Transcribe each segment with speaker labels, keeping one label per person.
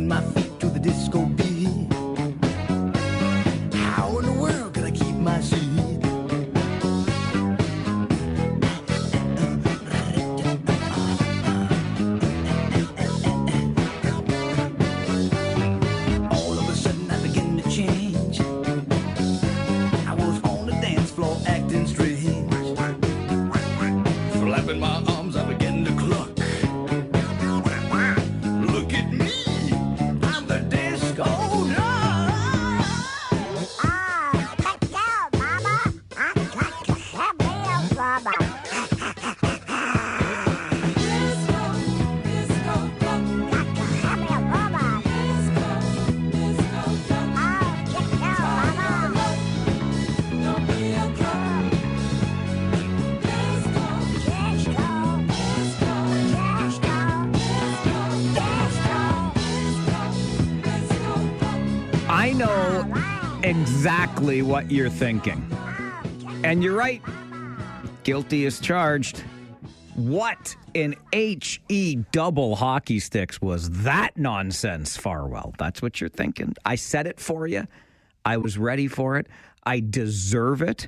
Speaker 1: moving my feet to the disco beat. How in the world can I keep my seat? All of a sudden I begin to change. I was on the dance floor acting strange. Flapping my arms, I began to cluck. Look at me, I'm the disco duck.
Speaker 2: Let's go, Mama. I'm got to have me a Mama.
Speaker 3: I know exactly what you're thinking. And you're right. Guilty as charged. What in HE double hockey sticks was that nonsense, Farwell? That's what you're thinking. I said it for you. I was ready for it. I deserve it.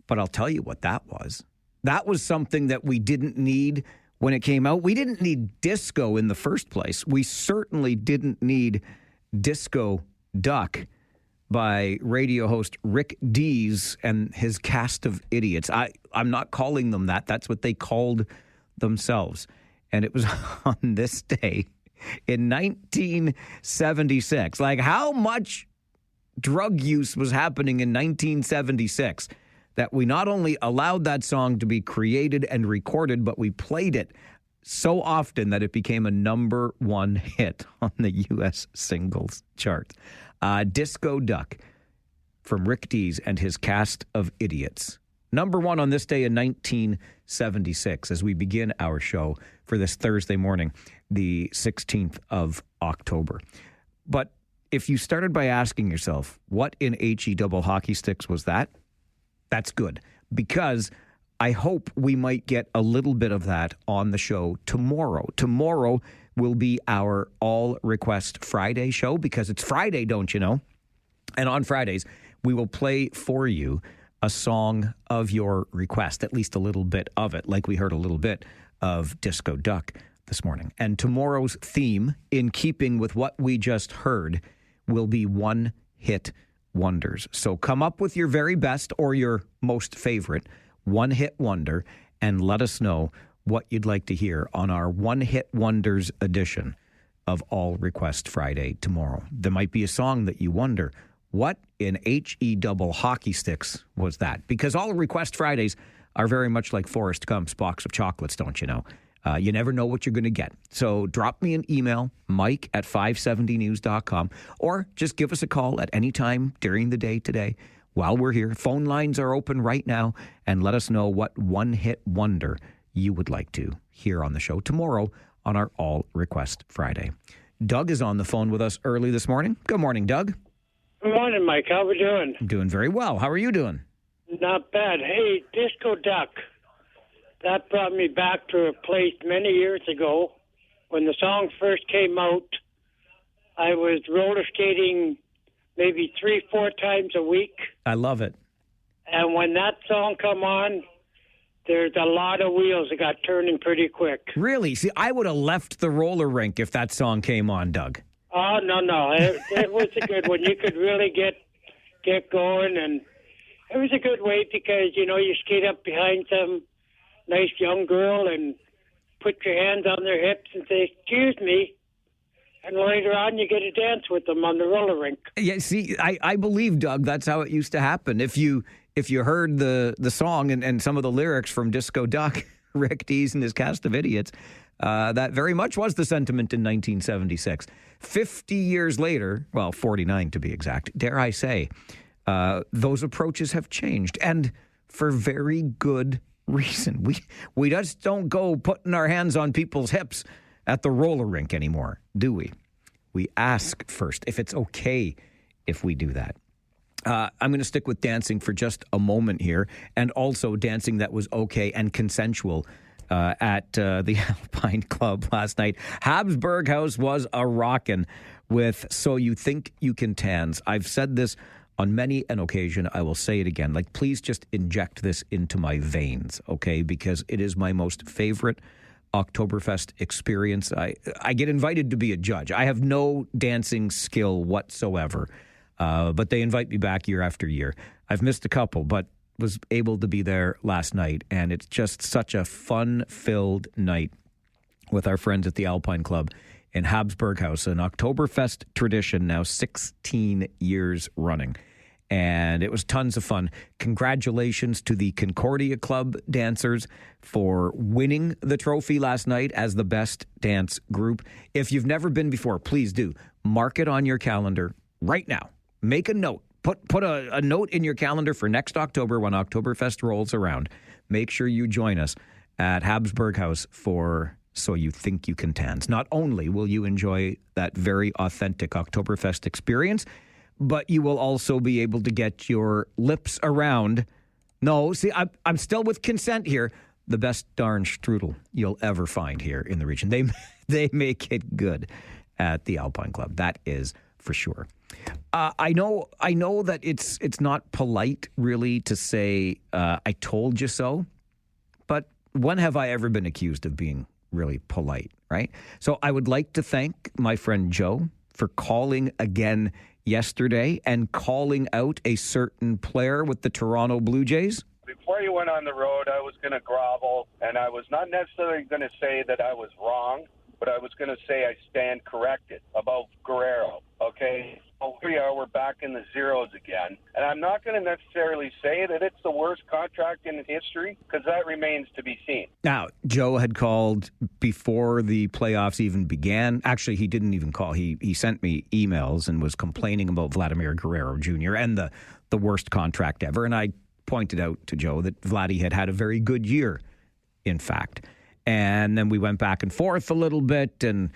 Speaker 3: But I'll tell you what that was. That was something that we didn't need when it came out. We didn't need disco in the first place. We certainly didn't need Disco Duck by radio host Rick Dees and his cast of idiots. I'm not calling them that. That's what they called themselves. And it was on this day in 1976. Like, how much drug use was happening in 1976 that we not only allowed that song to be created and recorded, but we played it so often that it became a number one hit on the U.S. singles charts. Disco Duck from Rick Dees and his cast of idiots. Number one on this day in 1976 as we begin our show for this Thursday morning, the 16th of October. But if you started by asking yourself, what in HE double hockey sticks was that? That's good, because I hope we might get a little bit of that on the show tomorrow. Tomorrow will be our All Request Friday show, because it's Friday, don't you know? And on Fridays, we will play for you a song of your request, at least a little bit of it, like we heard a little bit of Disco Duck this morning. And tomorrow's theme, in keeping with what we just heard, will be one-hit wonders. So come up with your very best or your most favorite one-hit wonder and let us know what you'd like to hear on our One-Hit Wonders edition of All Request Friday tomorrow. There might be a song that you wonder, what in HE double hockey sticks was that? Because All Request Fridays are very much like Forrest Gump's box of chocolates, don't you know? You never know what you're going to get. So drop me an email, mike@570news.com, or just give us a call at any time during the day today while we're here. Phone lines are open right now, and let us know what one-hit wonder you would like to hear on the show tomorrow on our All Request Friday. Doug is on the phone with us early this morning. Good morning, Doug.
Speaker 4: Good morning, Mike. How we doing?
Speaker 3: Doing very well. How are you doing?
Speaker 4: Not bad. Hey, Disco Duck. That brought me back to a place many years ago when the song first came out. I was roller skating maybe 3-4 times a week.
Speaker 3: I love it.
Speaker 4: And when that song come on, there's a lot of wheels that got turning pretty quick.
Speaker 3: Really? See, I would have left the roller rink if that song came on, Doug.
Speaker 4: Oh, no. It was a good one. You could really get going, and it was a good way because, you know, you skate up behind some nice young girl and put your hands on their hips and say, excuse me. And later on, you get to dance with them on the roller rink.
Speaker 3: Yeah, see, I believe, Doug, that's how it used to happen. If you heard the song and some of the lyrics from Disco Duck, Rick Dees and his cast of idiots, that very much was the sentiment in 1976. 50 years later, well, 49 to be exact, dare I say, those approaches have changed, and for very good reason. We just don't go putting our hands on people's hips at the roller rink anymore, do we? We ask first if it's okay if we do that. I'm going to stick with dancing for just a moment here, and also dancing that was okay and consensual at the Alpine Club last night. Habsburg House was a rockin' with So You Think You Can Tans. I've said this on many an occasion. I will say it again. Like, please just inject this into my veins, okay? Because it is my most favorite Oktoberfest experience. I get invited to be a judge. I have no dancing skill whatsoever, but they invite me back year after year. I've missed a couple, but was able to be there last night, and it's just such a fun-filled night with our friends at the Alpine Club in Habsburg House, an Oktoberfest tradition now 16 years running. And it was tons of fun. Congratulations to the Concordia Club dancers for winning the trophy last night as the best dance group. If you've never been before, please do. Mark it on your calendar right now. Make a note. Put a note in your calendar for next October when Oktoberfest rolls around. Make sure you join us at Habsburg House for So You Think You Can Tans. Not only will you enjoy that very authentic Oktoberfest experience, but you will also be able to get your lips around. No, see, I'm still with consent here. The best darn strudel you'll ever find here in the region. They make it good at the Alpine Club. That is for sure. I know that it's not polite really to say I told you so, but when have I ever been accused of being really polite, right? So I would like to thank my friend Joe for calling again yesterday and calling out a certain player with the Toronto Blue Jays.
Speaker 5: Before you went on the road, I was going to grovel, and I was not necessarily going to say that I was wrong, but I was going to say I stand corrected about Guerrero, okay? Well, here we are, we're back in the zeros again, and I'm not going to necessarily say that it's the worst contract in history, because that remains to be seen.
Speaker 3: Now, Joe had called before the playoffs even began. Actually, he didn't even call. He sent me emails and was complaining about Vladimir Guerrero Jr. and the worst contract ever, and I pointed out to Joe that Vladdy had a very good year, in fact. And then we went back and forth a little bit, and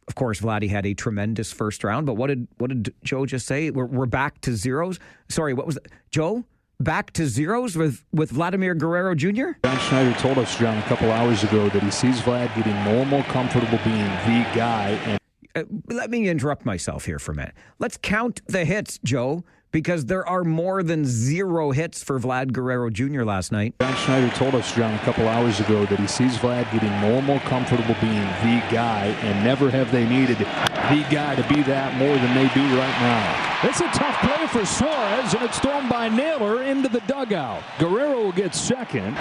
Speaker 3: of course, Vladdy had a tremendous first round. But what did Joe just say? We're back to zeros. Sorry, what was that? Joe? Back to zeros with Vladimir Guerrero Jr.?
Speaker 6: John Schneider told us, John, a couple hours ago that he sees Vlad getting more and more comfortable being the guy. And
Speaker 3: let me interrupt myself here for a minute. Let's count the hits, Joe, because there are more than 0 hits for Vlad Guerrero Jr. last night.
Speaker 6: John Schneider told us, John, a couple hours ago that he sees Vlad getting more and more comfortable being the guy, and never have they needed the guy to be that more than they do right now.
Speaker 7: It's a tough play for Suarez, and it's thrown by Naylor into the dugout. Guerrero will get second.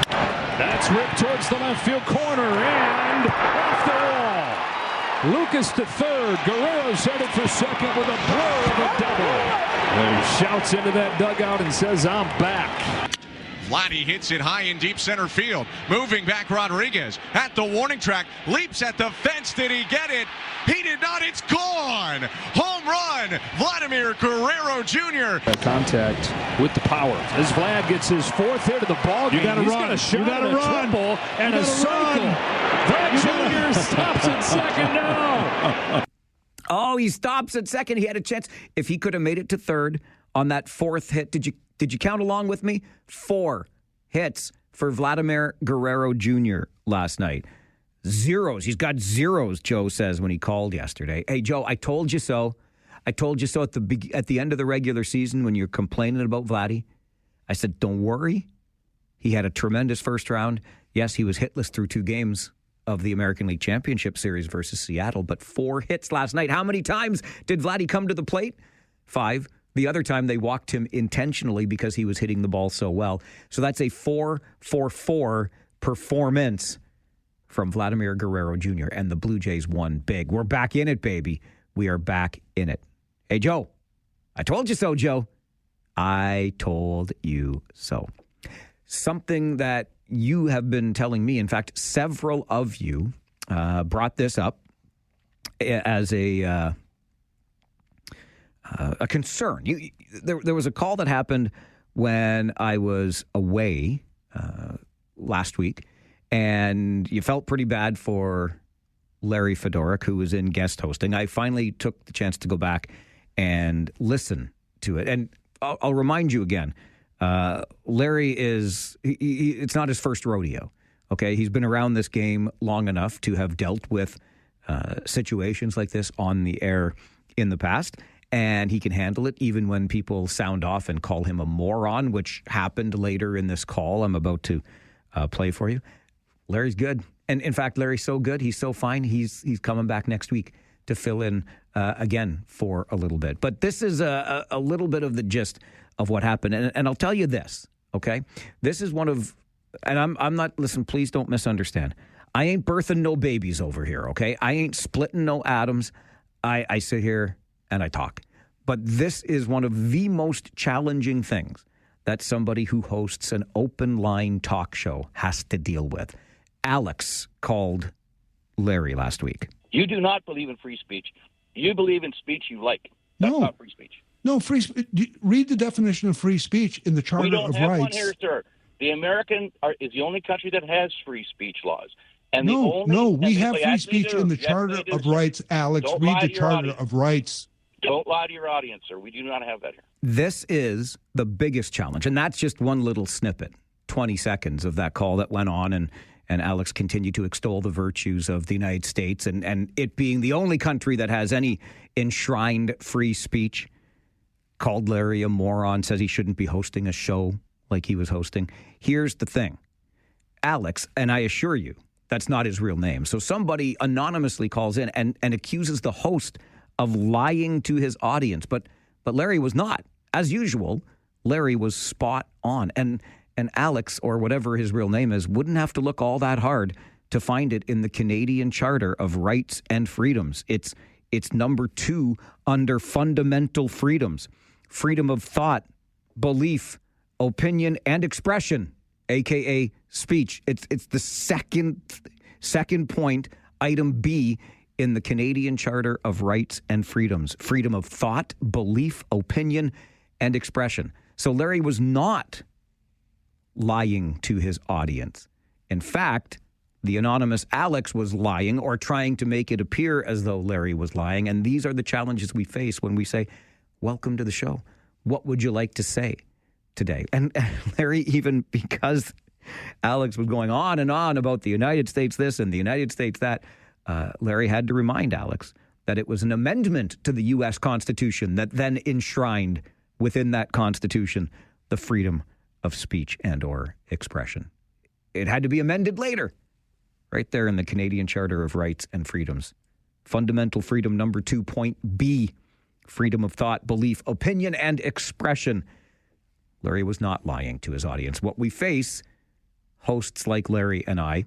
Speaker 7: That's ripped towards the left field corner and off the wall. Lucas to third. Guerrero's headed for second with a blur of a double. And he shouts into that dugout and says, I'm back.
Speaker 8: Vladdy hits it high in deep center field. Moving back Rodriguez at the warning track. Leaps at the fence. Did he get it? He did not. It's gone. Home run. Vladimir Guerrero Jr.
Speaker 6: Contact with the power.
Speaker 7: As Vlad gets his 4th hit of the ball game,
Speaker 6: You gotta
Speaker 7: he's
Speaker 6: run.
Speaker 7: got a shot
Speaker 6: You gotta
Speaker 7: at a
Speaker 6: run.
Speaker 7: triple and
Speaker 6: You
Speaker 7: a
Speaker 6: gotta
Speaker 7: cycle.
Speaker 6: run.
Speaker 7: Vlad Jr. stops at second now.
Speaker 3: Oh, he stops at second. He had a chance. If he could have made it to third on that 4th hit, did you count along with me? 4 hits for Vladimir Guerrero Jr. last night. Zeros. He's got zeros, Joe says when he called yesterday. Hey, Joe, I told you so. I told you so at the end of the regular season when you're complaining about Vladdy. I said, don't worry. He had a tremendous first round. Yes, he was hitless through 2 games of the American League Championship Series versus Seattle, but 4 hits last night. How many times did Vladdy come to the plate? 5. The other time they walked him intentionally because he was hitting the ball so well. So that's a 4-for-4 performance from Vladimir Guerrero Jr. and the Blue Jays won big. We're back in it, baby. We are back in it. Hey, Joe. I told you so, Joe. I told you so. Something that you have been telling me, in fact, several of you brought this up as a concern. There was a call that happened when I was away last week, and you felt pretty bad for Larry Fedoruk, who was in guest hosting. I finally took the chance to go back and listen to it. And I'll remind you again, Larry it's not his first rodeo. Okay, he's been around this game long enough to have dealt with situations like this on the air in the past, and he can handle it even when people sound off and call him a moron, which happened later in this call I'm about to play for you. Larry's good. And in fact, Larry's so good, he's so fine, he's coming back next week to fill in again for a little bit. But this is a little bit of the gist of what happened. And I'll tell you this, okay? This is one of, and I'm not, listen, please don't misunderstand. I ain't birthing no babies over here, okay? I ain't splitting no atoms. I sit here and I talk. But this is one of the most challenging things that somebody who hosts an open line talk show has to deal with. Alex called Larry last week.
Speaker 9: You do not believe in free speech. You believe in speech you like. That's not free speech.
Speaker 10: No, read the definition of free speech in the Charter of Rights.
Speaker 9: We don't have one here, sir. The American is the only country that has free speech laws. And
Speaker 10: we have free speech in the Charter of Rights, Alex. Read the Charter of Rights.
Speaker 9: Don't lie to your audience, sir. We do not have that here.
Speaker 3: This is the biggest challenge, and that's just one little snippet, 20 seconds of that call that went on, and Alex continued to extol the virtues of the United States and it being the only country that has any enshrined free speech. Called Larry a moron, says he shouldn't be hosting a show like he was hosting. Here's the thing. Alex, and I assure you, that's not his real name. So somebody anonymously calls in and accuses the host of lying to his audience. But Larry was not. As usual, Larry was spot on. And Alex, or whatever his real name is, wouldn't have to look all that hard to find it in the Canadian Charter of Rights and Freedoms. It's number 2 under fundamental freedoms. Freedom of thought, belief, opinion, and expression, a.k.a. speech. It's the second point, item B, in the Canadian Charter of Rights and Freedoms. Freedom of thought, belief, opinion, and expression. So Larry was not lying to his audience. In fact, the anonymous Alex was lying or trying to make it appear as though Larry was lying. And these are the challenges we face when we say, welcome to the show. What would you like to say today? And Larry, even because Alex was going on and on about the United States this and the United States that, Larry had to remind Alex that it was an amendment to the U.S. Constitution that then enshrined within that Constitution the freedom of speech and or expression. It had to be amended later, right there in the Canadian Charter of Rights and Freedoms. Fundamental freedom number 2, point B, freedom of thought, belief, opinion, and expression. Larry was not lying to his audience. What we face, hosts like Larry and I,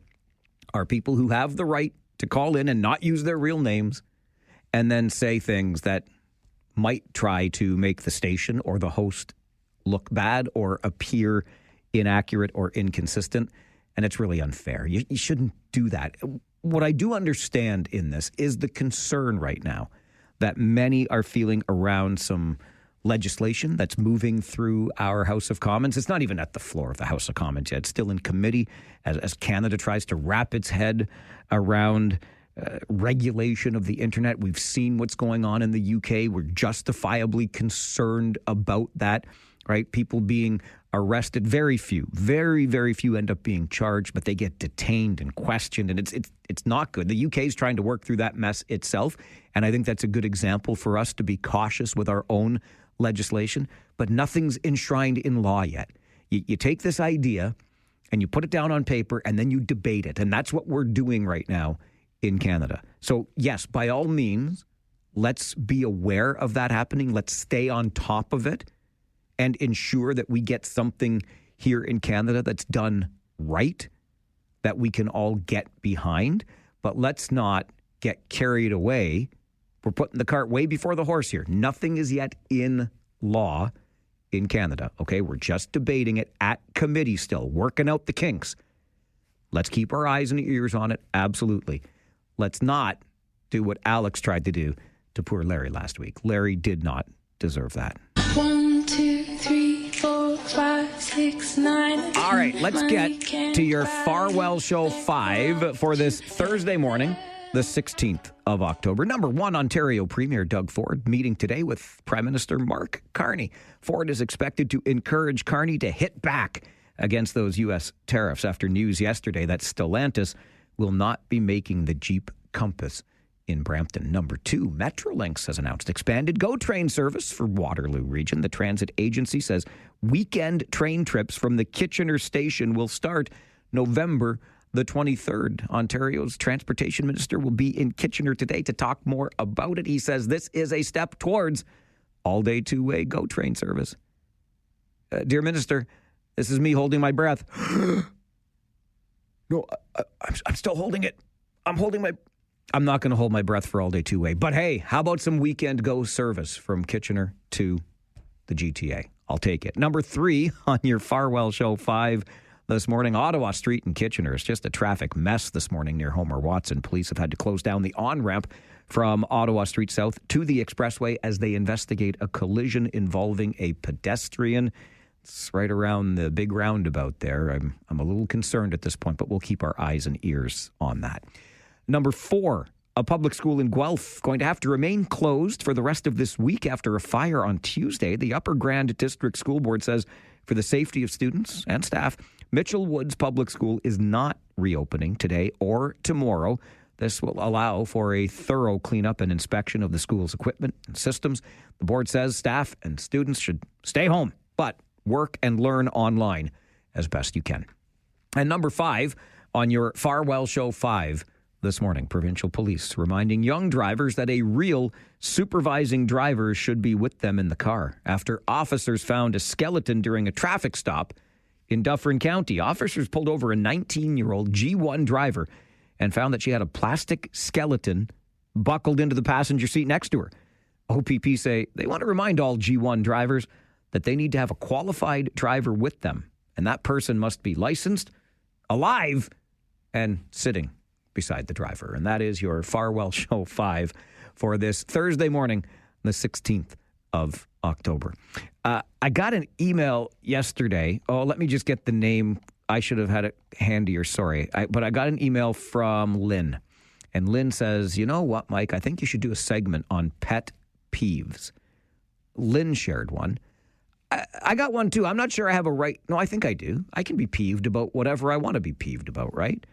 Speaker 3: are people who have the right to call in and not use their real names and then say things that might try to make the station or the host look bad or appear inaccurate or inconsistent. And it's really unfair. You shouldn't do that. What I do understand in this is the concern right now that many are feeling around some legislation that's moving through our House of Commons. It's not even at the floor of the House of Commons yet. It's still in committee as Canada tries to wrap its head around regulation of the internet. We've seen what's going on in the UK. We're justifiably concerned about that, right? People being arrested. Very few, very, very few end up being charged, but they get detained and questioned, and it's not good. The UK is trying to work through that mess itself, and I think that's a good example for us to be cautious with our own legislation, but nothing's enshrined in law yet. You take this idea and you put it down on paper and then you debate it, and that's what we're doing right now in Canada. So yes, by all means, let's be aware of that happening. Let's stay on top of it and ensure that we get something here in Canada that's done right, that we can all get behind. But let's not get carried away. We're putting the cart way before the horse here. Nothing is yet in law in Canada, okay? We're just debating it at committee still, working out the kinks. Let's keep our eyes and ears on it, absolutely. Let's not do what Alex tried to do to poor Larry last week. Larry did not deserve that.
Speaker 11: 1, 2, 3, 4, 5, 6, 9.
Speaker 3: All right, let's get to your Farwell Show 5 for this Thursday morning, the 16th of October. Number 1, Ontario Premier Doug Ford meeting today with Prime Minister Mark Carney. Ford is expected to encourage Carney to hit back against those U.S. tariffs after news yesterday that Stellantis will not be making the Jeep Compass in Brampton. Number 2, Metrolinx has announced expanded GO train service for Waterloo region. The transit agency says weekend train trips from the Kitchener station will start November the 23rd. Ontario's transportation minister will be in Kitchener today to talk more about it. He says this is a step towards all-day two-way GO train service. Dear Minister, this is me holding my breath. No, I'm still holding it. I'm not going to hold my breath for all-day two-way. But hey, how about some weekend GO service from Kitchener to the GTA? I'll take it. Number 3 on your Farwell Show 5 this morning, Ottawa Street in Kitchener is just a traffic mess this morning near Homer Watson. Police have had to close down the on-ramp from Ottawa Street South to the expressway as they investigate a collision involving a pedestrian. It's right around the big roundabout there. I'm a little concerned at this point, but we'll keep our eyes and ears on that. Number 4, a public school in Guelph going to have to remain closed for the rest of this week after a fire on Tuesday. The Upper Grand District School Board says for the safety of students and staff, Mitchell Woods Public School is not reopening today or tomorrow. This will allow for a thorough cleanup and inspection of the school's equipment and systems. The board says staff and students should stay home, but work and learn online as best you can. And number 5 on your Farwell Show 5 this morning, provincial police reminding young drivers that a real supervising driver should be with them in the car after officers found a skeleton during a traffic stop in Dufferin County. Officers pulled over a 19-year-old G1 driver and found that she had a plastic skeleton buckled into the passenger seat next to her. OPP say they want to remind all G1 drivers that they need to have a qualified driver with them, and that person must be licensed, alive, and sitting beside the driver. And that is your Farwell Show 5 for this Thursday morning, the 16th of October. I got an email yesterday. Oh, let me just get the name. I should have had it handier, sorry. But I got an email from Lynn. And Lynn says, you know what, Mike, I think you should do a segment on pet peeves. Lynn shared one. I got one too. I'm not sure I have a right. No, I think I do. I can be peeved about whatever I want to be peeved about, right?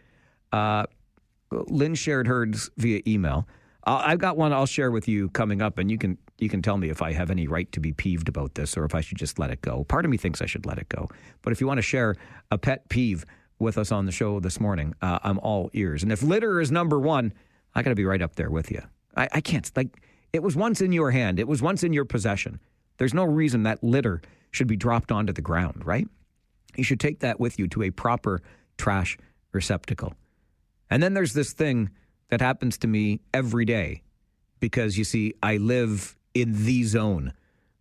Speaker 3: Lynn shared hers via email. I've got one I'll share with you coming up, and you can tell me if I have any right to be peeved about this or if I should just let it go. Part of me thinks I should let it go. But if you want to share a pet peeve with us on the show this morning, I'm all ears. And if litter is number 1, I got to be right up there with you. I can't. It was once in your hand. It was once in your possession. There's no reason that litter should be dropped onto the ground, right? You should take that with you to a proper trash receptacle. And then there's this thing that happens to me every day because, you see, I live in the zone,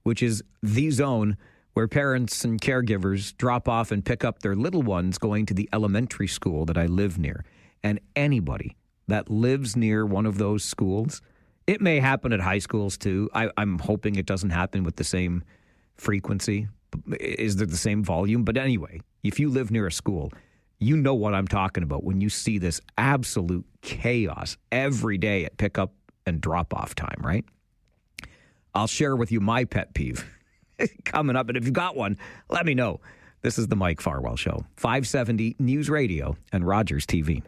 Speaker 3: which is the zone where parents and caregivers drop off and pick up their little ones going to the elementary school that I live near. And anybody that lives near one of those schools, it may happen at high schools too. I'm hoping it doesn't happen with the same frequency. Is there the same volume? But anyway, if you live near a school, you know what I'm talking about when you see this absolute chaos every day at pickup and drop-off time, right? I'll share with you my pet peeve coming up. And if you've got one, let me know. This is the Mike Farwell Show, 570 News Radio and Rogers TV.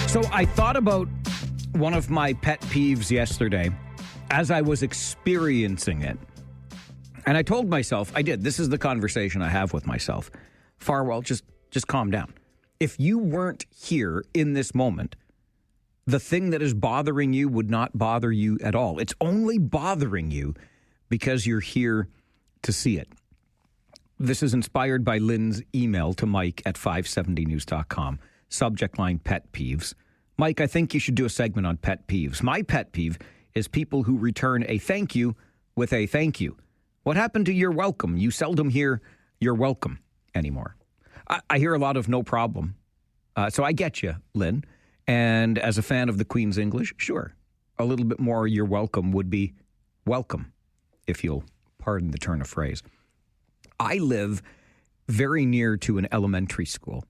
Speaker 3: So I thought about one of my pet peeves yesterday as I was experiencing it. And I told myself, this is the conversation I have with myself. Farwell, just calm down. If you weren't here in this moment, the thing that is bothering you would not bother you at all. It's only bothering you because you're here to see it. This is inspired by Lynn's email to Mike at 570news.com. Subject line, pet peeves. Mike, I think you should do a segment on pet peeves. My pet peeve is people who return a thank you with a thank you. What happened to you're welcome? You seldom hear you're welcome anymore. I hear a lot of no problem. So I get you, Lynn. And as a fan of the Queen's English, sure, a little bit more you're welcome would be welcome, if you'll pardon the turn of phrase. I live very near to an elementary school.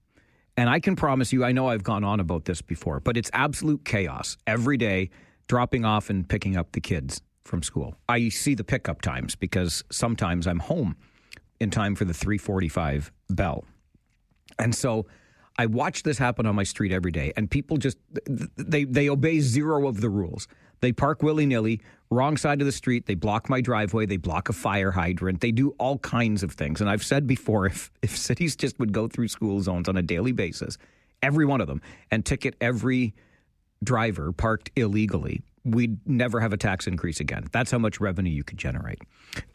Speaker 3: And I can promise you, I know I've gone on about this before, but it's absolute chaos every day, dropping off and picking up the kids from school. I see the pickup times because sometimes I'm home in time for the 3:45 bell. And so I watch this happen on my street every day, and people just, they obey zero of the rules. They park willy-nilly, wrong side of the street. They block my driveway. They block a fire hydrant. They do all kinds of things. And I've said before, if cities just would go through school zones on a daily basis, every one of them, and ticket every driver parked illegally, we'd never have a tax increase again. That's how much revenue you could generate.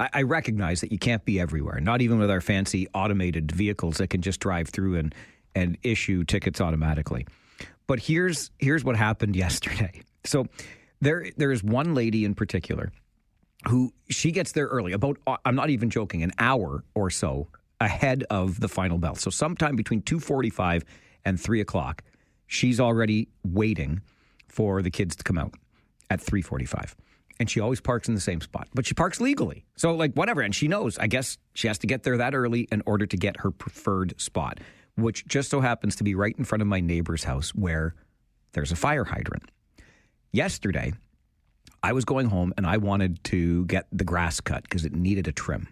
Speaker 3: I recognize that you can't be everywhere, not even with our fancy automated vehicles that can just drive through and issue tickets automatically. But here's what happened yesterday. So there is one lady in particular who, she gets there early, about, I'm not even joking, an hour or so ahead of the final bell. So sometime between 2:45 and 3 o'clock, she's already waiting for the kids to come out at 3:45. And she always parks in the same spot, but she parks legally. So like whatever. And she knows, I guess she has to get there that early in order to get her preferred spot, which just so happens to be right in front of my neighbor's house where there's a fire hydrant. Yesterday, I was going home and I wanted to get the grass cut because it needed a trim.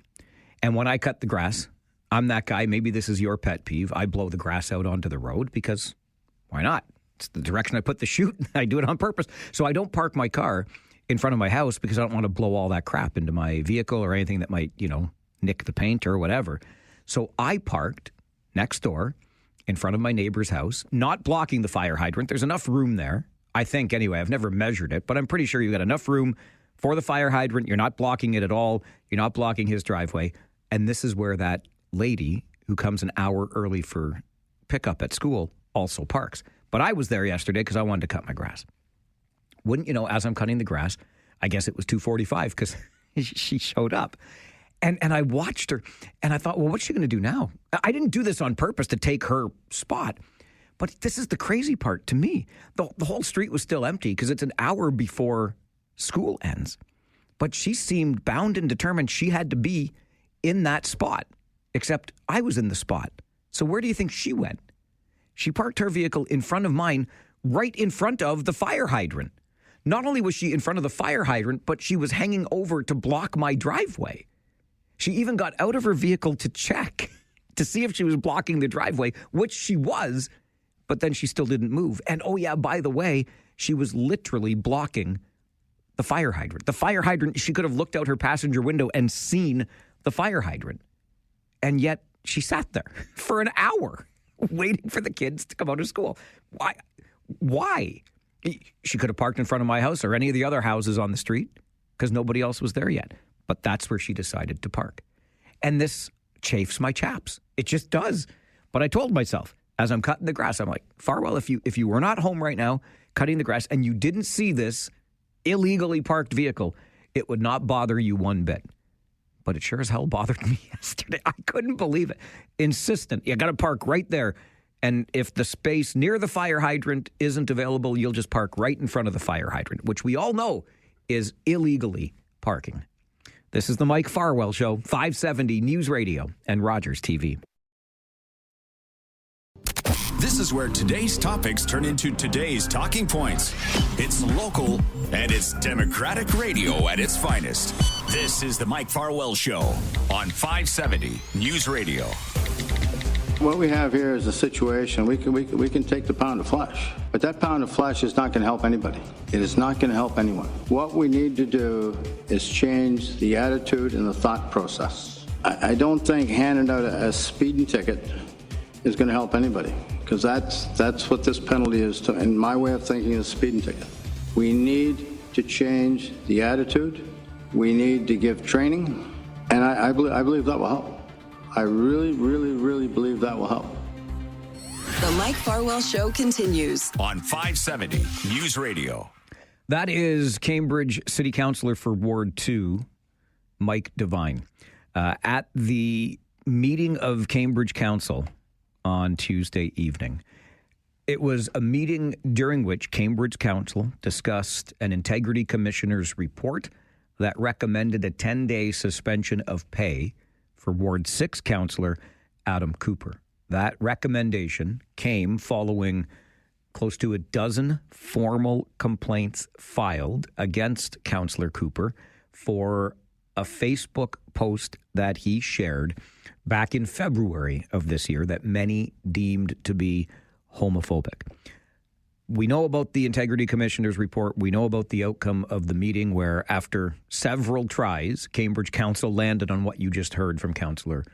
Speaker 3: And when I cut the grass, I'm that guy, maybe this is your pet peeve, I blow the grass out onto the road because why not? It's the direction I put the chute. I do it on purpose. So I don't park my car in front of my house because I don't want to blow all that crap into my vehicle or anything that might, nick the paint or whatever. So I parked next door in front of my neighbor's house, not blocking the fire hydrant. There's enough room there, I think anyway. I've never measured it, but I'm pretty sure you got enough room for the fire hydrant. You're not blocking it at all. You're not blocking his driveway. And this is where that lady who comes an hour early for pickup at school also parks. But I was there yesterday because I wanted to cut my grass. Wouldn't you know, as I'm cutting the grass, I guess it was 2:45 because she showed up. And I watched her, and I thought, well, what's she going to do now? I didn't do this on purpose to take her spot. But this is the crazy part to me. The whole street was still empty because it's an hour before school ends. But she seemed bound and determined she had to be in that spot, except I was in the spot. So where do you think she went? She parked her vehicle in front of mine, right in front of the fire hydrant. Not only was she in front of the fire hydrant, but she was hanging over to block my driveway. She even got out of her vehicle to check to see if she was blocking the driveway, which she was, but then she still didn't move. And oh yeah, by the way, she was literally blocking the fire hydrant. The fire hydrant, she could have looked out her passenger window and seen the fire hydrant. And yet she sat there for an hour waiting for the kids to come out of school. Why? She could have parked in front of my house or any of the other houses on the street because nobody else was there yet. But that's where she decided to park. And this chafes my chaps. It just does. But I told myself, as I'm cutting the grass, I'm like, Farwell, if you were not home right now cutting the grass and you didn't see this illegally parked vehicle, it would not bother you one bit. But it sure as hell bothered me yesterday. I couldn't believe it. Insistent. You got to park right there. And if the space near the fire hydrant isn't available, you'll just park right in front of the fire hydrant, which we all know is illegally parking. This is the Mike Farwell Show, 570 News Radio and Rogers TV.
Speaker 12: This is where today's topics turn into today's talking points. It's local and it's Democratic radio at its finest. This is the Mike Farwell Show on 570 News Radio.
Speaker 13: What we have here is a situation, we can take the pound of flesh, but that pound of flesh is not going to help anybody. It is not going to help anyone. What we need to do is change the attitude and the thought process. I don't think handing out a speeding ticket is going to help anybody, because that's what this penalty is, in my way of thinking, is a speeding ticket. We need to change the attitude. We need to give training, and I believe that will help. I really, really, really believe that will help.
Speaker 14: The Mike Farwell Show continues
Speaker 12: on 570 News Radio.
Speaker 3: That is Cambridge City Councillor for Ward 2, Mike Devine, at the meeting of Cambridge Council on Tuesday evening. It was a meeting during which Cambridge Council discussed an Integrity Commissioner's report that recommended a 10-day suspension of pay for Ward 6 Councillor Adam Cooper. That recommendation came following close to a dozen formal complaints filed against Councillor Cooper for a Facebook post that he shared back in February of this year that many deemed to be homophobic. We know about the Integrity Commissioner's report. We know about the outcome of the meeting where, after several tries, Cambridge Council landed on what you just heard from Councillor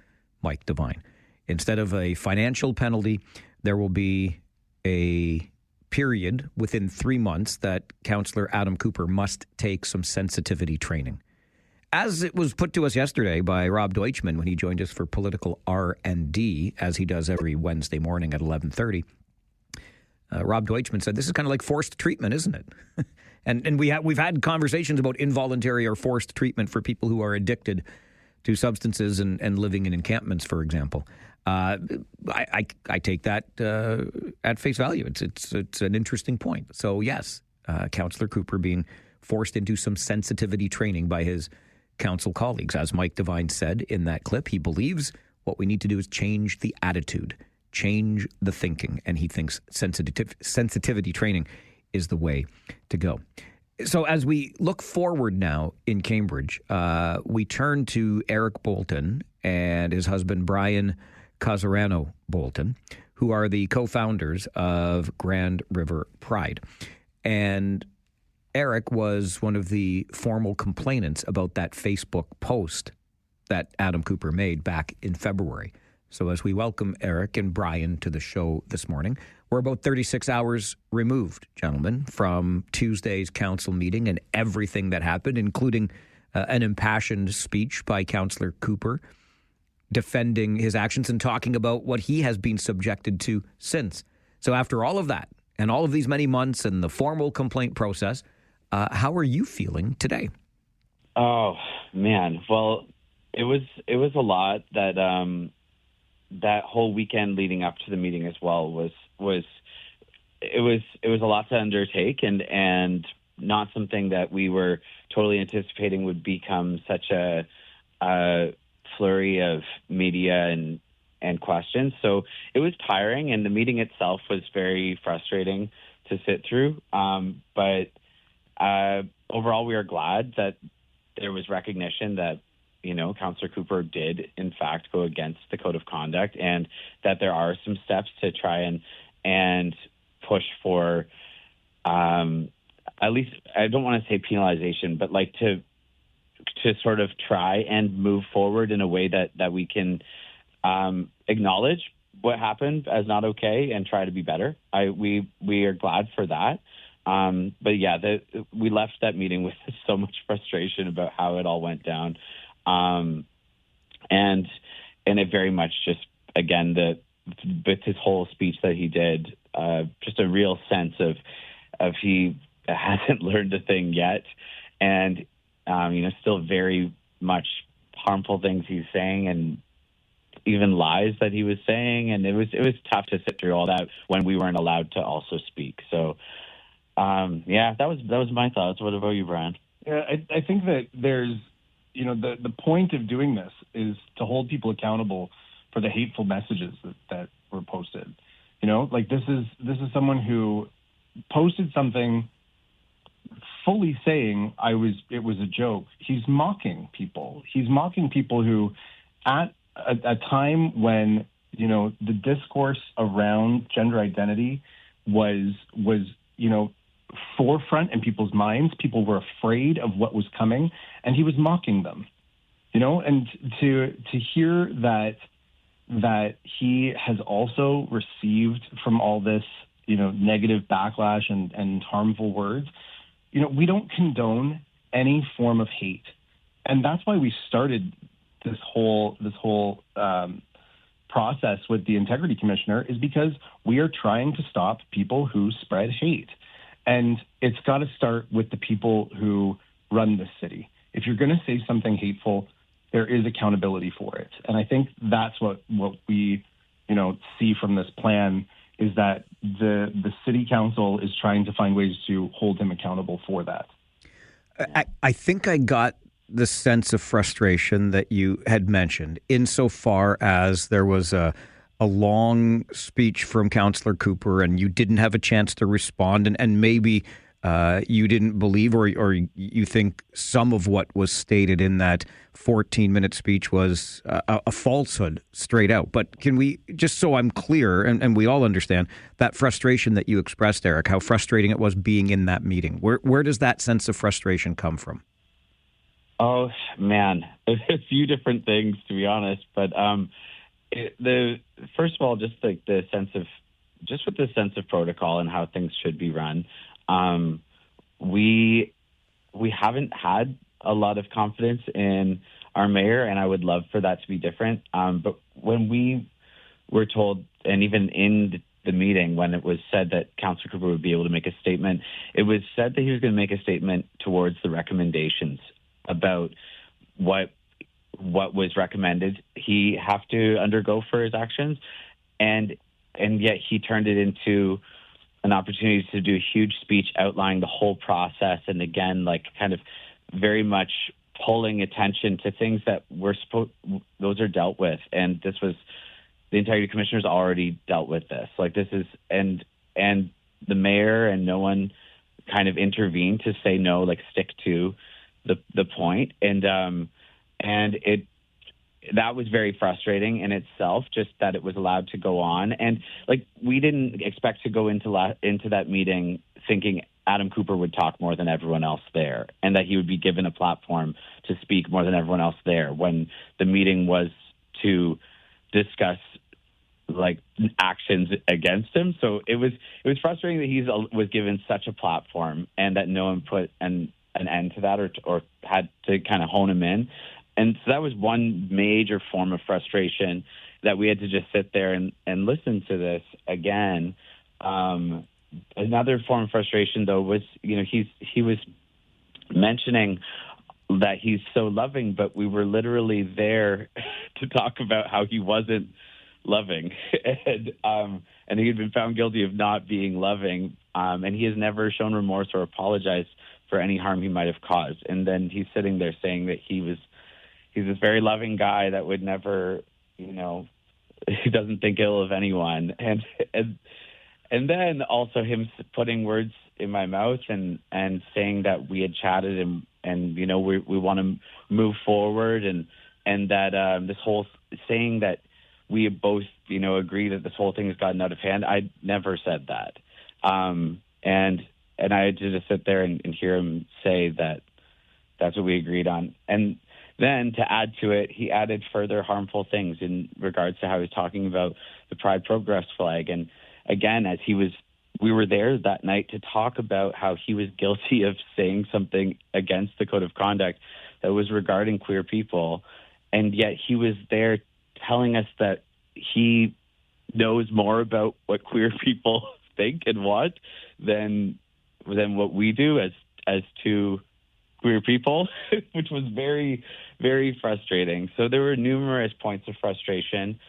Speaker 3: Mike Devine. Instead of a financial penalty, there will be a period within 3 months that Councillor Adam Cooper must take some sensitivity training. As it was put to us yesterday by Rob Deutschman when he joined us for Political R&D, as he does every Wednesday morning at 11:30, Rob Deutschman said, this is kind of like forced treatment, isn't it? and we've had conversations about involuntary or forced treatment for people who are addicted to substances and living in encampments, for example. I take that at face value. It's an interesting point. So yes, Councillor Cooper being forced into some sensitivity training by his council colleagues. As Mike Devine said in that clip, he believes what we need to do is change the attitude, change the thinking, and he thinks sensitivity training is the way to go. So as we look forward now in Cambridge, we turn to Eric Bolton and his husband Brian Casarano Bolton, who are the co-founders of Grand River Pride. And Eric was one of the formal complainants about that Facebook post that Adam Cooper made back in February. So as we welcome Eric and Brian to the show this morning, we're about 36 hours removed, gentlemen, from Tuesday's council meeting and everything that happened, including an impassioned speech by Councillor Cooper defending his actions and talking about what he has been subjected to since. So after all of that and all of these many months and the formal complaint process, how are you feeling today?
Speaker 15: Oh, man. Well, it was a lot that that whole weekend leading up to the meeting as well was a lot to undertake and not something that we were totally anticipating would become such a flurry of media and questions. So it was tiring, and the meeting itself was very frustrating to sit through. But overall, we are glad that there was recognition that, Councillor Cooper did, in fact, go against the code of conduct, and that there are some steps to try and push for, at least, I don't want to say penalization, but like to sort of try and move forward in a way that we can acknowledge what happened as not okay and try to be better. We are glad for that. But yeah, we left that meeting with so much frustration about how it all went down. And it very much just, again, with his whole speech that he did, just a real sense of he hasn't learned a thing yet. And, still very much harmful things he's saying and even lies that he was saying. And it was tough to sit through all that when we weren't allowed to also speak. So, that was my thoughts. What about you, Brian?
Speaker 16: Yeah, I think that there's, the point of doing this is to hold people accountable for the hateful messages that were posted. This is someone who posted something fully saying it was a joke. He's mocking people. He's mocking people who, at a time when, the discourse around gender identity was forefront in people's minds. People were afraid of what was coming, and he was mocking them. And to hear that he has also received from all this, negative backlash and harmful words, we don't condone any form of hate. And that's why we started this whole process with the Integrity Commissioner, is because we are trying to stop people who spread hate. And it's got to start with the people who run this city. If you're going to say something hateful, there is accountability for it. And I think that's what we, see from this plan, is that the city council is trying to find ways to hold him accountable for that.
Speaker 3: I think I got the sense of frustration that you had mentioned, insofar as there was a long speech from Councillor Cooper and you didn't have a chance to respond, and maybe you didn't believe, or you think some of what was stated in that 14-minute speech was a falsehood straight out. But can we, just so I'm clear, and we all understand, that frustration that you expressed, Eric, how frustrating it was being in that meeting, where does that sense of frustration come from?
Speaker 15: Oh, man, a few different things, to be honest. But first of all, just like the sense of protocol and how things should be run. We haven't had a lot of confidence in our mayor, and I would love for that to be different. But when we were told, and even in the meeting, when it was said that Councillor Cooper would be able to make a statement, it was said that he was going to make a statement towards the recommendations about what was recommended he have to undergo for his actions, and yet he turned it into an opportunity to do a huge speech outlining the whole process, and again, like kind of very much pulling attention to things that those are dealt with, and this was the Integrity Commissioner's already dealt with this. Like this is and the mayor and no one kind of intervened to say no, like stick to the point, and that was very frustrating in itself, just that it was allowed to go on. And like, we didn't expect to go into that meeting thinking Adam Cooper would talk more than everyone else there, and that he would be given a platform to speak more than everyone else there, when the meeting was to discuss like actions against him. So it was frustrating that he was given such a platform and that no one put an end to that or had to kind of hone him in. And so that was one major form of frustration, that we had to just sit there and listen to this again. Another form of frustration, though, was, he was mentioning that he's so loving, but we were literally there to talk about how he wasn't loving. And he had been found guilty of not being loving. And he has never shown remorse or apologized for any harm he might have caused. And then he's sitting there saying that he's this very loving guy that would never, he doesn't think ill of anyone. And then also him putting words in my mouth and saying that we had chatted and we want to move forward and that this whole saying that we both, agree that this whole thing has gotten out of hand. I never said that. And I had to just sit there and hear him say that that's what we agreed on. And then to add to it, he added further harmful things in regards to how he was talking about the Pride Progress flag. And again, we were there that night to talk about how he was guilty of saying something against the code of conduct that was regarding queer people. And yet he was there telling us that he knows more about what queer people think and want than what we do as two queer people, which was very, very frustrating. So there were numerous points of frustration.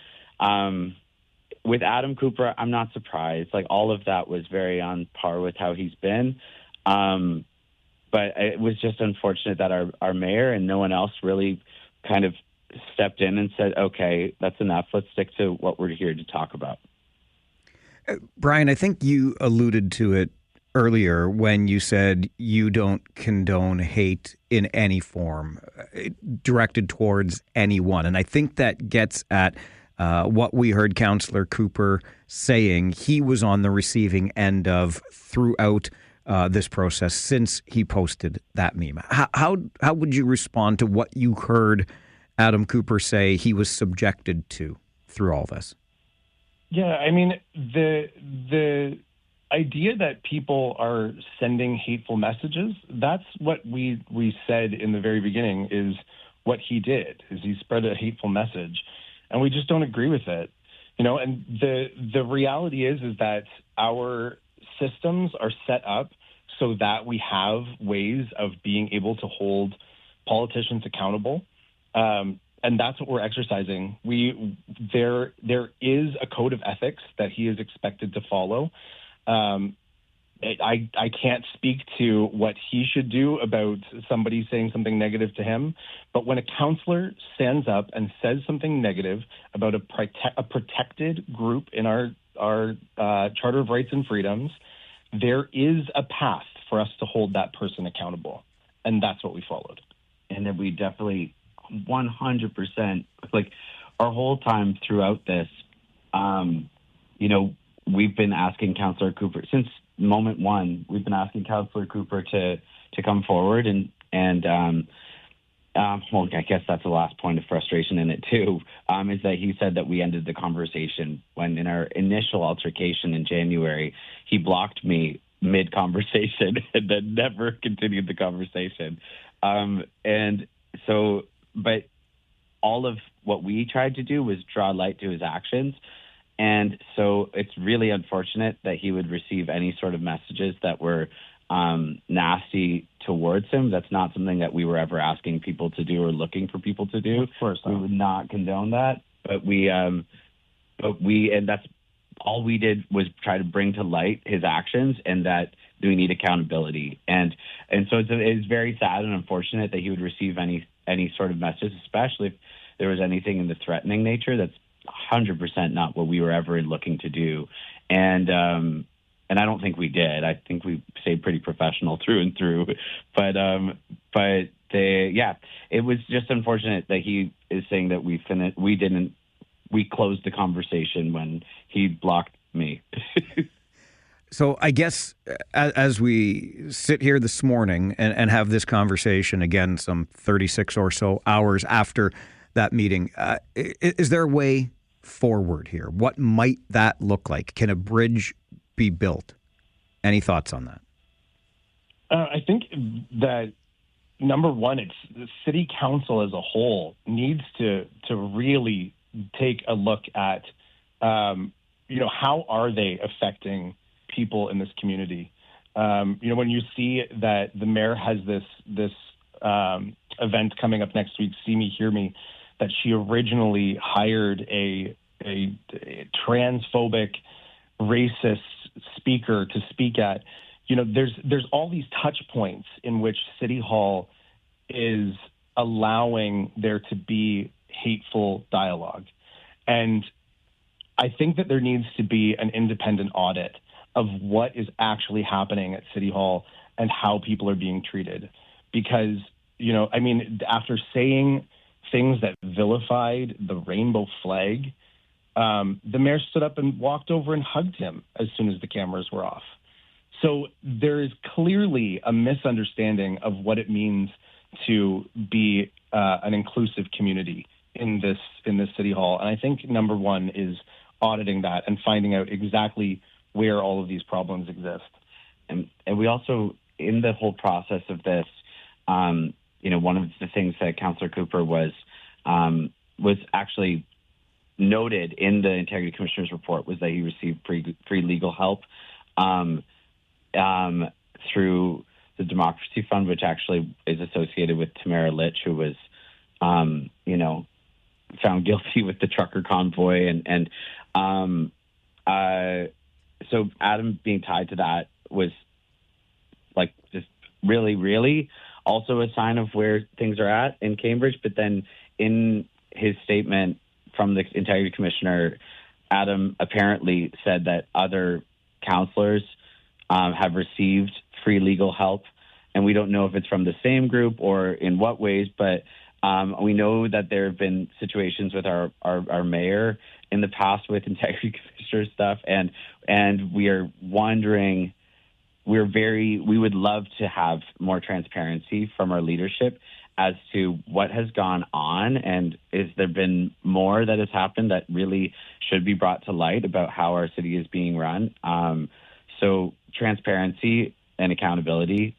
Speaker 15: With Adam Cooper, I'm not surprised. Like, all of that was very on par with how he's been. But it was just unfortunate that our mayor and no one else really kind of stepped in and said, okay, that's enough. Let's stick to what we're here to talk about.
Speaker 3: Brian, I think you alluded to it earlier when you said you don't condone hate in any form directed towards anyone. And I think that gets at what we heard Councillor Cooper saying he was on the receiving end of throughout this process since he posted that meme. How would you respond to what you heard Adam Cooper say he was subjected to through all this?
Speaker 16: Yeah, I mean, the idea that people are sending hateful messages, that's what we said in the very beginning is what he did, is he spread a hateful message. And we just don't agree with it. And the reality is that our systems are set up so that we have ways of being able to hold politicians accountable. And that's what we're exercising. There is a code of ethics that he is expected to follow. I can't speak to what he should do about somebody saying something negative to him, but when a councillor stands up and says something negative about a protected group in our Charter of Rights and Freedoms, there is a path for us to hold that person accountable. And that's what we followed.
Speaker 15: And then we definitely 100%, like our whole time throughout this, we've been asking Councillor Cooper since moment one. We've been asking Councillor Cooper to come forward well, I guess that's the last point of frustration in it too, is that he said that we ended the conversation when in our initial altercation in January, he blocked me mid-conversation and then never continued the conversation. But all of what we tried to do was draw light to his actions. And so it's really unfortunate that he would receive any sort of messages that were nasty towards him. That's not something that we were ever asking people to do or looking for people to do.
Speaker 16: Of course not.
Speaker 15: We would not condone that. But and that's all we did was try to bring to light his actions and that we need accountability. And so it's very sad and unfortunate that he would receive any sort of message, especially if there was anything in the threatening nature. That's 100% not what we were ever looking to do. And I don't think we did. I think we stayed pretty professional through and through. But it was just unfortunate that he is saying that we closed the conversation when he blocked me.
Speaker 3: So I guess as we sit here this morning and have this conversation again, some 36 or so hours after that meeting, is there a way forward here? What might that look like? Can a bridge be built? Any thoughts on that?
Speaker 16: I think that number one, it's the city council as a whole needs to really take a look at, how are they affecting people in this community? When you see that the mayor has this event coming up next week, See Me, Hear Me, that she originally hired a transphobic, racist speaker to speak at. There's all these touch points in which City Hall is allowing there to be hateful dialogue. And I think that there needs to be an independent audit of what is actually happening at City Hall and how people are being treated. Because, after saying things that vilified the rainbow flag, the mayor stood up and walked over and hugged him as soon as the cameras were off. So there is clearly a misunderstanding of what it means to be an inclusive community in this City Hall. And I think number one is auditing that and finding out exactly where all of these problems exist.
Speaker 15: And we also, in the whole process of this, one of the things that Councillor Cooper was actually noted in the Integrity Commissioner's report was that he received free legal help through the Democracy Fund, which actually is associated with Tamara Litch, who was, found guilty with the trucker convoy. So Adam being tied to that was like just really, really also a sign of where things are at in Cambridge. But then in his statement from the Integrity Commissioner, Adam apparently said that other councillors have received free legal help. And we don't know if it's from the same group or in what ways, but we know that there have been situations with our mayor in the past with Integrity Commissioner stuff. And we are wondering, we would love to have more transparency from our leadership as to what has gone on, and is there been more that has happened that really should be brought to light about how our city is being run. So transparency and accountability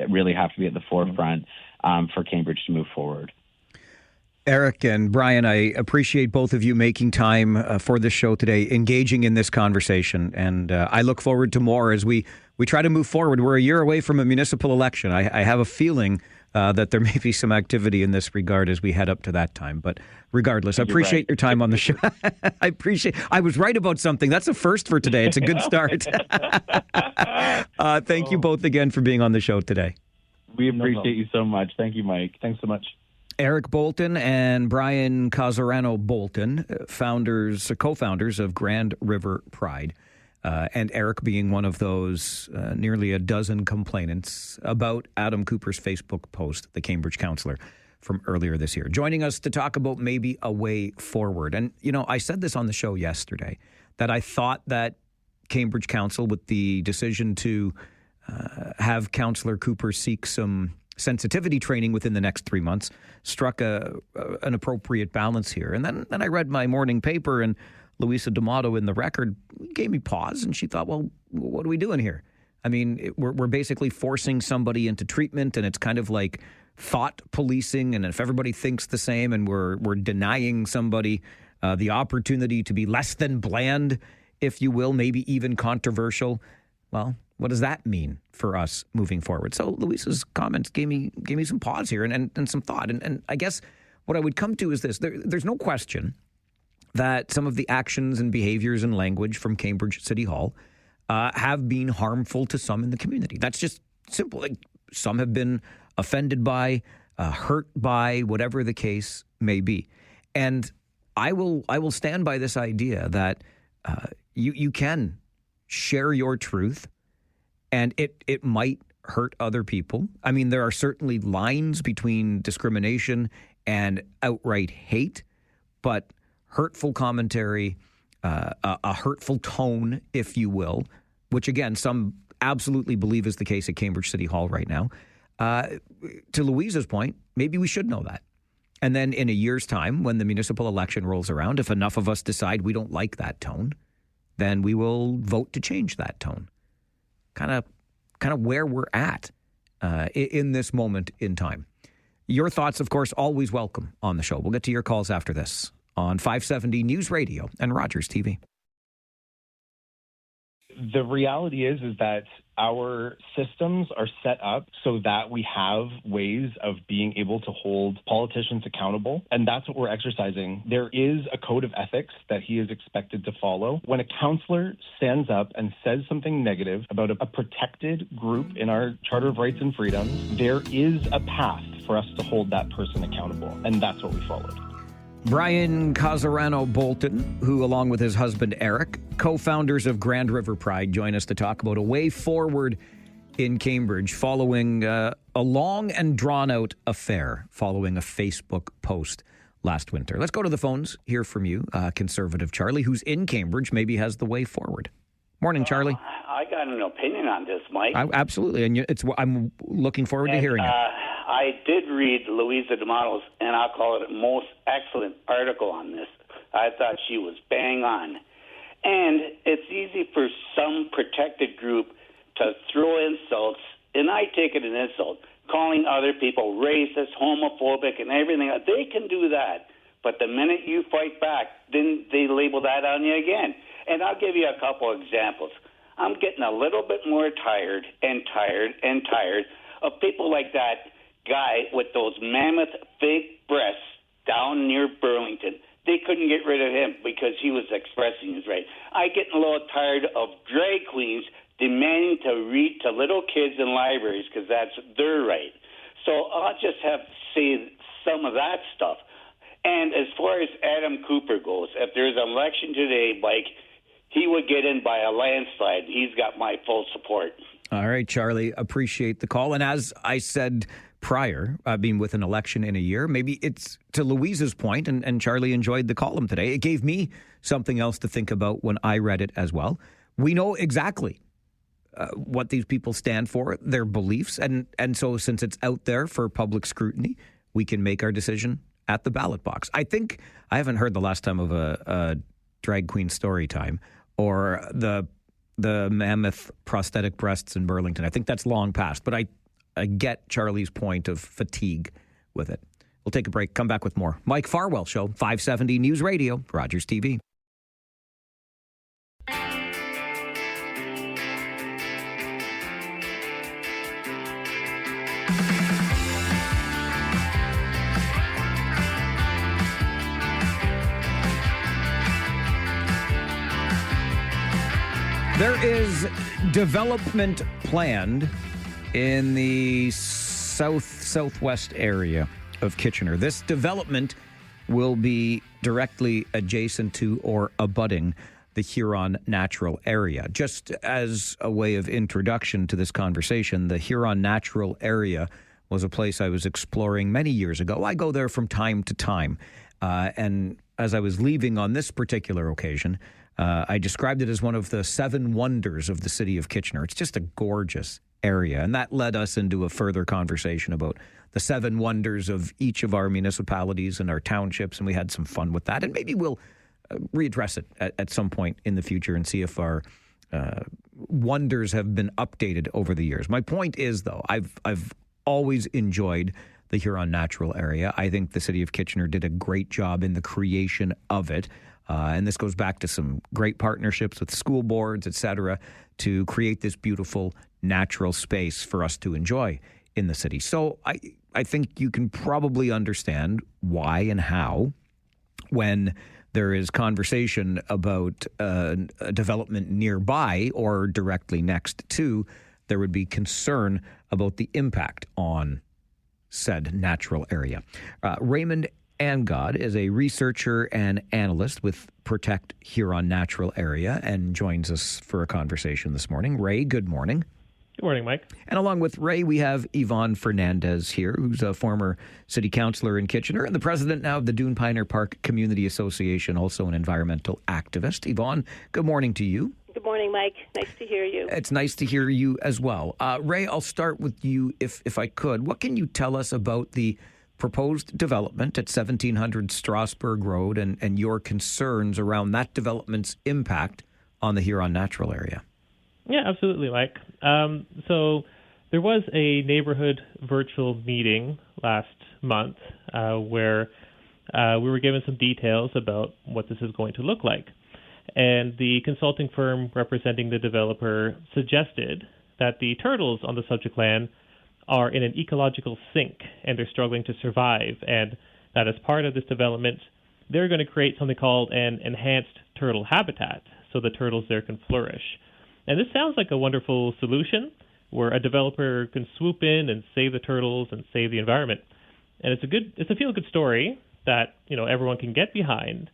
Speaker 15: really have to be at the forefront for Cambridge to move forward.
Speaker 3: Eric and Brian, I appreciate both of you making time for this show today, engaging in this conversation, and I look forward to more as we try to move forward. We're a year away from a municipal election. I have a feeling that there may be some activity in this regard as we head up to that time. But regardless, I appreciate your time on the show. I was right about something. That's a first for today. It's a good start. Thank you both again for being on the show today.
Speaker 15: We appreciate you so much. Thank you, Mike.
Speaker 16: Thanks so much.
Speaker 3: Eric Bolton and Brian Cazzarano Bolton, co-founders of Grand River Pride. and Eric being one of those nearly a dozen complainants about Adam Cooper's Facebook post, the Cambridge councillor, from earlier this year. Joining us to talk about maybe a way forward. And, I said this on the show yesterday, that I thought that Cambridge Council, with the decision to have Councillor Cooper seek some sensitivity training within the next 3 months, struck an appropriate balance here. And then I read my morning paper, and Louisa D'Amato in the Record gave me pause, and she thought, well, what are we doing here? I mean, we're basically forcing somebody into treatment, and it's kind of like thought policing, and if everybody thinks the same, and we're denying somebody the opportunity to be less than bland, if you will, maybe even controversial. Well, what does that mean for us moving forward? So Louisa's comments gave me some pause here and some thought. And I guess what I would come to is this. There's no question that some of the actions and behaviors and language from Cambridge City Hall have been harmful to some in the community. That's just simple. Like, some have been offended by, hurt by, whatever the case may be. And I will stand by this idea that you can share your truth, and it might hurt other people. I mean, there are certainly lines between discrimination and outright hate, but hurtful commentary, a hurtful tone, if you will, which again, some absolutely believe is the case at Cambridge City Hall right now. To Louisa's point, maybe we should know that. And then in a year's time, when the municipal election rolls around, if enough of us decide we don't like that tone, then we will vote to change that tone. Kind of where we're at in this moment in time. Your thoughts, of course, always welcome on the show. We'll get to your calls after this on 570 News Radio and Rogers TV.
Speaker 16: The reality is that our systems are set up so that we have ways of being able to hold politicians accountable, and that's what we're exercising. There is a code of ethics that he is expected to follow. When a councillor stands up and says something negative about a protected group in our Charter of Rights and Freedoms, there is a path for us to hold that person accountable, and that's what we followed.
Speaker 3: Brian Casarano Bolton, who along with his husband Eric, co-founders of Grand River Pride, join us to talk about a way forward in Cambridge following a long and drawn-out affair following a Facebook post last winter. Let's go to the phones, hear from you. Conservative Charlie, who's in Cambridge, maybe has the way forward. Morning, Charlie.
Speaker 17: I got an opinion on this, Mike.
Speaker 3: Absolutely, and I'm looking forward to hearing it.
Speaker 17: I did read Louisa D'Amato's, and I'll call it, most excellent article on this. I thought she was bang on. And it's easy for some protected group to throw insults, and I take it an insult, calling other people racist, homophobic, and everything. They can do that. But the minute you fight back, then they label that on you again. And I'll give you a couple examples. I'm getting a little bit more tired of people like that guy with those mammoth fake breasts down near Burlington. They couldn't get rid of him because he was expressing his right. I get a little tired of drag queens demanding to read to little kids in libraries because that's their right. So I'll just have to say some of that stuff. And as far as Adam Cooper goes, if there's an election today, Mike, he would get in by a landslide. He's got my full support.
Speaker 3: All right, Charlie, appreciate the call. And as I said prior, with an election in a year, maybe it's to Louisa's point, and Charlie enjoyed the column today. It gave me something else to think about when I read it as well. We know exactly what these people stand for, their beliefs. And so since it's out there for public scrutiny, we can make our decision at the ballot box. I think I haven't heard the last time of a drag queen story time or the mammoth prosthetic breasts in Burlington. I think that's long past, but I get Charlie's point of fatigue with it. We'll take a break, come back with more. Mike Farwell Show, 570 News Radio, Rogers TV. There is development planned in the southwest area of Kitchener. This development will be directly adjacent to or abutting the Huron Natural Area. Just as a way of introduction to this conversation, the Huron Natural Area was a place I was exploring many years ago. I go there from time to time. And as I was leaving on this particular occasion, I described it as one of the 7 wonders of the city of Kitchener. It's just a gorgeous area. And that led us into a further conversation about the 7 wonders of each of our municipalities and our townships. And we had some fun with that. And maybe we'll readdress it at some point in the future and see if our wonders have been updated over the years. My point is, though, I've always enjoyed the Huron Natural Area. I think the city of Kitchener did a great job in the creation of it. And this goes back to some great partnerships with school boards, et cetera, to create this beautiful natural space for us to enjoy in the city. So I think you can probably understand why and how, when there is conversation about a development nearby or directly next to, there would be concern about the impact on said natural area. Raymond Angod is a researcher and analyst with Protect Huron Natural Area and joins us for a conversation this morning. Ray, good morning.
Speaker 18: Good morning, Mike.
Speaker 3: And along with Ray, we have Yvonne Fernandez here, who's a former city councillor in Kitchener and the president now of the Dune Pioneer Park Community Association, also an environmental activist. Yvonne, good morning to you.
Speaker 19: Good morning, Mike. Nice to hear you.
Speaker 3: It's nice to hear you as well. Ray, I'll start with you if I could. What can you tell us about the proposed development at 1700 Strasburg Road and your concerns around that development's impact on the Huron Natural Area?
Speaker 18: Yeah, absolutely, Mike. So there was a neighborhood virtual meeting last month where we were given some details about what this is going to look like. And the consulting firm representing the developer suggested that the turtles on the subject land are in an ecological sink and they're struggling to survive, and that as part of this development, they're going to create something called an enhanced turtle habitat so the turtles there can flourish. And this sounds like a wonderful solution where a developer can swoop in and save the turtles and save the environment. And it's a feel-good story that, everyone can get behind,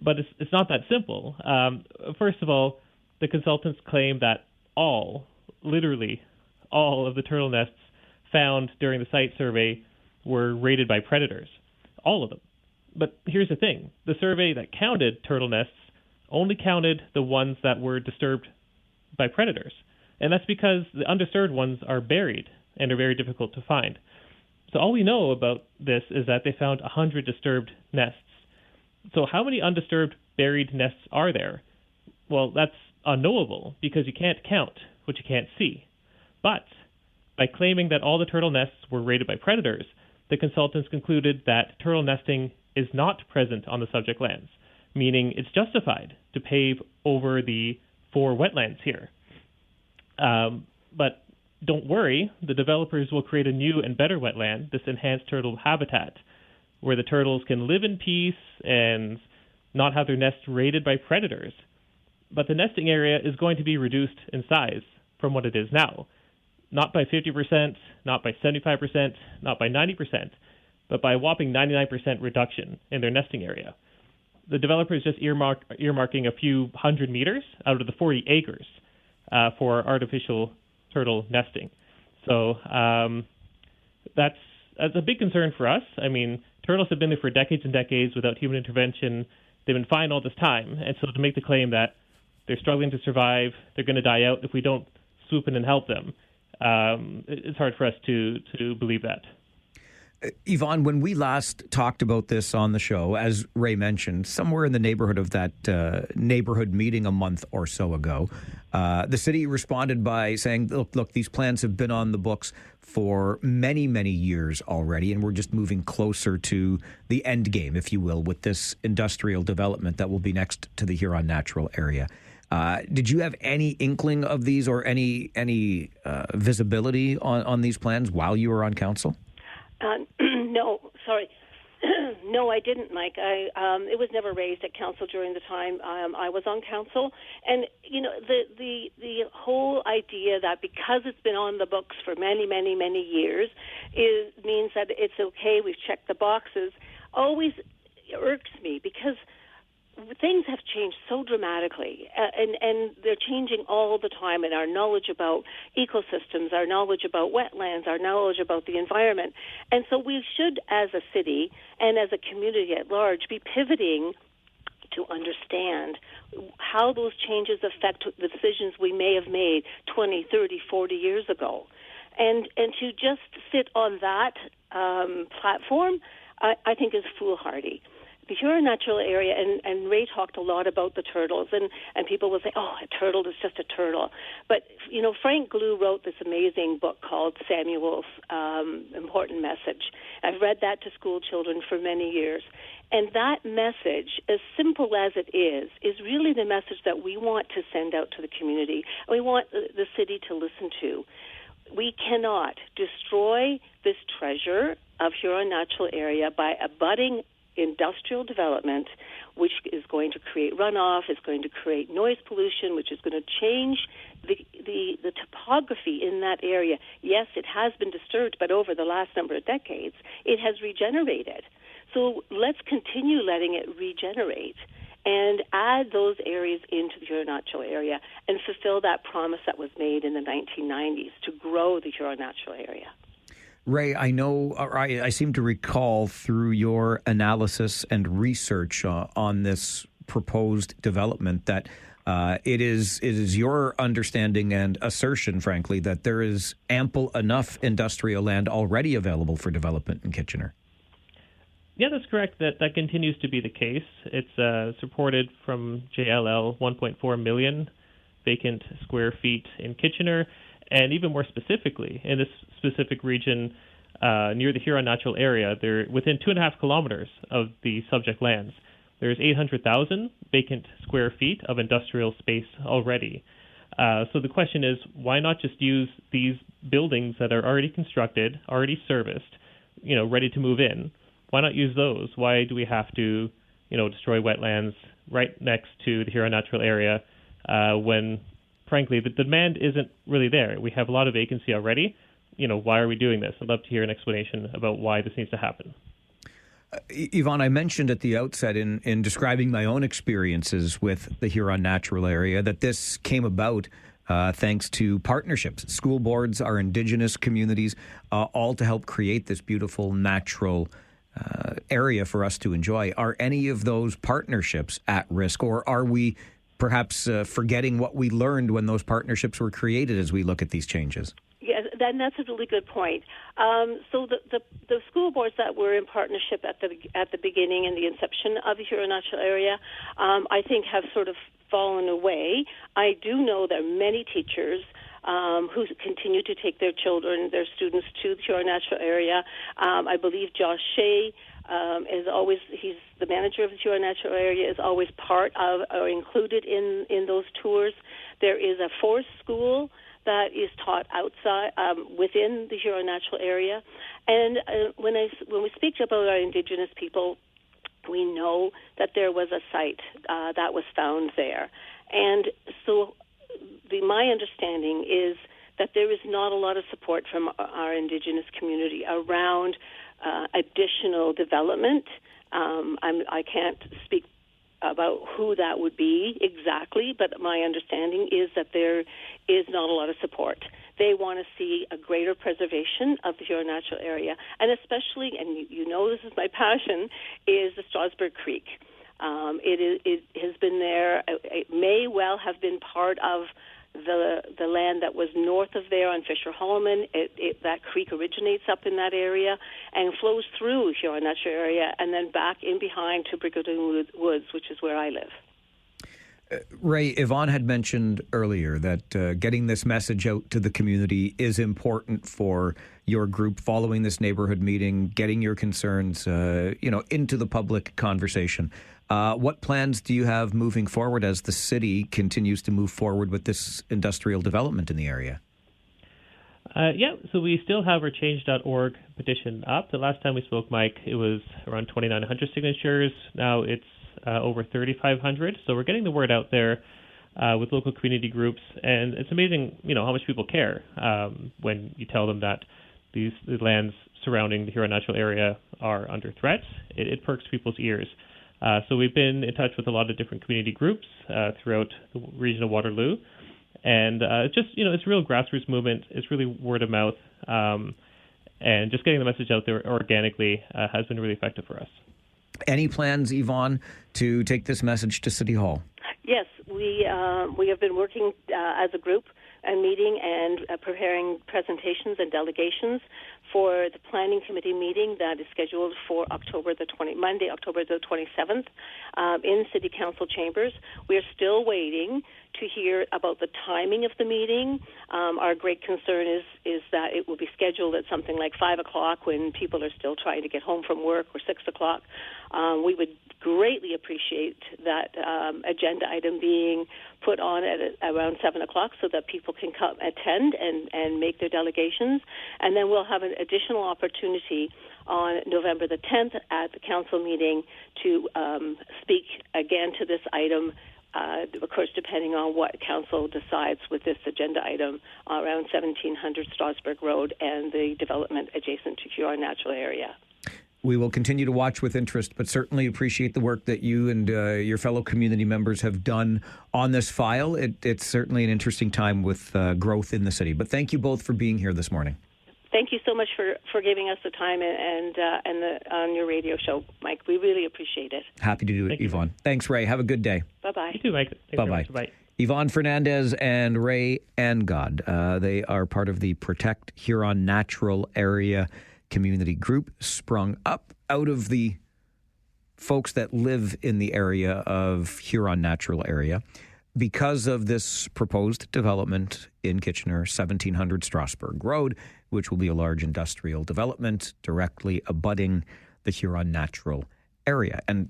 Speaker 18: but it's not that simple. First of all, the consultants claim that literally all of the turtle nests found during the site survey were raided by predators, all of them. But here's the thing. The survey that counted turtle nests only counted the ones that were disturbed by predators. And that's because the undisturbed ones are buried and are very difficult to find. So all we know about this is that they found 100 disturbed nests. So how many undisturbed buried nests are there? Well, that's unknowable because you can't count what you can't see. But by claiming that all the turtle nests were raided by predators, the consultants concluded that turtle nesting is not present on the subject lands, meaning it's justified to pave over the 4 wetlands here. But don't worry, the developers will create a new and better wetland, this enhanced turtle habitat, where the turtles can live in peace and not have their nests raided by predators. But the nesting area is going to be reduced in size from what it is now. Not by 50%, not by 75%, not by 90%, but by a whopping 99% reduction in their nesting area. The developer is just earmarking a few hundred meters out of the 40 acres for artificial turtle nesting. So that's a big concern for us. I mean, turtles have been there for decades and decades without human intervention. They've been fine all this time. And so to make the claim that they're struggling to survive, they're going to die out if we don't swoop in and help them, it's hard for us to believe that.
Speaker 3: Yvonne, when we last talked about this on the show, as Ray mentioned, somewhere in the neighborhood of that neighborhood meeting a month or so ago, the city responded by saying, look, these plans have been on the books for many, many years already, and we're just moving closer to the end game, if you will, with this industrial development that will be next to the Huron Natural Area. Did you have any inkling of these or any visibility on these plans while you were on council?
Speaker 19: No, sorry. No, I didn't, Mike. It was never raised at council during the time I was on council. And, the whole idea that because it's been on the books for many, many, many years means that it's okay, we've checked the boxes, always irks me because things have changed so dramatically, and they're changing all the time. And our knowledge about ecosystems, our knowledge about wetlands, our knowledge about the environment. And so we should, as a city and as a community at large, be pivoting to understand how those changes affect the decisions we may have made 20, 30, 40 years ago. And to just sit on that platform, I think is foolhardy. The Huron Natural Area, and Ray talked a lot about the turtles, and people will say, oh, a turtle is just a turtle. But, Frank Glue wrote this amazing book called Samuel's Important Message. I've read that to school children for many years. And that message, as simple as it is really the message that we want to send out to the community. We want the city to listen to. We cannot destroy this treasure of Huron Natural Area by abutting industrial development, which is going to create runoff, is going to create noise pollution, which is going to change the topography in that area. Yes, it has been disturbed, but over the last number of decades, it has regenerated. So let's continue letting it regenerate and add those areas into the Huron Natural Area and fulfill that promise that was made in the 1990s to grow the Huron Natural Area.
Speaker 3: Ray, I know, I seem to recall through your analysis and research on this proposed development that it is your understanding and assertion, frankly, that there is ample enough industrial land already available for development in Kitchener.
Speaker 18: Yeah, that's correct. That continues to be the case. It's supported from JLL 1.4 million vacant square feet in Kitchener. And even more specifically, in this specific region near the Huron Natural Area, they're within 2.5 kilometers of the subject lands. There's 800,000 vacant square feet of industrial space already. So the question is, why not just use these buildings that are already constructed, already serviced, ready to move in? Why not use those? Why do we have to, destroy wetlands right next to the Huron Natural Area when, frankly, the demand isn't really there? We have a lot of vacancy already. Why are we doing this? I'd love to hear an explanation about why this needs to happen.
Speaker 3: Yvonne, I mentioned at the outset in describing my own experiences with the Huron Natural Area that this came about thanks to partnerships. School boards, our Indigenous communities, all to help create this beautiful natural area for us to enjoy. Are any of those partnerships at risk, or are we perhaps forgetting what we learned when those partnerships were created as we look at these changes?
Speaker 19: Yeah, that's a really good point. So the school boards that were in partnership at the beginning and the inception of the Huron Natural Area, I think have sort of fallen away. I do know there are many teachers who continue to take their children, their students to the Huron Natural Area. I believe Josh Shea he's the manager of the Huron Natural Area, is always part of or included in those tours. There is a forest school that is taught outside, within the Huron Natural Area. And when we speak about our Indigenous people, we know that there was a site that was found there. And so my understanding is that there is not a lot of support from our Indigenous community around additional development. I can't speak about who that would be exactly, but my understanding is that there is not a lot of support. They want to see a greater preservation of the Huron Natural Area, and especially, and this is my passion, is the Strasburg Creek. It has been there. It may well have been part of the land that was north of there on Fisher-Hallman. That creek originates up in that area and flows through Huron Natural Area and then back in behind to Brigadoon Woods, which is where I live.
Speaker 3: Ray, Yvonne had mentioned earlier that getting this message out to the community is important for your group following this neighborhood meeting, getting your concerns, into the public conversation. What plans do you have moving forward as the city continues to move forward with this industrial development in the area?
Speaker 18: So we still have our change.org petition up. The last time we spoke, Mike, it was around 2,900 signatures. Now it's over 3,500. So we're getting the word out there with local community groups. And it's amazing, how much people care when you tell them that the lands surrounding the Huron Natural Area are under threat. It perks people's ears. So we've been in touch with a lot of different community groups throughout the region of Waterloo. And it's real grassroots movement. It's really word of mouth. And just getting the message out there organically has been really effective for us.
Speaker 3: Any plans, Yvonne, to take this message to City Hall?
Speaker 19: Yes, we have been working as a group and meeting and preparing presentations and delegations for the planning committee meeting that is scheduled for Monday, October the 27th, in City Council chambers. We are still waiting to hear about the timing of the meeting. Our great concern is that it will be scheduled at something like 5 o'clock when people are still trying to get home from work, or 6 o'clock. We would greatly appreciate that agenda item being put on at around 7 o'clock so that people can come attend and make their delegations. And then we'll have an additional opportunity on November the 10th at the council meeting to speak again to this item, of course, depending on what council decides with this agenda item around 1700 Strasburg Road and the development adjacent to Huron Natural Area.
Speaker 3: We will continue to watch with interest, but certainly appreciate the work that you and your fellow community members have done on this file. It's certainly an interesting time with growth in the city. But thank you both for being here this morning.
Speaker 19: Thank you so much for giving us the time and on your radio show, Mike. We really appreciate it.
Speaker 3: Happy to do it, Yvonne. Thanks, Ray. Have a good day.
Speaker 19: Bye-bye.
Speaker 18: You too, Mike.
Speaker 3: Bye-bye.
Speaker 18: Bye.
Speaker 3: Yvonne Fernandez and Ray Angod. They are part of the Protect Huron Natural Area community group, sprung up out of the folks that live in the area of Huron Natural Area because of this proposed development in Kitchener, 1700 Strasburg Road, which will be a large industrial development directly abutting the Huron Natural Area. And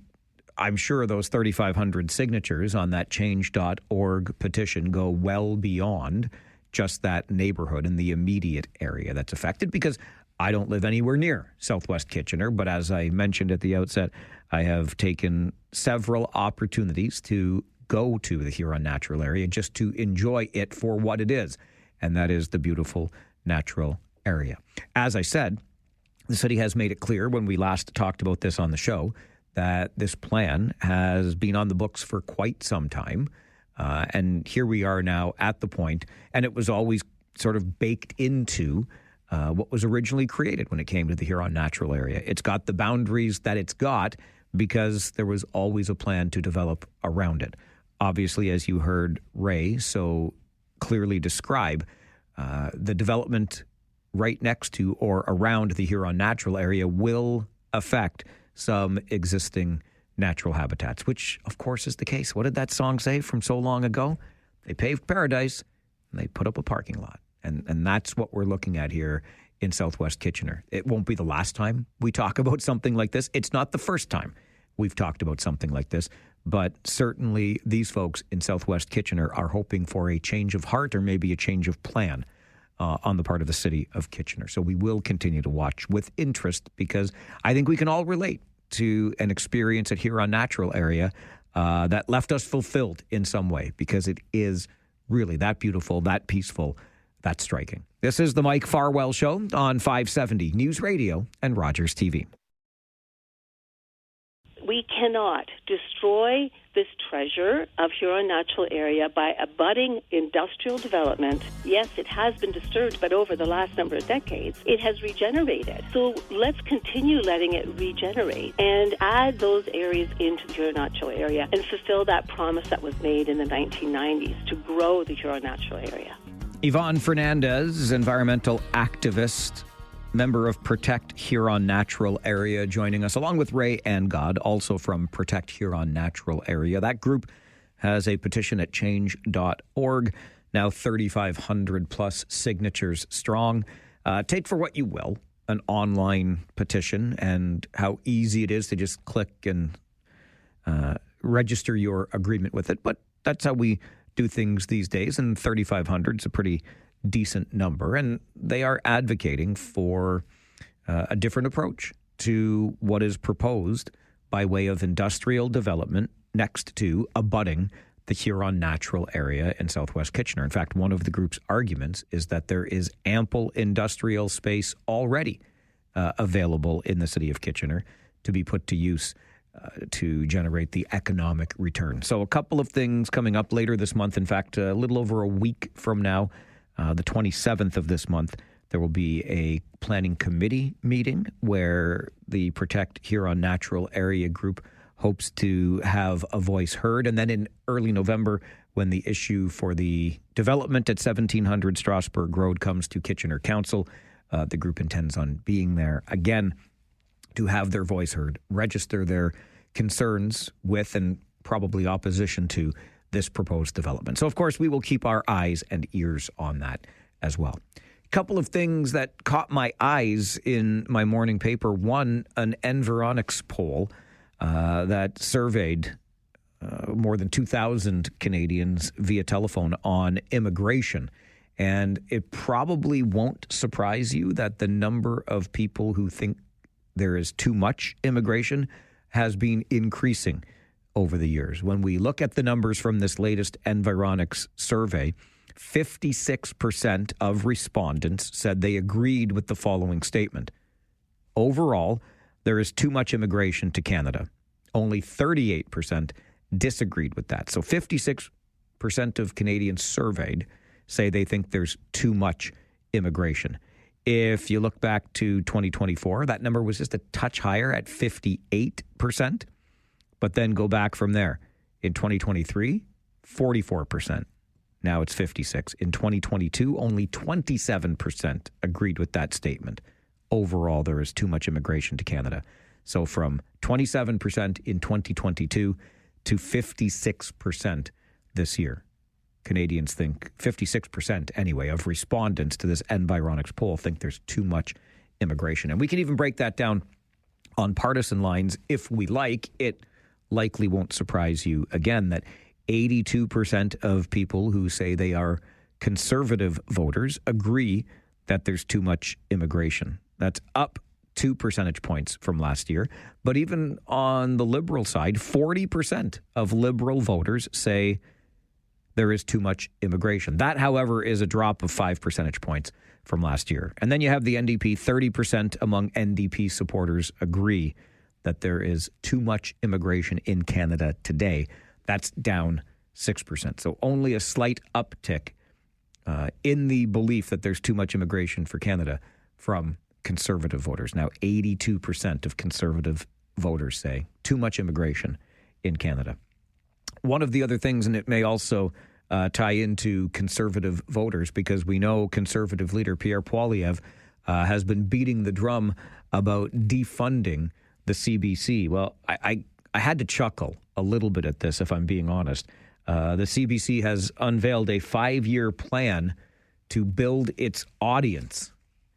Speaker 3: I'm sure those 3,500 signatures on that change.org petition go well beyond just that neighborhood and the immediate area that's affected, because I don't live anywhere near Southwest Kitchener, but as I mentioned at the outset, I have taken several opportunities to go to the Huron Natural Area just to enjoy it for what it is, and that is the beautiful natural area. As I said, the city has made it clear when we last talked about this on the show that this plan has been on the books for quite some time, and here we are now at the point, and it was always sort of baked into what was originally created when it came to the Huron Natural Area. It's got the boundaries that it's got because there was always a plan to develop around it. Obviously, as you heard Ray so clearly describe, the development right next to or around the Huron Natural Area will affect some existing natural habitats, which, of course, is the case. What did that song say from so long ago? They paved paradise and they put up a parking lot. And that's what we're looking at here in Southwest Kitchener. It won't be the last time we talk about something like this. It's not the first time we've talked about something like this. But certainly these folks in Southwest Kitchener are hoping for a change of heart or maybe a change of plan on the part of the city of Kitchener. So we will continue to watch with interest because I think we can all relate to an experience at Huron Natural Area that left us fulfilled in some way because it is really that beautiful, that peaceful, that's striking. This is the Mike Farwell Show on 570 News Radio and Rogers TV.
Speaker 19: We cannot destroy this treasure of Huron Natural Area by abutting industrial development. Yes, it has been disturbed, but over the last number of decades, it has regenerated. So let's continue letting it regenerate and add those areas into the Huron Natural Area and fulfill that promise that was made in the 1990s to grow the Huron Natural Area.
Speaker 3: Yvonne Fernandez, environmental activist, member of Protect Huron Natural Area, joining us, along with Ray Angod, also from Protect Huron Natural Area. That group has a petition at change.org, now 3,500 plus signatures strong. Take for what you will an online petition and how easy it is to just click and register your agreement with it. But that's how we do things these days, and 3,500 is a pretty decent number, and they are advocating for a different approach to what is proposed by way of industrial development next to abutting the Huron Natural Area in Southwest Kitchener. In fact, one of the group's arguments is that there is ample industrial space already available in the city of Kitchener to be put to use to generate the economic return. So a couple of things coming up later this month. In fact, a little over a week from now, the 27th of this month, there will be a planning committee meeting where the Protect Huron Natural Area Group hopes to have a voice heard. And then in early November, when the issue for the development at 1700 Strasburg Road comes to Kitchener Council, the group intends on being there again to have their voice heard, register their concerns with and probably opposition to this proposed development. So, of course, we will keep our eyes and ears on that as well. A couple of things that caught my eyes in my morning paper. One, an Environics poll that surveyed more than 2,000 Canadians via telephone on immigration. And it probably won't surprise you that the number of people who think there is too much immigration has been increasing over the years. When we look at the numbers from this latest Environics survey, 56% of respondents said they agreed with the following statement. Overall, there is too much immigration to Canada. Only 38% disagreed with that. So 56% of Canadians surveyed say they think there's too much immigration. If you look back to 2024, that number was just a touch higher at 58%. But then go back from there. In 2023, 44%. Now it's 56%. In 2022, only 27% agreed with that statement. Overall, there is too much immigration to Canada. So from 27% in 2022 to 56% this year. Canadians think, 56% anyway, of respondents to this Environics poll think there's too much immigration. And we can even break that down on partisan lines if we like. It likely won't surprise you again that 82% of people who say they are conservative voters agree that there's too much immigration. That's up 2 percentage points from last year. But even on the Liberal side, 40% of Liberal voters say there is too much immigration. That, however, is a drop of 5 percentage points from last year. And then you have the NDP. 30% among NDP supporters agree that there is too much immigration in Canada today. That's down 6%. So only a slight uptick in the belief that there's too much immigration for Canada from Conservative voters. Now, 82% of Conservative voters say too much immigration in Canada. One of the other things, and it may also tie into Conservative voters, because we know Conservative leader Pierre Poilievre has been beating the drum about defunding the CBC. Well, I had to chuckle a little bit at this, if I'm being honest. The CBC has unveiled a 5-year plan to build its audience.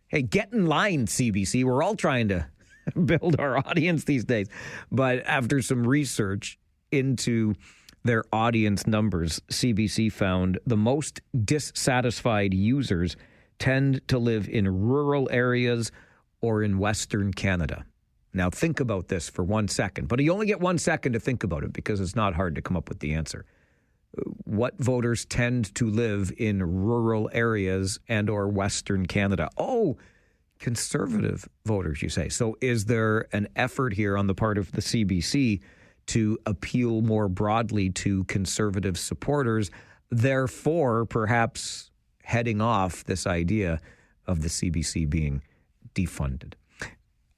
Speaker 3: Hey, get in line, CBC. We're all trying to build our audience these days. But after some research into their audience numbers, CBC found the most dissatisfied users tend to live in rural areas or in Western Canada. Now, think about this for 1 second, but you only get 1 second to think about it because it's not hard to come up with the answer. What voters tend to live in rural areas and or Western Canada? Oh, Conservative voters, you say. So is there an effort here on the part of the CBC to appeal more broadly to Conservative supporters, therefore perhaps heading off this idea of the CBC being defunded?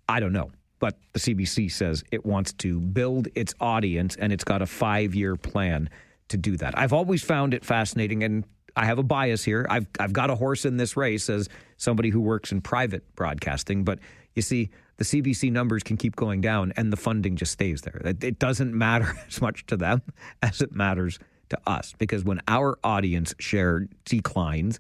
Speaker 3: I don't know. But the CBC says it wants to build its audience, and it's got a 5-year plan to do that. I've always found it fascinating, and I have a bias here. I've got a horse in this race as somebody who works in private broadcasting. But you see, the CBC numbers can keep going down, and the funding just stays there. It doesn't matter as much to them as it matters to us, because when our audience share declines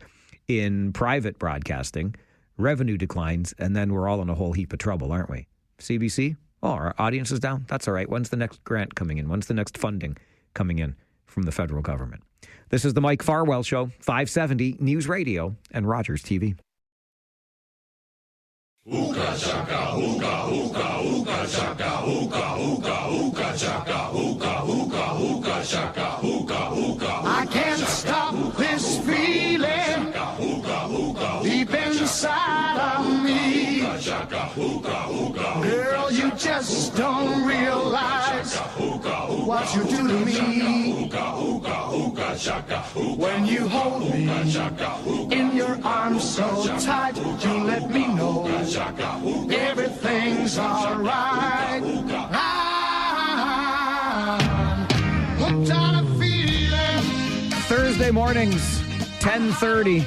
Speaker 3: in private broadcasting, revenue declines, and then we're all in a whole heap of trouble, aren't we? CBC? Oh, our audience is down? That's all right. When's the next grant coming in? When's the next funding coming in from the federal government? This is the Mike Farwell Show, 570 News Radio and Rogers TV.
Speaker 20: Hookah chaka, hookah, hookah, hookah chaka, hookah, hookah, hookah chaka, hookah, hookah, hookah chaka, hookah, hookah. I can't stop this feeling deep inside of me. Girl, you just don't realize what you do to me. When you hold me in your arms so tight, you let me know everything's alright. I'm hooked on a feeling.
Speaker 3: Thursday mornings, 10:30.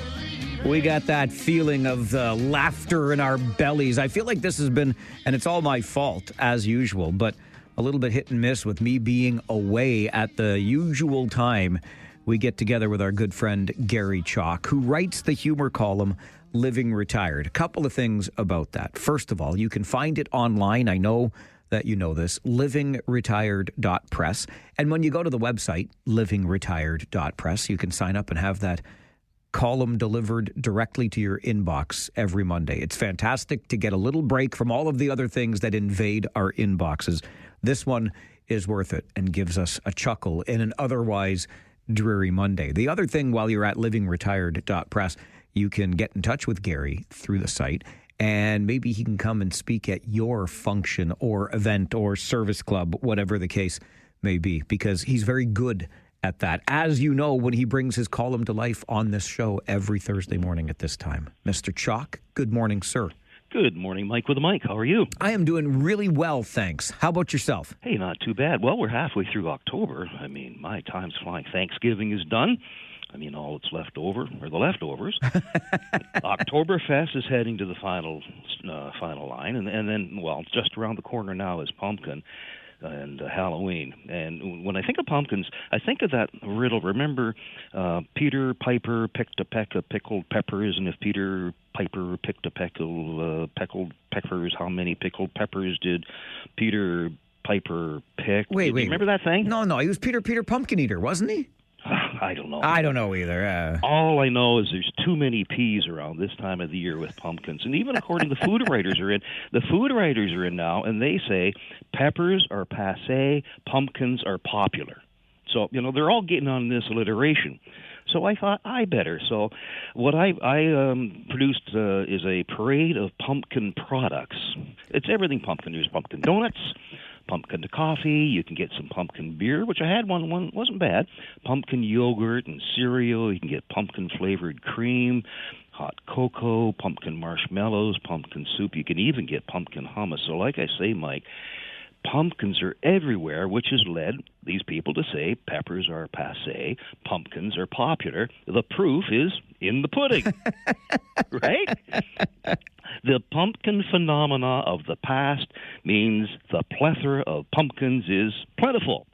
Speaker 3: We got that feeling of laughter in our bellies. I feel like this has been, and it's all my fault, as usual, but a little bit hit and miss with me being away at the usual time. We get together with our good friend Gary Chalk, who writes the humor column Living Retired. A couple of things about that. First of all, you can find it online. I know that you know this, livingretired.press. And when you go to the website, livingretired.press, you can sign up and have that column delivered directly to your inbox every Monday. It's fantastic to get a little break from all of the other things that invade our inboxes. This one is worth it and gives us a chuckle in an otherwise dreary Monday. The other thing, while you're at livingretired.press, you can get in touch with Gary through the site, and maybe he can come and speak at your function or event or service club, whatever the case may be, because he's very good at that, as you know, when he brings his column to life on this show every Thursday morning at this time. Mr. Chalk, good morning, sir.
Speaker 21: Good morning, Mike with a mic. How are you?
Speaker 3: I am doing really well, thanks. How about yourself?
Speaker 21: Hey, not too bad. Well, we're halfway through October. I mean, my time's flying. Thanksgiving is done. I mean, all that's left over are the leftovers. Oktoberfest is heading to the final line, and then, well, just around the corner now is Pumpkin and Halloween. And when I think of pumpkins, I think of that riddle. Remember, Peter Piper picked a peck of pickled peppers, and if Peter Piper picked a peck of pickled peppers, how many pickled peppers did Peter Piper pick?
Speaker 3: Wait.
Speaker 21: Remember that thing?
Speaker 3: No, he was Peter Pumpkin Eater, wasn't he?
Speaker 21: I don't know.
Speaker 3: I don't know either.
Speaker 21: All I know is there's too many peas around this time of the year with pumpkins. And even according to food writers are in, the food writers are in now, and they say peppers are passé, pumpkins are popular. So, they're all getting on this alliteration. So I thought I better. So what I produced is a parade of pumpkin products. It's everything pumpkin. There's pumpkin donuts, pumpkin to coffee. You can get some pumpkin beer, which I had one wasn't bad. Pumpkin yogurt and cereal. You can get pumpkin-flavored cream, hot cocoa, pumpkin marshmallows, pumpkin soup. You can even get pumpkin hummus. So like I say, Mike, pumpkins are everywhere, which has led these people to say peppers are passé, pumpkins are popular. The proof is in the pudding, right? The pumpkin phenomena of the past means the plethora of pumpkins is plentiful.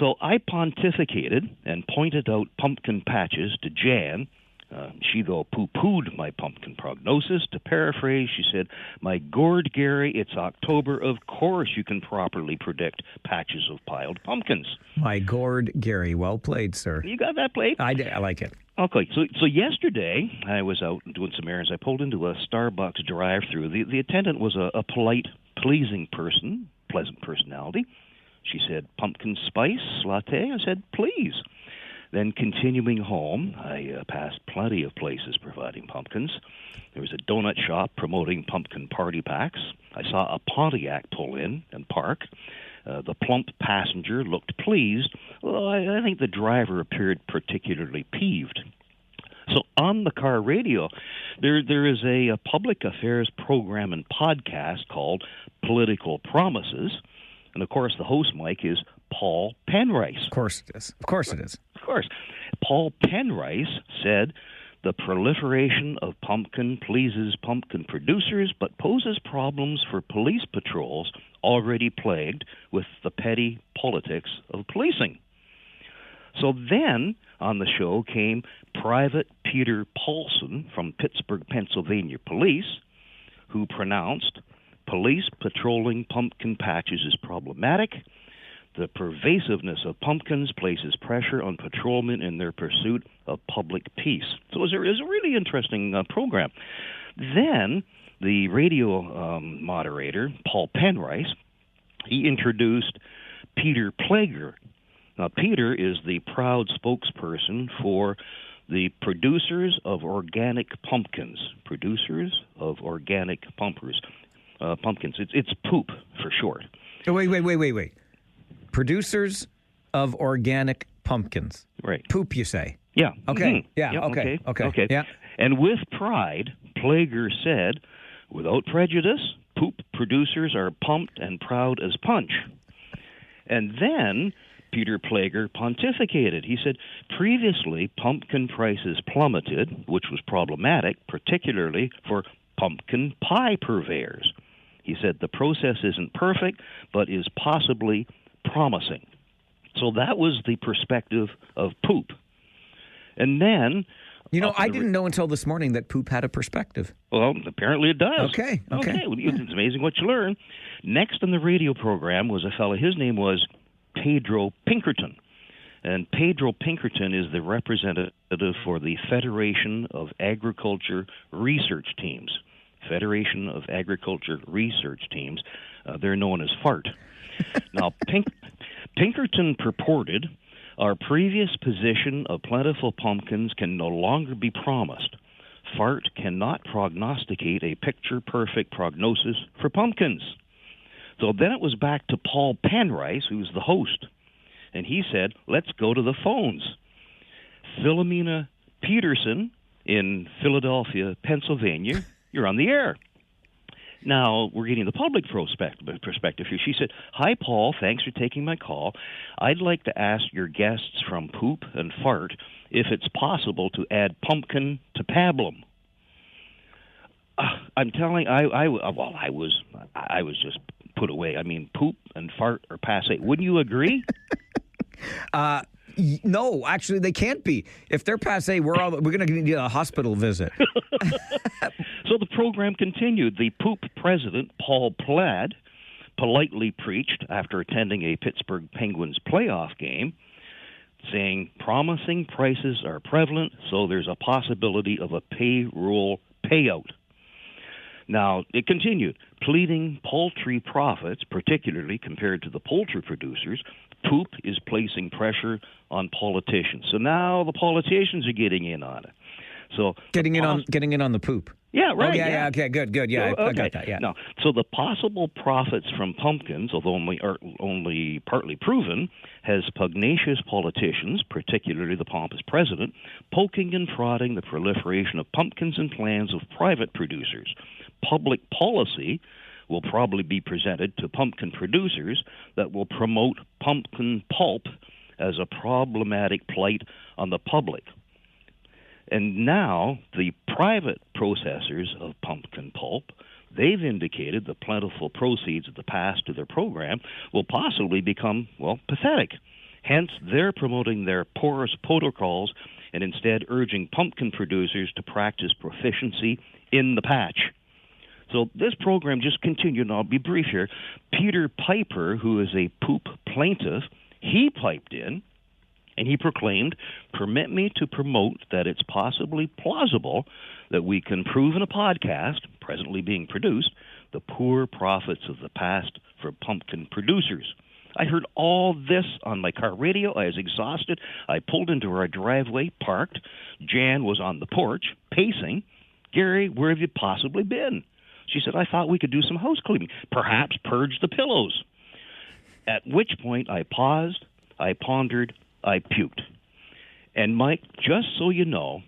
Speaker 21: So I pontificated and pointed out pumpkin patches to Jan. She, though, poo-pooed my pumpkin prognosis. To paraphrase, she said, "My gourd, Gary, it's October. Of course you can properly predict patches of piled pumpkins."
Speaker 3: My gourd, Gary. Well played, sir.
Speaker 21: You got that played?
Speaker 3: I like it.
Speaker 21: Okay, so yesterday I was out doing some errands. I pulled into a Starbucks drive-thru. The attendant was a polite, pleasing person, pleasant personality. She said, "Pumpkin spice latte?" I said, "Please." Then continuing home, I passed plenty of places providing pumpkins. There was a donut shop promoting pumpkin party packs. I saw a Pontiac pull in and park. The plump passenger looked pleased, although I think the driver appeared particularly peeved. So on the car radio, there is a public affairs program and podcast called Political Promises. And, of course, the host, Mike, is Paul Penrice.
Speaker 3: Of course it is. Of course.
Speaker 21: Paul Penrice said, "The proliferation of pumpkin pleases pumpkin producers but poses problems for police patrols already plagued with the petty politics of policing." So then on the show came Private Peter Paulson from Pittsburgh, Pennsylvania Police, who pronounced, "Police patrolling pumpkin patches is problematic. The pervasiveness of pumpkins places pressure on patrolmen in their pursuit of public peace." So it was a really interesting program. Then the radio moderator, Paul Penrice, he introduced Peter Plager. Now, Peter is the proud spokesperson for the producers of organic pumpkins. pumpkins. It's poop for short.
Speaker 3: Wait. Producers of organic pumpkins.
Speaker 21: Right.
Speaker 3: Poop, you say?
Speaker 21: Yeah.
Speaker 3: Okay.
Speaker 21: Mm-hmm.
Speaker 3: Yeah.
Speaker 21: Yeah,
Speaker 3: Okay. Yeah.
Speaker 21: And with pride, Plager said, without prejudice, poop producers are pumped and proud as punch. And then Peter Plager pontificated. He said, previously, pumpkin prices plummeted, which was problematic, particularly for pumpkin pie purveyors. He said, the process isn't perfect, but is possibly promising. So that was the perspective of poop. And then...
Speaker 3: I didn't know until this morning that poop had a perspective.
Speaker 21: Well, apparently it does.
Speaker 3: Okay.
Speaker 21: Well, it's amazing what you learn. Next on the radio program was a fellow, his name was Pedro Pinkerton. And Pedro Pinkerton is the representative for the Federation of Agriculture Research Teams. Federation of Agriculture Research Teams. They're known as FART. Now, Pinkerton purported our previous position of plentiful pumpkins can no longer be promised. FART cannot prognosticate a picture-perfect prognosis for pumpkins. So then it was back to Paul Penrice, who's the host, and he said, let's go to the phones. Philomena Peterson in Philadelphia, Pennsylvania, you're on the air. Now, we're getting the public perspective here. She said, hi, Paul, thanks for taking my call. I'd like to ask your guests from Poop and Fart if it's possible to add pumpkin to pablum. I'm telling, I was just put away. I mean, poop and fart are passé. Wouldn't you agree?
Speaker 3: No, actually, they can't be. If they're passé, we're going to need a hospital visit.
Speaker 21: So the program continued. The Poop president, Paul Plaid, politely preached after attending a Pittsburgh Penguins playoff game, saying promising prices are prevalent, so there's a possibility of a payroll payout. Now, it continued, pleading poultry profits, particularly compared to the poultry producers. Poop is placing pressure on politicians. So now the politicians are getting in on it. So getting in
Speaker 3: on the poop.
Speaker 21: Yeah, right.
Speaker 3: Oh, yeah. Okay, good. Yeah, I got that. Yeah.
Speaker 21: Now, so the possible profits from pumpkins, although only partly proven, has pugnacious politicians, particularly the pompous president, poking and prodding the proliferation of pumpkins and plans of private producers. Public policy will probably be presented to pumpkin producers that will promote pumpkin pulp as a problematic blight on the public. And now the private processors of pumpkin pulp, they've indicated the plentiful proceeds of the past to their program will possibly become, pathetic. Hence, they're promoting their porous protocols and instead urging pumpkin producers to practice proficiency in the patch. So this program just continued, and I'll be brief here. Peter Piper, who is a poop plaintiff, he piped in, and he proclaimed, permit me to promote that it's possibly plausible that we can prove in a podcast, presently being produced, the poor profits of the past for pumpkin producers. I heard all this on my car radio. I was exhausted. I pulled into our driveway, parked. Jan was on the porch, pacing. Gary, where have you possibly been? She said, I thought we could do some house cleaning, perhaps purge the pillows. At which point I paused, I pondered, I puked. And Mike, just so you know,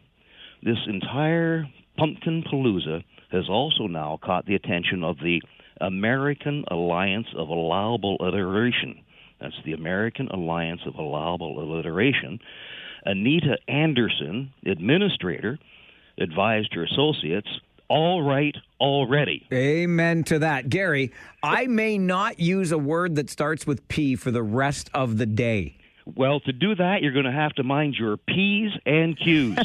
Speaker 21: this entire pumpkin palooza has also now caught the attention of the American Alliance of Allowable Alliteration. That's the American Alliance of Allowable Alliteration. Anita Anderson, administrator, advised her associates, all right already.
Speaker 3: Amen to that. Gary, I may not use a word that starts with P for the rest of the day.
Speaker 21: Well, to do that, you're going to have to mind your P's and Q's.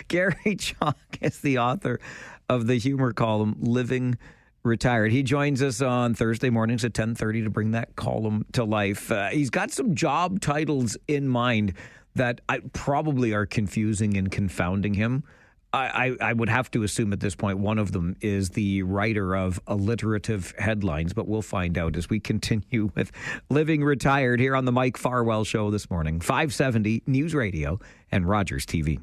Speaker 3: Gary Chalk is the author of the humor column, Living Retired. He joins us on Thursday mornings at 10:30 to bring that column to life. He's got some job titles in mind that probably are confusing and confounding him. I would have to assume at this point one of them is the writer of alliterative headlines, but we'll find out as we continue with Living Retired here on the Mike Farwell Show this morning. 570 News Radio and Rogers TV.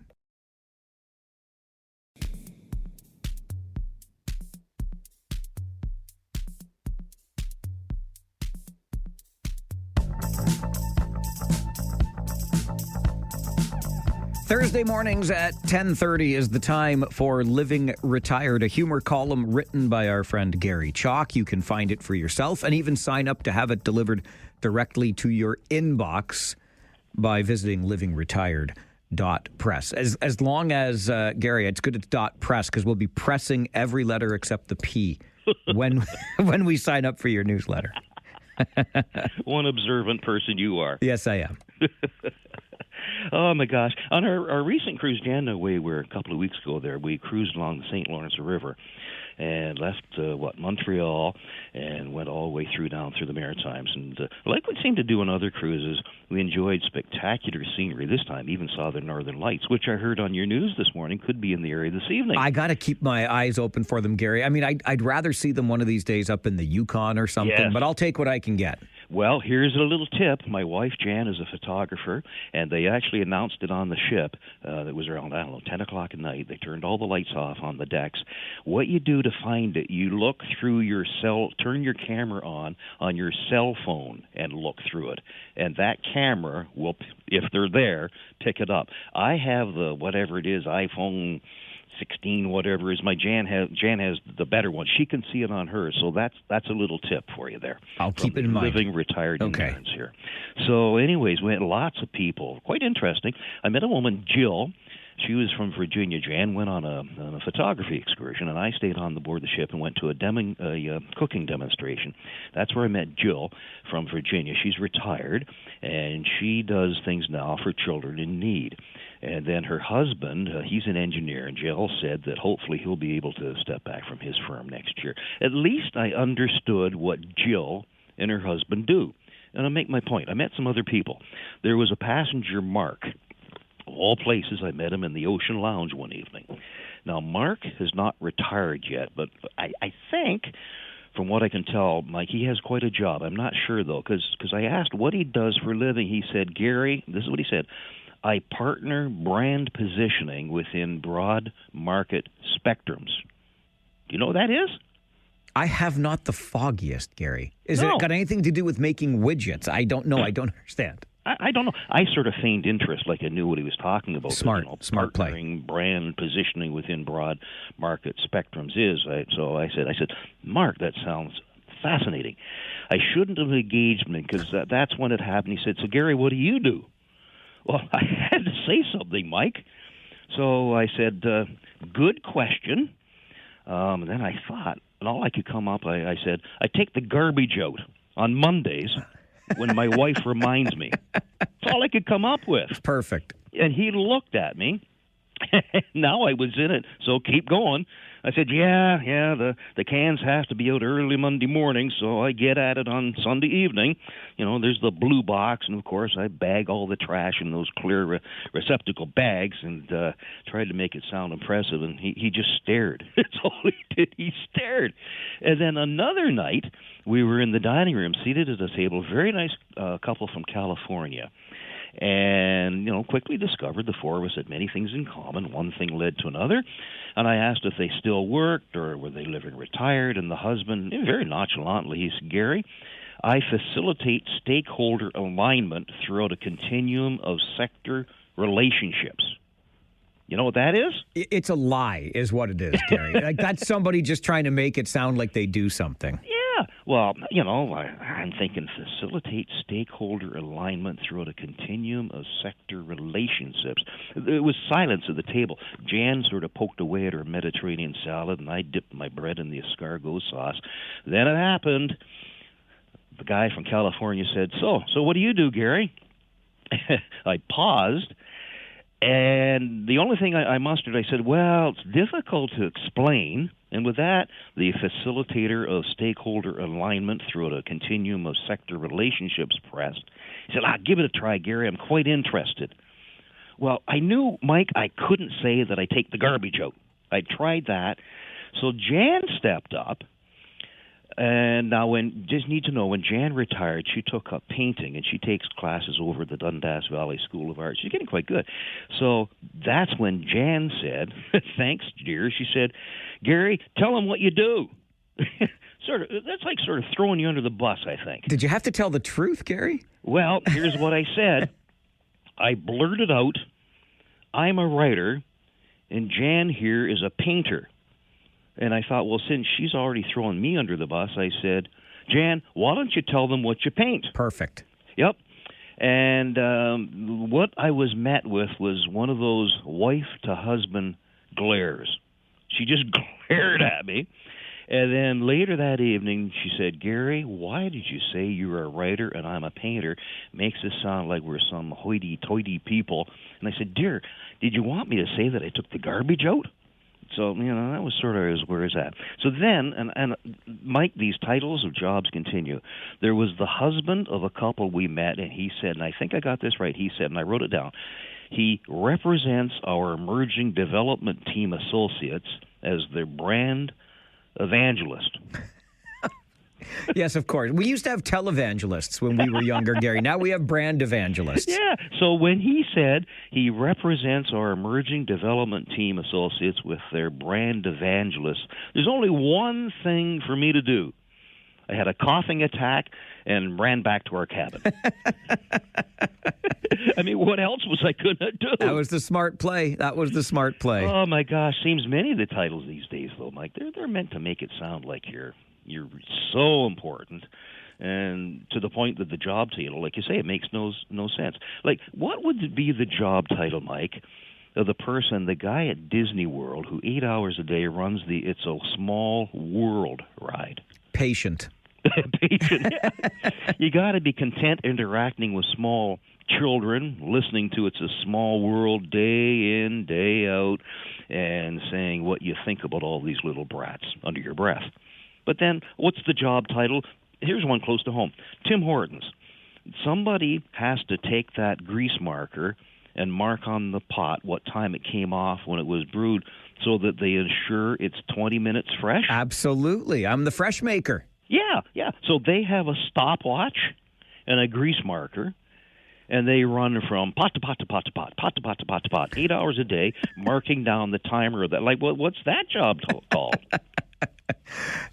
Speaker 3: Thursday mornings at 10:30 is the time for Living Retired, a humor column written by our friend Gary Chalk. You can find it for yourself and even sign up to have it delivered directly to your inbox by visiting livingretired.press. As long as, Gary, it's good it's .press because we'll be pressing every letter except the P when we sign up for your newsletter.
Speaker 21: One observant person you are.
Speaker 3: Yes, I am.
Speaker 21: Oh, my gosh. On our recent cruise, Jan and I were a couple of weeks ago there. We cruised along the St. Lawrence River and left, Montreal and went all the way down through the Maritimes. And like we seem to do on other cruises, we enjoyed spectacular scenery. This time, even saw the Northern Lights, which I heard on your news this morning could be in the area this evening.
Speaker 3: I got to keep my eyes open for them, Gary. I mean, I'd rather see them one of these days up in the Yukon or something,
Speaker 21: Yes.
Speaker 3: but I'll take what I can get.
Speaker 21: Well, here's a little tip. My wife, Jan, is a photographer, and they actually announced it on the ship. That was around, 10 o'clock at night. They turned all the lights off on the decks. What you do to find it, you look through turn your camera on your cell phone and look through it. And that camera will, if they're there, pick it up. I have the, whatever it is, iPhone 16, whatever is my Jan has the better one. She can see it on hers, so that's a little tip for you there.
Speaker 3: I'll keep it in mind.
Speaker 21: Living Retired Endurance here. So, anyways, we had lots of people. Quite interesting. I met a woman, Jill. She was from Virginia. Jan went on a photography excursion, and I stayed on the board of the ship and went to a cooking demonstration. That's where I met Jill from Virginia. She's retired, and she does things now for children in need. And then her husband, he's an engineer, and Jill said that hopefully he'll be able to step back from his firm next year. At least I understood what Jill and her husband do. And I'll make my point. I met some other people. There was a passenger, Mark. Of all places, I met him in the Ocean Lounge one evening. Now, Mark has not retired yet, but I think, from what I can tell, Mike, he has quite a job. I'm not sure, though, because I asked what he does for a living. He said, Gary, this is what he said, I partner brand positioning within broad market spectrums. Do you know what that is?
Speaker 3: I have not the foggiest, Gary. Is it got anything to do with making widgets? I don't know. I don't understand.
Speaker 21: I don't know. I sort of feigned interest, like I knew what he was talking about.
Speaker 3: Smart play.
Speaker 21: Brand positioning within broad market spectrums is. So I said, Mark, that sounds fascinating. I shouldn't have engaged him because that's when it happened. He said, so Gary, what do you do? Well, I had to say something, Mike. So I said, good question. And then I thought, and all I could come up, I said, I take the garbage out on Mondays when my wife reminds me. That's all I could come up with.
Speaker 3: Perfect.
Speaker 21: And he looked at me. Now I was in it, so keep going. I said, yeah, the cans have to be out early Monday morning, so I get at it on Sunday evening. You know, there's the blue box, and, of course, I bag all the trash in those clear receptacle bags and tried to make it sound impressive, and he just stared. That's all he did. He stared. And then another night, we were in the dining room, seated at a table, very nice couple from California. And, quickly discovered the four of us had many things in common. One thing led to another. And I asked if they still worked or were they living retired. And the husband, very nonchalantly, he said, Gary, I facilitate stakeholder alignment throughout a continuum of sector relationships. You know what that is?
Speaker 3: It's a lie, is what it is, Gary. Like, that's somebody just trying to make it sound like they do something.
Speaker 21: Yeah. Well, I'm thinking facilitate stakeholder alignment throughout a continuum of sector relationships. There was silence at the table. Jan sort of poked away at her Mediterranean salad, and I dipped my bread in the escargot sauce. Then it happened. The guy from California said, So what do you do, Gary? I paused. And the only thing I mustered, I said, well, it's difficult to explain. And with that, the facilitator of stakeholder alignment throughout a continuum of sector relationships pressed. He said, give it a try, Gary. I'm quite interested. Well, I knew, Mike, I couldn't say that I take the garbage out. I tried that. So Jan stepped up. And now, when Jan retired, she took up painting, and she takes classes over at the Dundas Valley School of Art. She's getting quite good. So that's when Jan said, thanks, dear. She said, Gary, tell them what you do. That's like sort of throwing you under the bus, I think.
Speaker 3: Did you have to tell the truth, Gary?
Speaker 21: Well, here's what I said. I blurted out, I'm a writer, and Jan here is a painter. And I thought, well, since she's already throwing me under the bus, I said, Jan, why don't you tell them what you paint?
Speaker 3: Perfect.
Speaker 21: Yep. And what I was met with was one of those wife-to-husband glares. She just glared at me. And then later that evening, she said, Gary, why did you say you're a writer and I'm a painter? Makes us sound like we're some hoity-toity people. And I said, dear, did you want me to say that I took the garbage out? So, that was sort of where it's at. So then, and Mike, these titles of jobs continue. There was the husband of a couple we met, and he said, and I think I got this right, he said, and I wrote it down, he represents our emerging development team associates as their brand evangelist.
Speaker 3: Yes, of course. We used to have televangelists when we were younger, Gary. Now we have brand evangelists.
Speaker 21: Yeah. So when he said he represents our emerging development team associates with their brand evangelists, there's only one thing for me to do. I had a coughing attack and ran back to our cabin. I mean, what else was I going to do?
Speaker 3: That was the smart play.
Speaker 21: Oh, my gosh. Seems many of the titles these days, though, Mike, they're meant to make it sound like you're so important, and to the point that the job title, like you say, it makes no sense. Like, what would be the job title, Mike, of the guy at Disney World who 8 hours a day runs the It's a Small World ride?
Speaker 3: Patient.
Speaker 21: Patient. Yeah. You got to be content interacting with small children, listening to It's a Small World day in, day out, and saying what you think about all these little brats under your breath. But then, what's the job title? Here's one close to home. Tim Hortons. Somebody has to take that grease marker and mark on the pot what time it came off when it was brewed so that they ensure it's 20 minutes fresh.
Speaker 3: Absolutely. I'm the fresh maker.
Speaker 21: Yeah. So they have a stopwatch and a grease marker, and they run from pot to pot to pot to pot, pot to pot to pot to pot, 8 hours a day, marking down the timer of that. Like, what's that job called?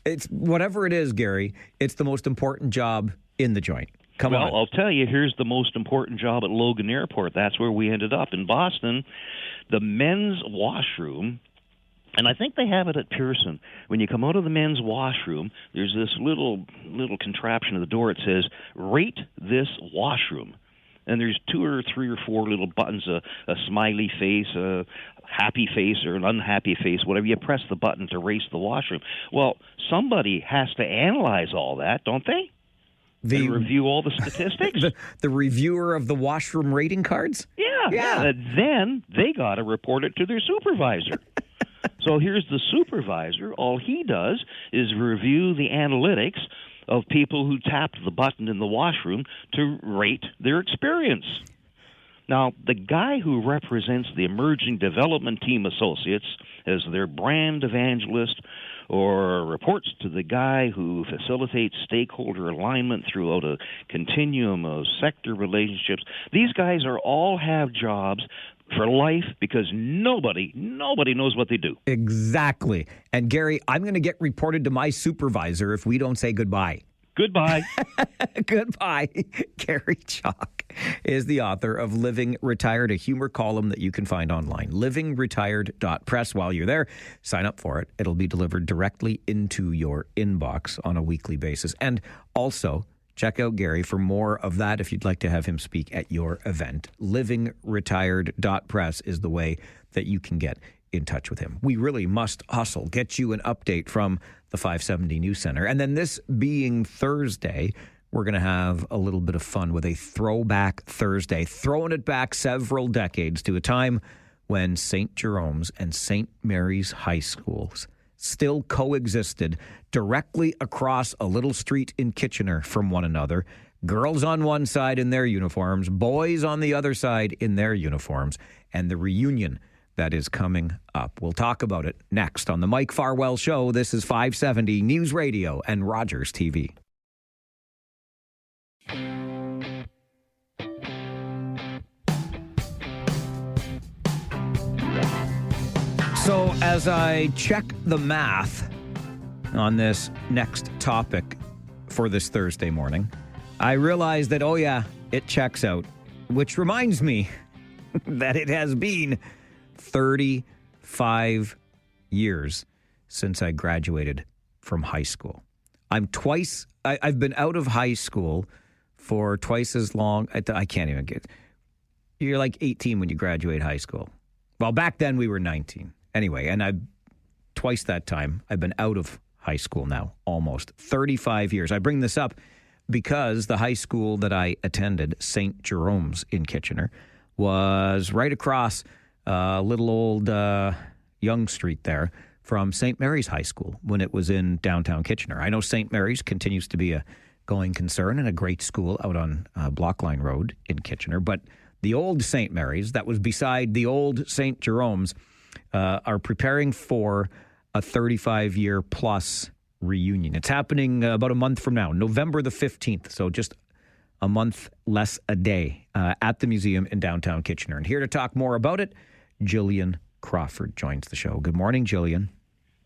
Speaker 3: It's whatever it is, Gary. It's the most important job in the joint. Come on.
Speaker 21: Well, I'll tell you, here's the most important job at Logan Airport. That's where we ended up in Boston. The men's washroom, and I think they have it at Pearson. When you come out of the men's washroom, there's this little contraption at the door. It says, rate this washroom. And there's 2 or 3 or 4 little buttons, a smiley face, a happy face, or an unhappy face, whatever. You press the button to race the washroom. Well, somebody has to analyze all that, don't they? And review all the statistics?
Speaker 3: the reviewer of the washroom rating cards?
Speaker 21: Yeah. And then they got to report it to their supervisor. So here's the supervisor. All he does is review the analytics of people who tapped the button in the washroom to rate their experience. Now, the guy who represents the emerging development team associates as their brand evangelist or reports to the guy who facilitates stakeholder alignment throughout a continuum of sector relationships, these guys all have jobs for life because nobody knows what they do.
Speaker 3: Exactly. And Gary, I'm going to get reported to my supervisor if we don't say goodbye.
Speaker 21: Goodbye.
Speaker 3: Goodbye. Gary Chalk is the author of Living Retired, a humor column that you can find online. livingretired.press. While you're there, sign up for it. It'll be delivered directly into your inbox on a weekly basis. And also, check out Gary for more of that if you'd like to have him speak at your event. livingretired.press is the way that you can get in touch with him. We really must hustle, get you an update from the 570 News Center. And then this being Thursday, we're going to have a little bit of fun with a Throwback Thursday, throwing it back several decades to a time when St. Jerome's and St. Mary's high schools still coexisted directly across a little street in Kitchener from one another. Girls on one side in their uniforms, boys on the other side in their uniforms, and the reunion that is coming up. We'll talk about it next on the Mike Farwell Show. This is 570 News Radio and Rogers TV. So as I check the math on this next topic for this Thursday morning, I realize that, it checks out. Which reminds me, that it has been 35 years since I graduated from high school. I've been out of high school for twice as long. I can't even get. You're like 18 when you graduate high school. Well, back then we were 19. Anyway, and twice that time I've been out of high school now, almost 35 years. I bring this up because the high school that I attended, St. Jerome's in Kitchener, was right across little old Yonge Street there from St. Mary's High School when it was in downtown Kitchener. I know St. Mary's continues to be a going concern and a great school out on Blockline Road in Kitchener, but the old St. Mary's that was beside the old St. Jerome's are preparing for a 35-year plus reunion. It's happening about a month from now, November the 15th, so just a month less a day at the museum in downtown Kitchener. And here to talk more about it, Jillian Crawford joins the show. Good morning, Jillian.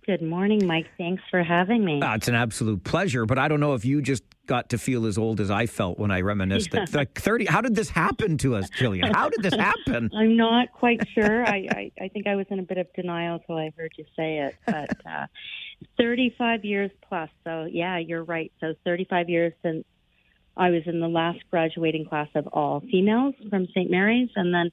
Speaker 1: Good morning, Mike. Thanks for having me.
Speaker 3: It's an absolute pleasure, but I don't know if you just got to feel as old as I felt when I reminisced that like 30. How did this happen to us, Jillian? How did this happen?
Speaker 1: I'm not quite sure. I think I was in a bit of denial until I heard you say it, but 35 years plus. So, yeah, you're right. So 35 years since I was in the last graduating class of all females from St. Mary's, and then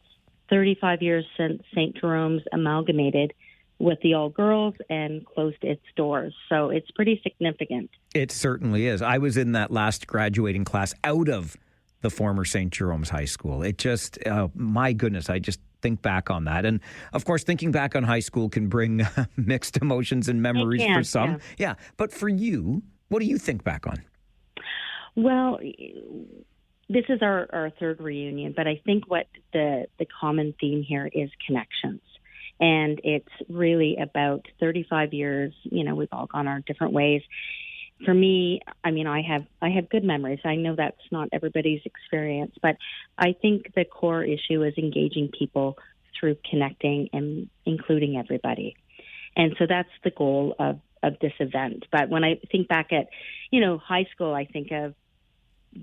Speaker 1: 35 years since St. Jerome's amalgamated with the all-girls and closed its doors. So it's pretty significant.
Speaker 3: It certainly is. I was in that last graduating class out of the former St. Jerome's High School. It just, my goodness, I just think back on that. And, of course, thinking back on high school can bring mixed emotions and memories for some. Yeah. But for you, what do you think back on?
Speaker 1: Well, this is our third reunion, but I think what the common theme here is connections. And it's really about 35 years. You know, we've all gone our different ways. For me, I mean, I have good memories. I know that's not everybody's experience, but I think the core issue is engaging people through connecting and including everybody. And so that's the goal of this event. But when I think back at, high school, I think of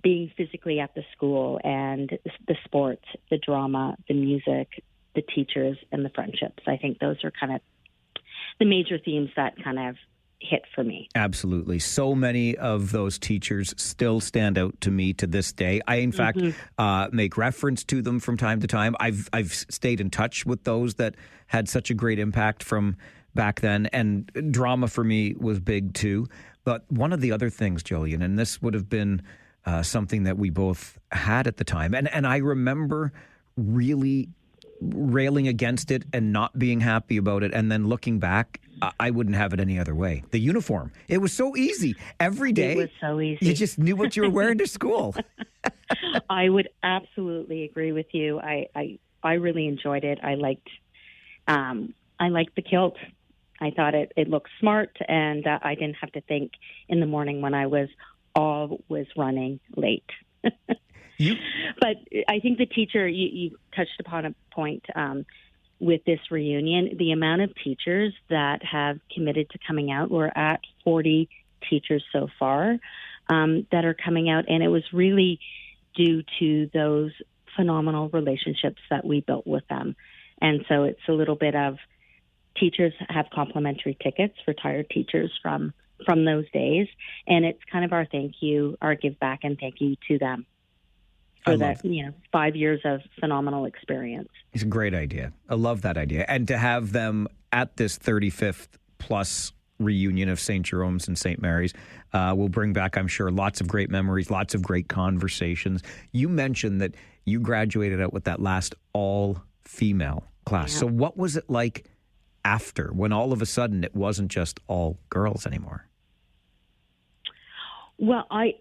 Speaker 1: being physically at the school and the sports, the drama, the music, the teachers, and the friendships. I think those are kind of the major themes that kind of hit for me. Absolutely.
Speaker 3: So many of those teachers still stand out to me to this day. I, in fact, make reference to them from time to time. I've stayed in touch with those that had such a great impact from back then, and drama for me was big too. But one of the other things, Jillian, and this would have been something that we both had at the time, and I remember really railing against it and not being happy about it, and then looking back, I wouldn't have it any other way. The uniform. It was so easy. Every day. It was so easy. You just knew what you were wearing to school.
Speaker 1: I would absolutely agree with you. I really enjoyed it. I liked the kilt. I thought it looked smart, and I didn't have to think in the morning when I was always running late. But I think the teacher, you touched upon a point with this reunion, the amount of teachers that have committed to coming out. We're at 40 teachers so far that are coming out, and it was really due to those phenomenal relationships that we built with them. And so it's a little bit of teachers have complimentary tickets, retired teachers from those days, and it's kind of our thank you, our give back and thank you to them for that, 5 years of phenomenal experience.
Speaker 3: It's a great idea. I love that idea. And to have them at this 35th plus reunion of St. Jerome's and St. Mary's will bring back, I'm sure, lots of great memories, lots of great conversations. You mentioned that you graduated out with that last all-female class. Yeah. So what was it like after, when all of a sudden it wasn't just all girls anymore?
Speaker 1: Well, I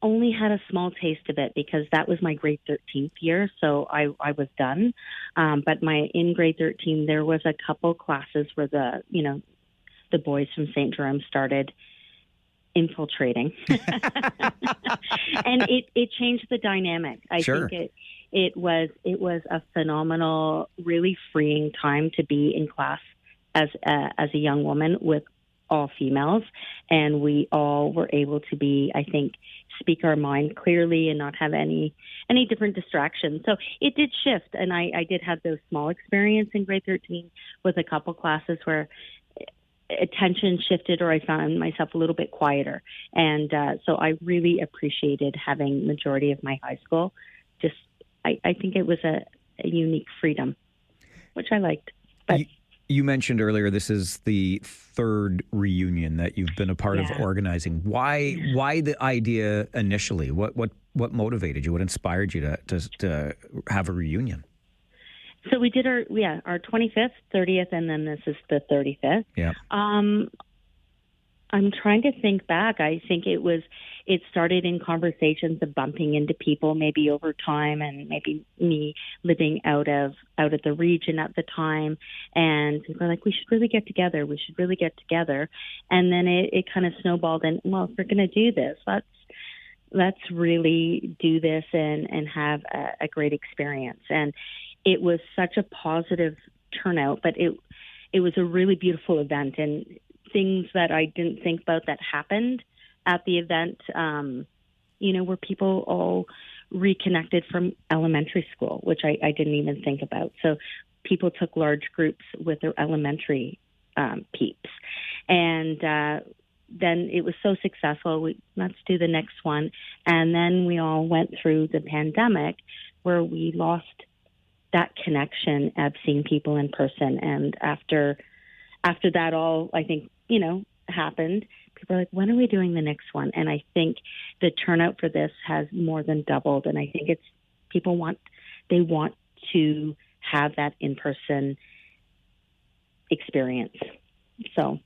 Speaker 1: only had a small taste of it because that was my grade 13th year, so I was done. But in grade 13, there was a couple classes where the boys from St. Jerome started infiltrating, and it changed the dynamic. I think it was a phenomenal, really freeing time to be in class as a young woman with all females, and we all were able to be, I think, speak our mind clearly and not have any different distractions. So it did shift, and I did have those small experience in grade 13 with a couple classes where attention shifted, or I found myself a little bit quieter. And so I really appreciated having majority of my high school. Just, I think it was a unique freedom, which I liked. But
Speaker 3: you mentioned earlier this is the third reunion that you've been a part of organizing. Why the idea initially? What motivated you? What inspired you to have a reunion?
Speaker 1: So we did our 25th, 30th, and then this is the 35th.
Speaker 3: Yeah.
Speaker 1: I'm trying to think back. I think it started in conversations of bumping into people maybe over time, and maybe me living out of the region at the time, and we were like, we should really get together. And then it kind of snowballed, and well, if we're going to do this, let's really do this and have a great experience. And it was such a positive turnout, but it was a really beautiful event, and things that I didn't think about that happened at the event, where people all reconnected from elementary school, which I didn't even think about. So people took large groups with their elementary peeps. And then it was so successful. Let's do the next one. And then we all went through the pandemic where we lost that connection of seeing people in person. And after that all, I think, happened, people are like, when are we doing the next one? And I think the turnout for this has more than doubled. And I think it's people want to have that in-person experience. So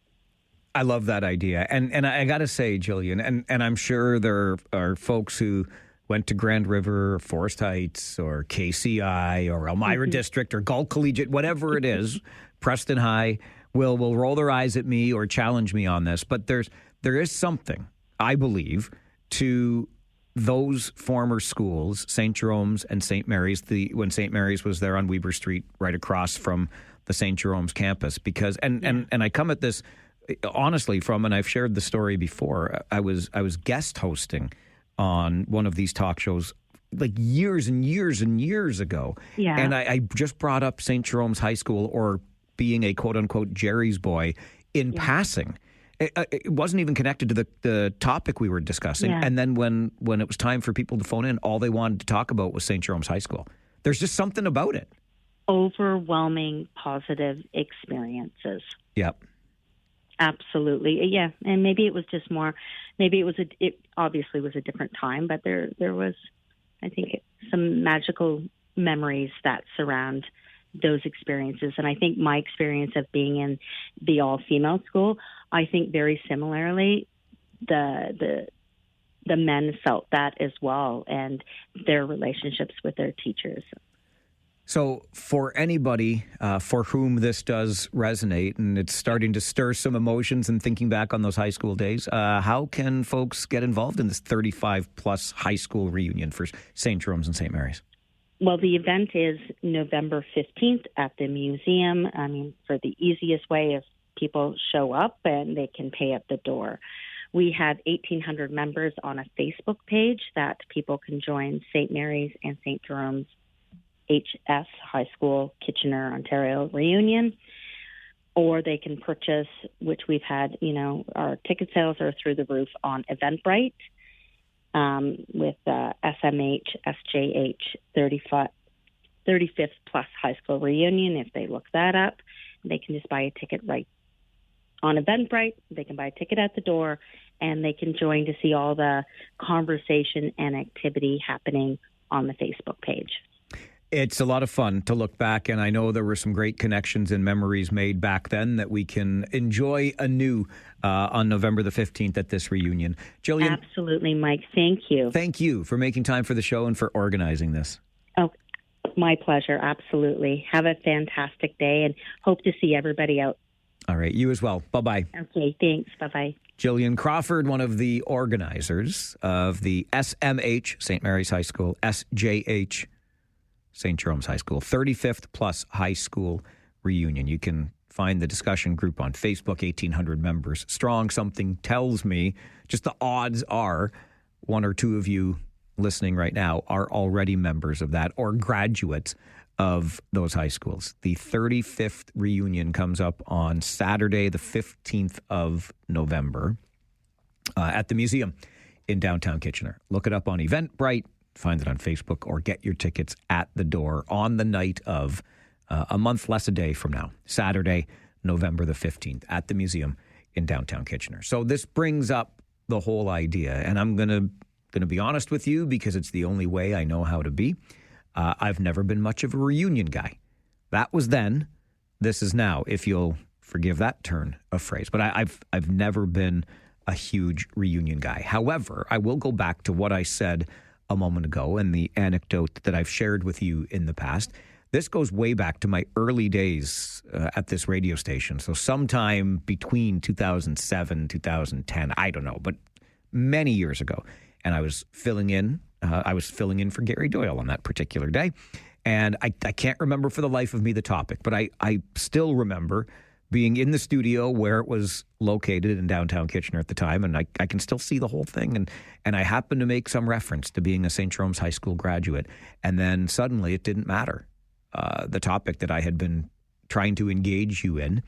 Speaker 3: I love that idea. And I got to say, Jillian, and I'm sure there are folks who went to Grand River or Forest Heights or KCI or Elmira District or Galt Collegiate, whatever it is, Preston High, will roll their eyes at me or challenge me on this. But there is something, I believe, to those former schools, St. Jerome's and St. Mary's, when St. Mary's was there on Weber Street, right across from the St. Jerome's campus. Because and I come at this honestly from, and I've shared the story before, I was guest hosting on one of these talk shows like years and years and years ago.
Speaker 1: Yeah.
Speaker 3: And I just brought up St. Jerome's High School, or being a quote-unquote Jerry's boy, in passing. It wasn't even connected to the topic we were discussing.
Speaker 1: Yeah.
Speaker 3: And then when it was time for people to phone in, all they wanted to talk about was St. Jerome's High School. There's just something about it.
Speaker 1: Overwhelming positive experiences.
Speaker 3: Yep.
Speaker 1: Absolutely. Yeah. And maybe it was just more, it obviously was a different time, but there was, I think, some magical memories that surround those experiences. And I think my experience of being in the all-female school, I think very similarly, the men felt that as well, and their relationships with their teachers.
Speaker 3: So for anybody for whom this does resonate, and it's starting to stir some emotions and thinking back on those high school days, how can folks get involved in this 35-plus high school reunion for St. Jerome's and St. Mary's?
Speaker 1: Well, the event is November 15th at the museum. I mean, for the easiest way, if people show up and they can pay at the door. We have 1,800 members on a Facebook page that people can join St. Mary's and St. Jerome's HS High School, Kitchener, Ontario reunion, or they can purchase, which we've had, our ticket sales are through the roof on Eventbrite. With SMH, SJH 35th plus high school reunion. If they look that up, they can just buy a ticket right on Eventbrite. They can buy a ticket at the door, and they can join to see all the conversation and activity happening on the Facebook page.
Speaker 3: It's a lot of fun to look back, and I know there were some great connections and memories made back then that we can enjoy anew on November the 15th at this reunion. Jillian.
Speaker 1: Absolutely, Mike. Thank you.
Speaker 3: Thank you for making time for the show and for organizing this.
Speaker 1: Oh, my pleasure. Absolutely. Have a fantastic day, and hope to see everybody out.
Speaker 3: All right. You as well. Bye-bye.
Speaker 1: Okay. Thanks. Bye-bye.
Speaker 3: Jillian Crawford, one of the organizers of the SMH, St. Mary's High School, SJH, St. Jerome's High School, 35th plus high school reunion. You can Find the discussion group on Facebook, 1,800 members strong. Something tells me, just the odds are, one or two of you listening right now are already members of that or graduates of those high schools. The 35th reunion comes up on Saturday, the 15th of November at the museum in downtown Kitchener. Look it up on Eventbrite, find it on Facebook, or get your tickets at the door on the night of a month less a day from now, Saturday, November the 15th at the museum in downtown Kitchener. So this brings up the whole idea, and I'm going to be honest with you because it's the only way I know how to be. I've never been much of a reunion guy. That was then. This is now, if you'll forgive that turn of phrase. But I've never been a huge reunion guy. However, I will go back to what I said a moment ago and the anecdote that I've shared with you in the past. This goes way back to my early days at this radio station. So sometime between 2007, 2010, I don't know, but many years ago. And I was filling in. For Gary Doyle on that particular day. And I can't remember for the life of me the topic, but I still remember being in the studio where it was located in downtown Kitchener at the time, and I can still see the whole thing. And I happened to make some reference to being a St. Jerome's High School graduate. And then suddenly it didn't matter. The topic that I had been trying to engage you in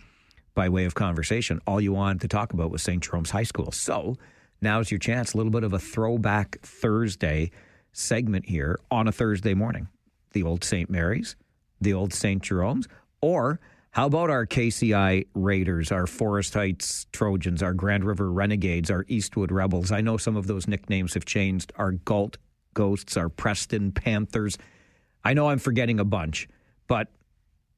Speaker 3: by way of conversation, all you wanted to talk about was St. Jerome's High School. So now's your chance, a little bit of a Throwback Thursday segment here on a Thursday morning. The old St. Mary's, the old St. Jerome's, or how about our KCI Raiders, our Forest Heights Trojans, our Grand River Renegades, our Eastwood Rebels? I know some of those nicknames have changed. Our Galt Ghosts, our Preston Panthers. I know I'm forgetting a bunch, but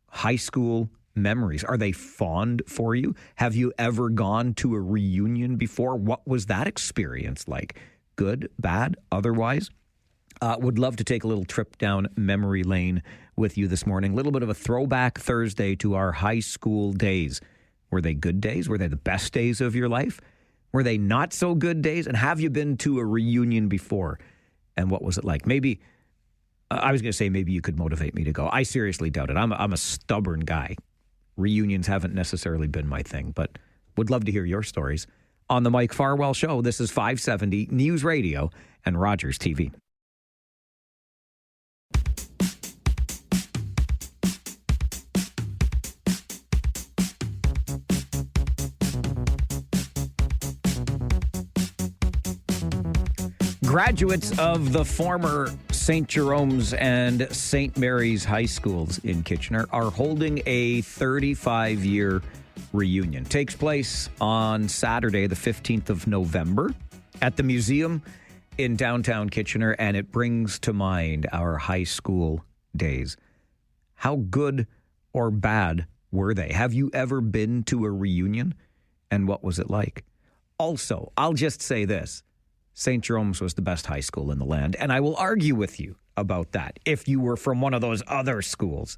Speaker 3: high school memories, are they fond for you? Have you ever gone to a reunion before? What was that experience like? Good, bad, otherwise? Would love to take a little trip down memory lane with you this morning. A little bit of a throwback Thursday to our high school days. Were they good days? Were they the best days of your life? Were they not so good days? And have you been to a reunion before? And what was it like? Maybe, I was going to say maybe you could motivate me to go. I seriously doubt it. I'm a stubborn guy. Reunions haven't necessarily been my thing, but would love to hear your stories. On the Mike Farwell Show, this is 570 News Radio and Rogers TV. Graduates of the former St. Jerome's and St. Mary's high schools in Kitchener are holding a 35-year reunion. Takes place on Saturday, the 15th of November at the museum in downtown Kitchener, and it brings to mind our high school days. How good or bad were they? Have you ever been to a reunion, and what was it like? Also, I'll just say this. St. Jerome's was the best high school in the land, and I will argue with you about that if you were from one of those other schools,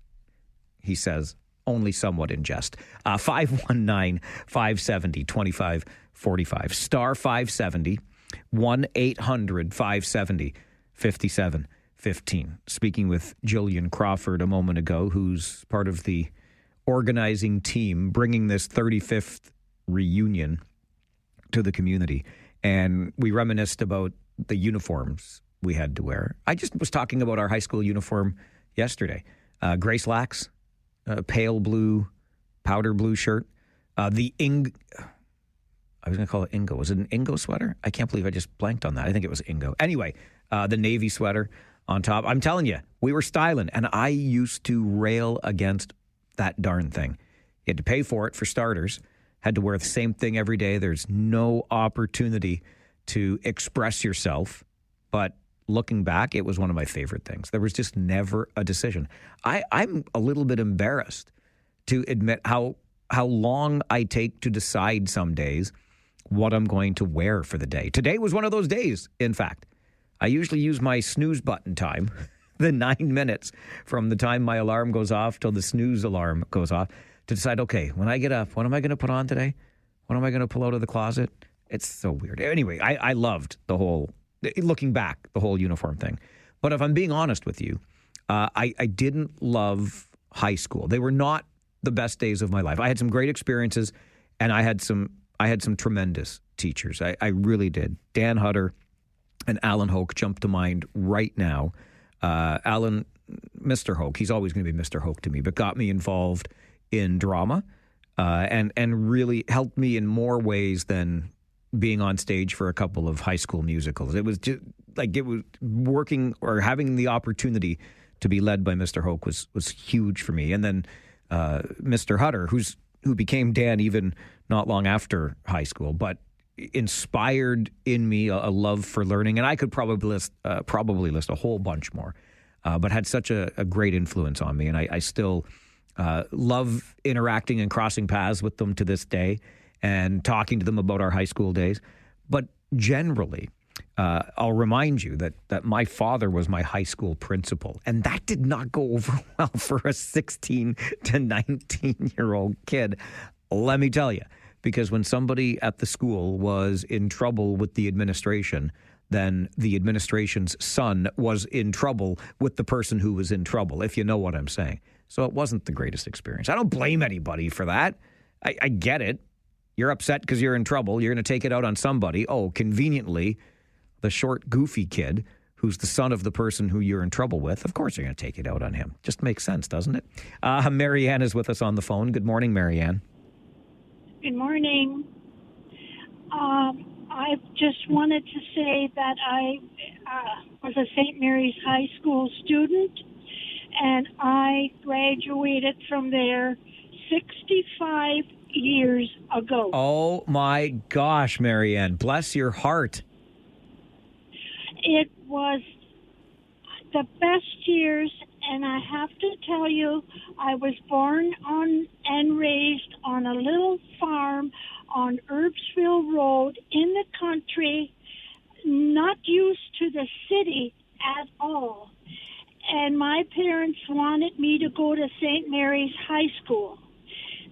Speaker 3: he says, only somewhat in jest. 519-570-2545, star 570, 1-800-570-5715. Speaking with Jillian Crawford a moment ago, who's part of the organizing team bringing this 35th reunion to the community. And we reminisced about the uniforms we had to wear. I just was talking about our high school uniform yesterday. Gray slacks, pale blue, powder blue shirt. I was going to call it Ingo. Was it an Ingo sweater? I can't believe I just blanked on that. I think it was Ingo. Anyway, the navy sweater on top. I'm telling you, we were styling. And I used to rail against that darn thing. You had to pay for it, for starters. Had to wear the same thing every day. There's no opportunity to express yourself. But looking back, it was one of my favorite things. There was just never a decision. I'm a little bit embarrassed to admit how long I take to decide some days what I'm going to wear for the day. Today was one of those days, in fact. I usually use my snooze button time, the 9 minutes from the time my alarm goes off till the snooze alarm goes off, to decide, okay, when I get up, what am I going to put on today? What am I going to pull out of the closet? It's so weird. Anyway, I loved the whole, looking back, the whole uniform thing. But if I'm being honest with you, I didn't love high school. They were not the best days of my life. I had some great experiences, and I had some tremendous teachers. I really did. Dan Hutter and Alan Hoke jump to mind right now. Alan, Mr. Hoke, he's always going to be Mr. Hoke to me, but got me involved in drama and really helped me in more ways than being on stage for a couple of high school musicals. It was just like it was working or having the opportunity to be led by Mr. Hoke was huge for me. And then Mr. Hutter, who became Dan even not long after high school, but inspired in me a love for learning. And I could probably list a whole bunch more, but had such a great influence on me. And I still love interacting and crossing paths with them to this day and talking to them about our high school days. But generally, I'll remind you that my father was my high school principal, and that did not go over well for a 16 to 19-year-old kid, let me tell you, because when somebody at the school was in trouble with the administration, then the administration's son was in trouble with the person who was in trouble, if you know what I'm saying. So it wasn't the greatest experience. I don't blame anybody for that. I get it. You're upset because you're in trouble. You're going to take it out on somebody. Oh, conveniently, the short, goofy kid who's the son of the person who you're in trouble with, of course you're going to take it out on him. Just makes sense, doesn't it? Marianne is with us on the phone. Good morning, Marianne.
Speaker 2: Good morning. I just wanted to say that I was a St. Mary's High School student, and I graduated from there 65 years ago.
Speaker 3: Oh, my gosh, Marianne. Bless your heart.
Speaker 2: It was the best years, and I have to tell you, I was born on and raised on a little farm on Erbsville Road in the country, not used to the city at all. And my parents wanted me to go to St. Mary's High School.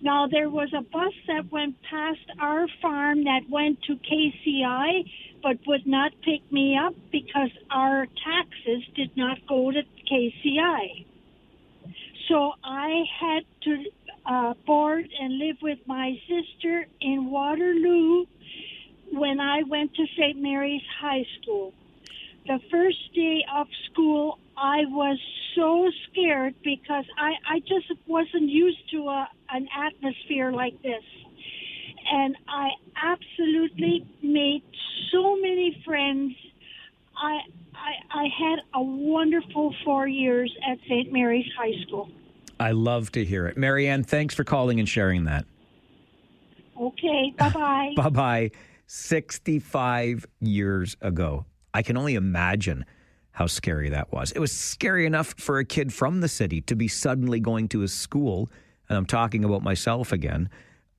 Speaker 2: Now, there was a bus that went past our farm that went to KCI, but would not pick me up because our taxes did not go to KCI. So I had to board and live with my sister in Waterloo when I went to St. Mary's High School. The first day of school, I was so scared because I just wasn't used to an atmosphere like this. And I absolutely made so many friends. I had a wonderful 4 years at St. Mary's High School.
Speaker 3: I love to hear it. Marianne, thanks for calling and sharing that.
Speaker 2: Okay, bye-bye.
Speaker 3: Bye-bye. 65 years ago. I can only imagine how scary that was. It was scary enough for a kid from the city to be suddenly going to a school, and I'm talking about myself again,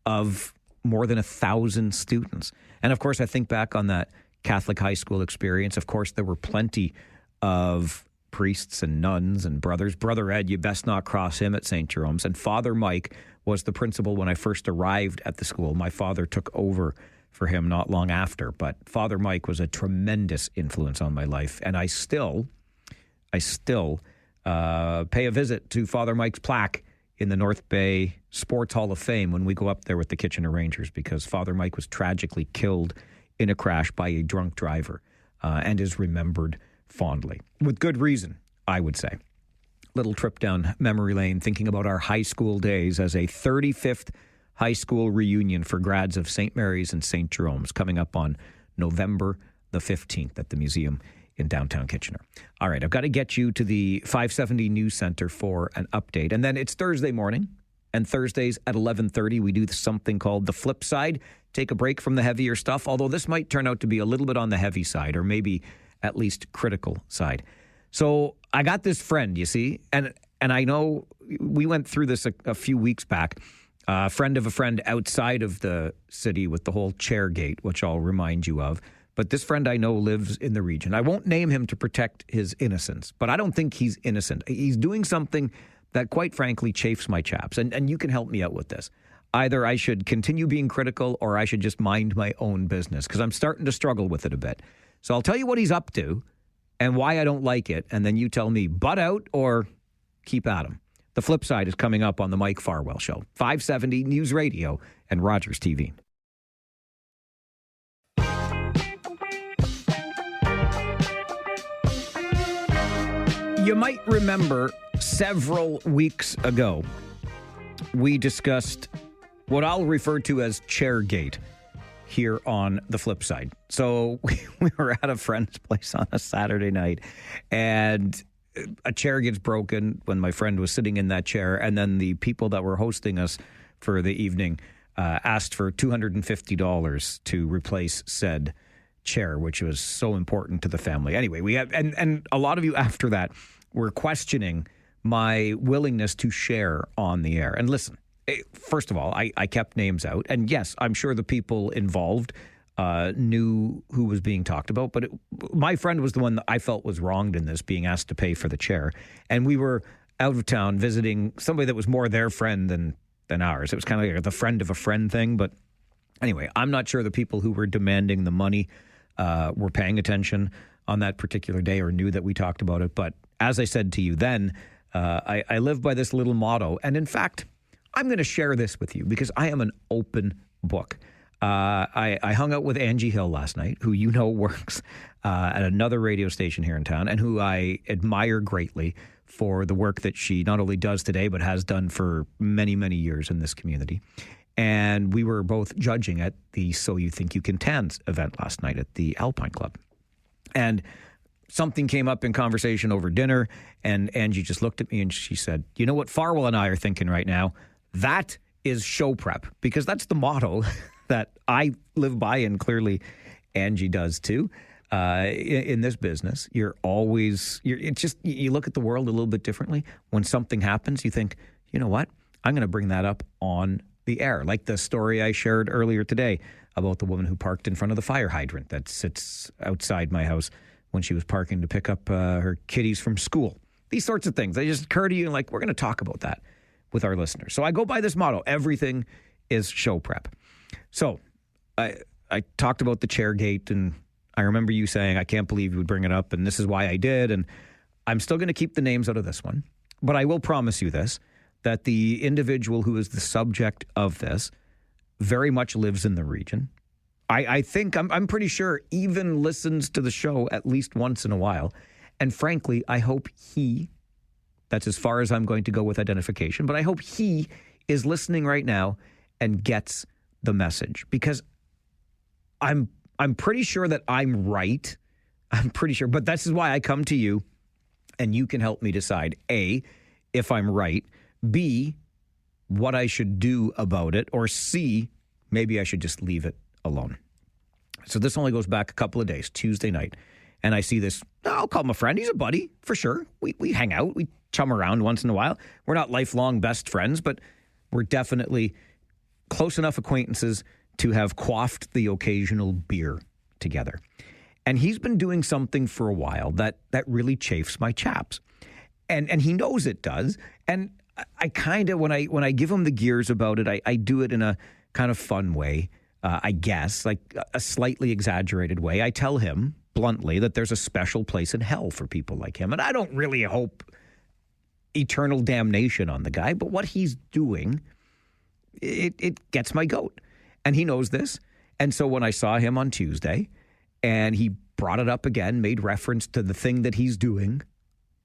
Speaker 3: of more than 1,000 students. And of course, I think back on that Catholic high school experience. Of course, there were plenty of priests and nuns and brothers. Brother Ed, you best not cross him at St. Jerome's. And Father Mike was the principal when I first arrived at the school. My father took over for him not long after. But Father Mike was a tremendous influence on my life. And I still pay a visit to Father Mike's plaque in the North Bay Sports Hall of Fame when we go up there with the Kitchener Rangers, because Father Mike was tragically killed in a crash by a drunk driver and is remembered fondly. With good reason, I would say. Little trip down memory lane, thinking about our high school days as a 35th high school reunion for grads of St. Mary's and St. Jerome's coming up on November the 15th at the museum in downtown Kitchener. All right, I've got to get you to the 570 News Center for an update. And then it's Thursday morning, and Thursdays at 11:30, we do something called the Flipside. Take a break from the heavier stuff, although this might turn out to be a little bit on the heavy side, or maybe at least critical side. So I got this friend, you see, and I know we went through this a few weeks back. A friend of a friend outside of the city with the whole Chairgate, which I'll remind you of. But this friend I know lives in the region. I won't name him to protect his innocence, but I don't think he's innocent. He's doing something that, quite frankly, chafes my chaps. And you can help me out with this. Either I should continue being critical or I should just mind my own business, because I'm starting to struggle with it a bit. So I'll tell you what he's up to and why I don't like it, and then you tell me butt out or keep at him. The Flipside is coming up on the Mike Farwell Show. 570 News Radio and Rogers TV. You might remember several weeks ago, we discussed what I'll refer to as Chairgate here on the Flipside. So we were at a friend's place on a Saturday night, and a chair gets broken when my friend was sitting in that chair, and then the people that were hosting us for the evening asked for $250 to replace said chair, which was so important to the family. Anyway, we have, and a lot of you after that were questioning my willingness to share on the air. And listen, first of all, I kept names out. And yes, I'm sure the people involved knew who was being talked about. But my friend was the one that I felt was wronged in this, being asked to pay for the chair. And we were out of town visiting somebody that was more their friend than ours. It was kind of like the friend of a friend thing. But anyway, I'm not sure the people who were demanding the money were paying attention on that particular day or knew that we talked about it. But as I said to you then, I live by this little motto. And in fact, I'm going to share this with you because I am an open book. I hung out with Angie Hill last night, who you know works at another radio station here in town and who I admire greatly for the work that she not only does today, but has done for many, many years in this community. And we were both judging at the So You Think You Can Tans event last night at the Alpine Club. And something came up in conversation over dinner, and Angie just looked at me and she said, you know what Farwell and I are thinking right now? That is show prep, because that's the motto that I live by, and clearly Angie does too. In this business, you look at the world a little bit differently. When something happens, you think, you know what? I'm going to bring that up on the air. Like the story I shared earlier today about the woman who parked in front of the fire hydrant that sits outside my house when she was parking to pick up her kiddies from school. These sorts of things, they just occur to you, and like, we're going to talk about that with our listeners. So I go by this motto: everything is show prep. So I talked about the Chairgate, and I remember you saying, I can't believe you would bring it up, and this is why I did. And I'm still going to keep the names out of this one. But I will promise you this, that the individual who is the subject of this very much lives in the region. I think, I'm pretty sure, even listens to the show at least once in a while. And frankly, I hope that's as far as I'm going to go with identification, but I hope he is listening right now and gets the message, because I'm pretty sure that I'm right. I'm pretty sure, but this is why I come to you, and you can help me decide, A, if I'm right, B, what I should do about it, or C, maybe I should just leave it alone. So this only goes back a couple of days, Tuesday night, and I see this. I'll call him a friend. He's a buddy for sure. We hang out. We chum around once in a while. We're not lifelong best friends, but we're definitely close enough acquaintances to have quaffed the occasional beer together. And he's been doing something for a while that really chafes my chaps. And he knows it does. And I kind of, when I give him the gears about it, I do it in a kind of fun way, I guess, like a slightly exaggerated way. I tell him bluntly that there's a special place in hell for people like him. And I don't really hope eternal damnation on the guy, but what he's doing, it gets my goat. And he knows this. And so when I saw him on Tuesday and he brought it up again, made reference to the thing that he's doing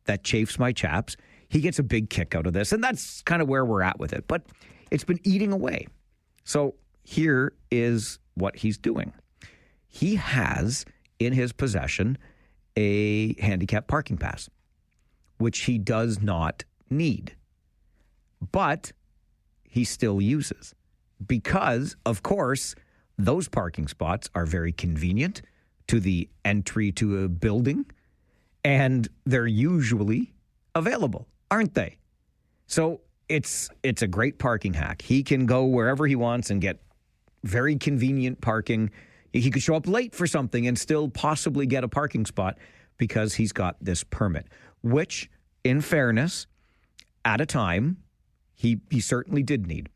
Speaker 3: that chafes my chaps, he gets a big kick out of this. And that's kind of where we're at with it. But it's been eating away. So here is what he's doing. He has in his possession a handicap parking pass, which he does not need, but he still uses because, of course, those parking spots are very convenient to the entry to a building, and they're usually available, aren't they? So it's a great parking hack. He can go wherever he wants and get very convenient parking. He could show up late for something and still possibly get a parking spot because he's got this permit, which, in fairness, at a time, he certainly did need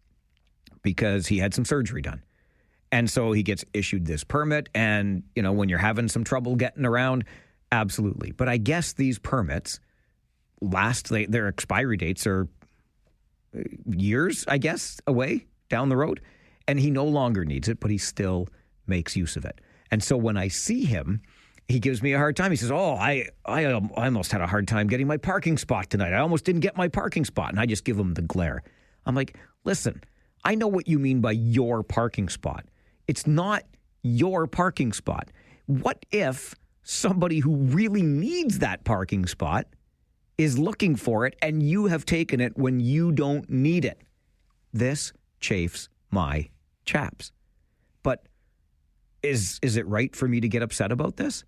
Speaker 3: because he had some surgery done. And so he gets issued this permit. And, you know, when you're having some trouble getting around, absolutely. But I guess these permits their expiry dates are years, I guess, away down the road. And he no longer needs it, but he still makes use of it. And so when I see him, he gives me a hard time. He says, I almost had a hard time getting my parking spot tonight. I almost didn't get my parking spot. And I just give him the glare. I'm like, listen, I know what you mean by your parking spot. It's not your parking spot. What if somebody who really needs that parking spot is looking for it and you have taken it when you don't need it? This chafes my chaps. But is it right for me to get upset about this?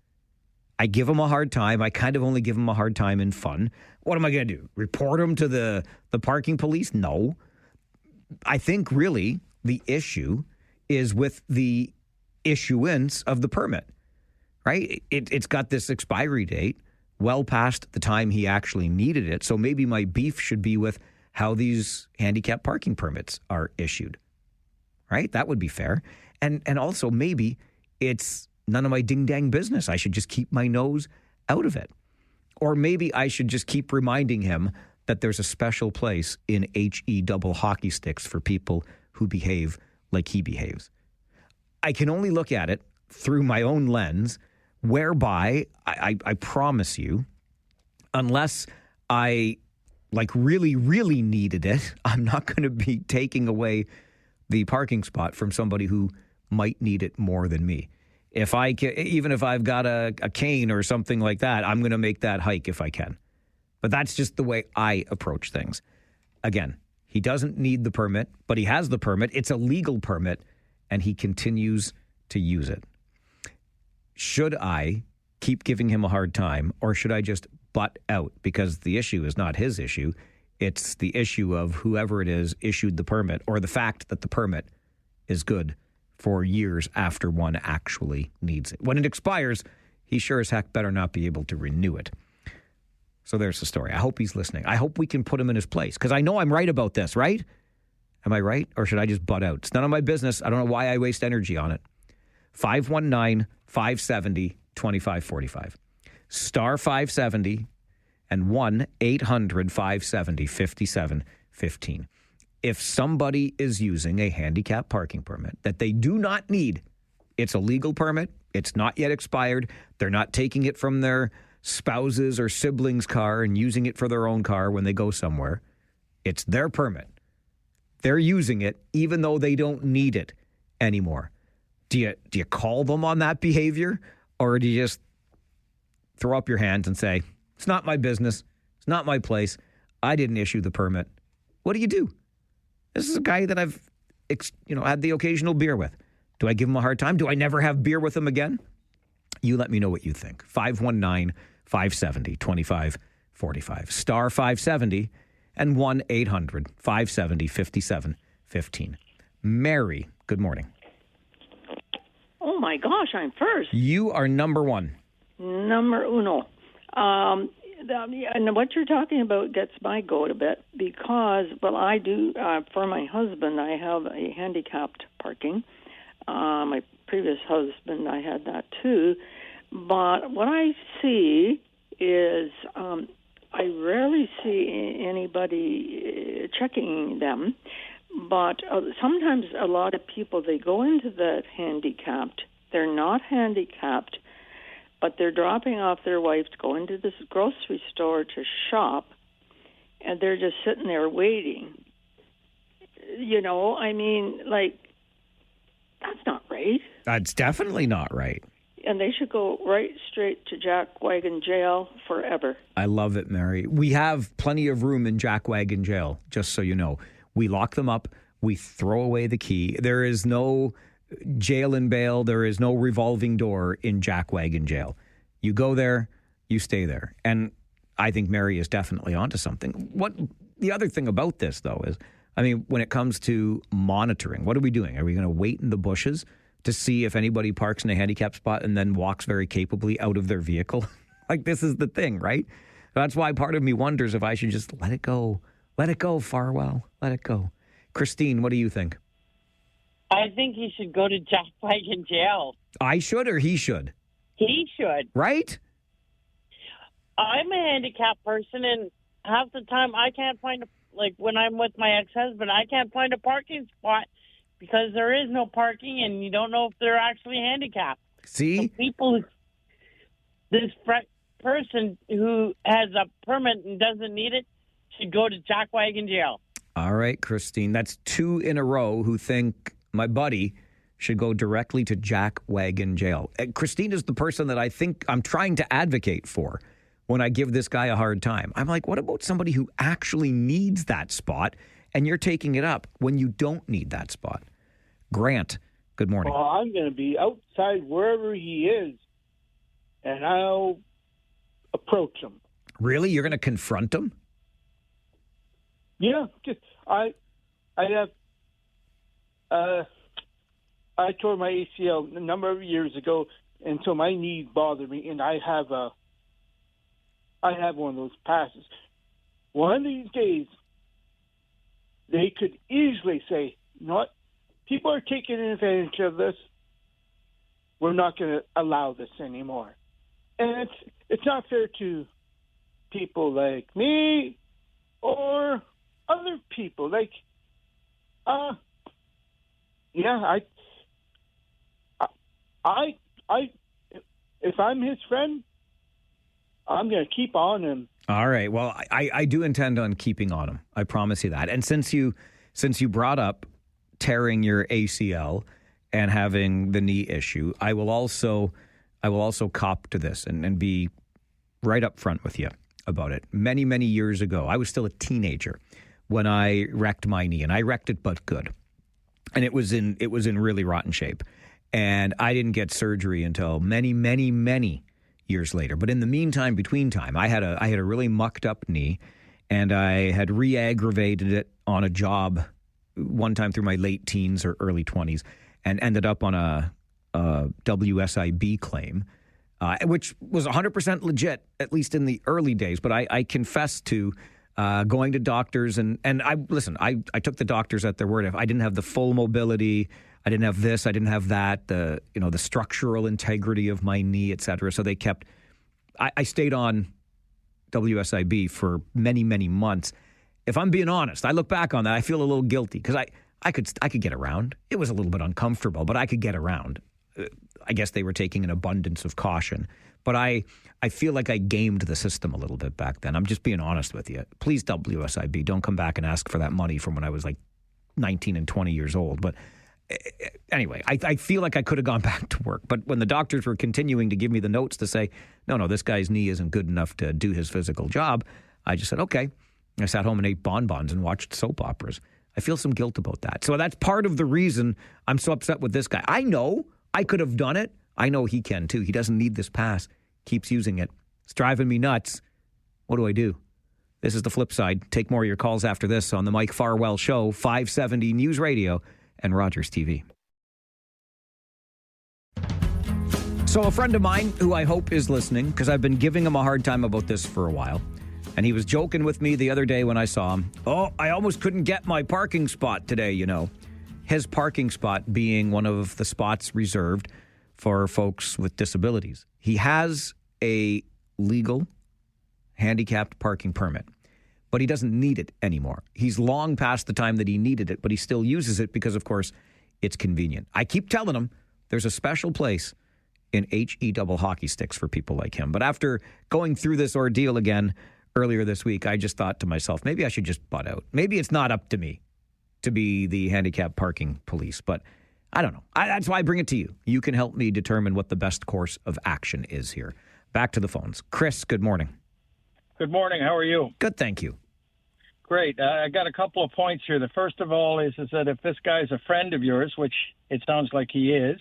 Speaker 3: I give him a hard time. I kind of only give him a hard time in fun. What am I going to do? Report him to the parking police? No. I think really the issue is with the issuance of the permit, right? It's got this expiry date well past the time he actually needed it. So maybe my beef should be with how these handicap parking permits are issued, right? That would be fair. And also maybe it's none of my ding-dang business. I should just keep my nose out of it. Or maybe I should just keep reminding him that there's a special place in HE double hockey sticks for people who behave like he behaves. I can only look at it through my own lens, whereby I promise you, unless I really, really needed it, I'm not going to be taking away the parking spot from somebody who might need it more than me. Even if I've got a cane or something like that, I'm going to make that hike if I can. But that's just the way I approach things. Again, he doesn't need the permit, but he has the permit. It's a legal permit, and he continues to use it. Should I keep giving him a hard time, or should I just butt out? Because the issue is not his issue. It's the issue of whoever it is issued the permit, or the fact that the permit is good for years after one actually needs it. When it expires, he sure as heck better not be able to renew it. So there's the story. I hope he's listening. I hope we can put him in his place, because I know I'm right about this, right? Am I right? Or should I just butt out? It's none of my business. I don't know why I waste energy on it. 519-570-2545. Star 570 and 1-800-570-5715. If somebody is using a handicap parking permit that they do not need, it's a legal permit, it's not yet expired, they're not taking it from their spouse's or sibling's car and using it for their own car when they go somewhere, it's their permit. They're using it even though they don't need it anymore. Do you call them on that behavior, or do you just throw up your hands and say, it's not my business, it's not my place, I didn't issue the permit? What do? This is a guy that I've had the occasional beer with. Do I give him a hard time? Do I never have beer with him again? You let me know what you think. 519-570-2545. Star 570 and 1-800-570-5715. Mary, good morning.
Speaker 4: Oh, my gosh, I'm first.
Speaker 3: You are number one.
Speaker 4: Number uno. And what you're talking about gets my goat a bit because, I do, for my husband, I have a handicapped parking. My previous husband, I had that too. But what I see is I rarely see anybody checking them. But sometimes a lot of people, they go into that handicapped. They're not handicapped, but they're dropping off their wife to go into this grocery store to shop, and they're just sitting there waiting. That's not right.
Speaker 3: That's definitely not right.
Speaker 4: And they should go right straight to jackwagon jail forever.
Speaker 3: I love it, Mary. We have plenty of room in jackwagon jail, just so you know. We lock them up. We throw away the key. There is no jail and bail. There is no revolving door in jackwagon jail. You go there, you stay there. And I think Mary is definitely onto something. What the other thing about this, though, is, when it comes to monitoring, what are we doing? Are we going to wait in the bushes to see if anybody parks in a handicap spot and then walks very capably out of their vehicle? This is the thing, right? That's why part of me wonders if I should just let it go. Let it go, Farwell. Let it go. Christine, what do you think?
Speaker 22: I think he should go to jackwagon jail.
Speaker 3: I should, or he should?
Speaker 22: He should.
Speaker 3: Right?
Speaker 22: I'm a handicapped person, and half the time I can't find a Like when I'm with my ex-husband, I can't find a parking spot because there is no parking, and you don't know if they're actually handicapped.
Speaker 3: See?
Speaker 22: So this person who has a permit and doesn't need it should go to jackwagon jail.
Speaker 3: All right, Christine. That's 2 in a row who think my buddy should go directly to jackwagon jail. Christine is the person that I think I'm trying to advocate for when I give this guy a hard time. I'm like, what about somebody who actually needs that spot and you're taking it up when you don't need that spot? Grant, good morning.
Speaker 5: Well, I'm going to be outside wherever he is, and I'll approach him.
Speaker 3: Really? You're going to confront him?
Speaker 5: Yeah, just I tore my ACL a number of years ago, and so my knee bothered me, and I have one of those passes. One of these days, they could easily say, you know what, people are taking advantage of this. We're not going to allow this anymore. And it's not fair to people like me or other people. Like, if I'm his friend, I'm going to keep on him.
Speaker 3: All right. Well, I do intend on keeping on him. I promise you that. And since you brought up tearing your ACL and having the knee issue, I will also cop to this and be right up front with you about it. Many, many years ago, I was still a teenager when I wrecked my knee, and I wrecked it but good. And it was in really rotten shape. And I didn't get surgery until many, many, many years later. But in the meantime, between time, I had a really mucked up knee, and I had re-aggravated it on a job one time through my late teens or early 20s, and ended up on a WSIB claim, which was 100% legit, at least in the early days. But I confess to going to doctors, and I took the doctors at their word. If I didn't have the full mobility, I didn't have this, I didn't have that, the structural integrity of my knee, et cetera. So they kept, I stayed on WSIB for many, many months. If I'm being honest, I look back on that, I feel a little guilty because I could get around. It was a little bit uncomfortable, but I could get around. I guess they were taking an abundance of caution. But I feel like I gamed the system a little bit back then. I'm just being honest with you. Please, WSIB, don't come back and ask for that money from when I was like 19 and 20 years old. But anyway, I feel like I could have gone back to work. But when the doctors were continuing to give me the notes to say, no, this guy's knee isn't good enough to do his physical job, I just said, okay. I sat home and ate bonbons and watched soap operas. I feel some guilt about that. So that's part of the reason I'm so upset with this guy. I know I could have done it. I know he can too. He doesn't need this pass. Keeps using it. It's driving me nuts. What do I do? This is the flip side. Take more of your calls after this on the Mike Farwell Show, 570 News Radio and Rogers TV. So a friend of mine who I hope is listening, because I've been giving him a hard time about this for a while, and he was joking with me the other day when I saw him. Oh, I almost couldn't get my parking spot today, His parking spot being one of the spots reserved for folks with disabilities. He has a legal handicapped parking permit, but he doesn't need it anymore. He's long past the time that he needed it, but he still uses it because, of course, it's convenient. I keep telling him there's a special place in HE double hockey sticks for people like him. But after going through this ordeal again earlier this week, I just thought to myself, maybe I should just butt out. Maybe it's not up to me to be the handicap parking police, but I don't know. That's why I bring it to you. You can help me determine what the best course of action is here. Back to the phones. Chris, good morning.
Speaker 8: Good morning. How are you?
Speaker 3: Good, thank you.
Speaker 8: Great. I got a couple of points here. The first of all is that if this guy's a friend of yours, which it sounds like he is,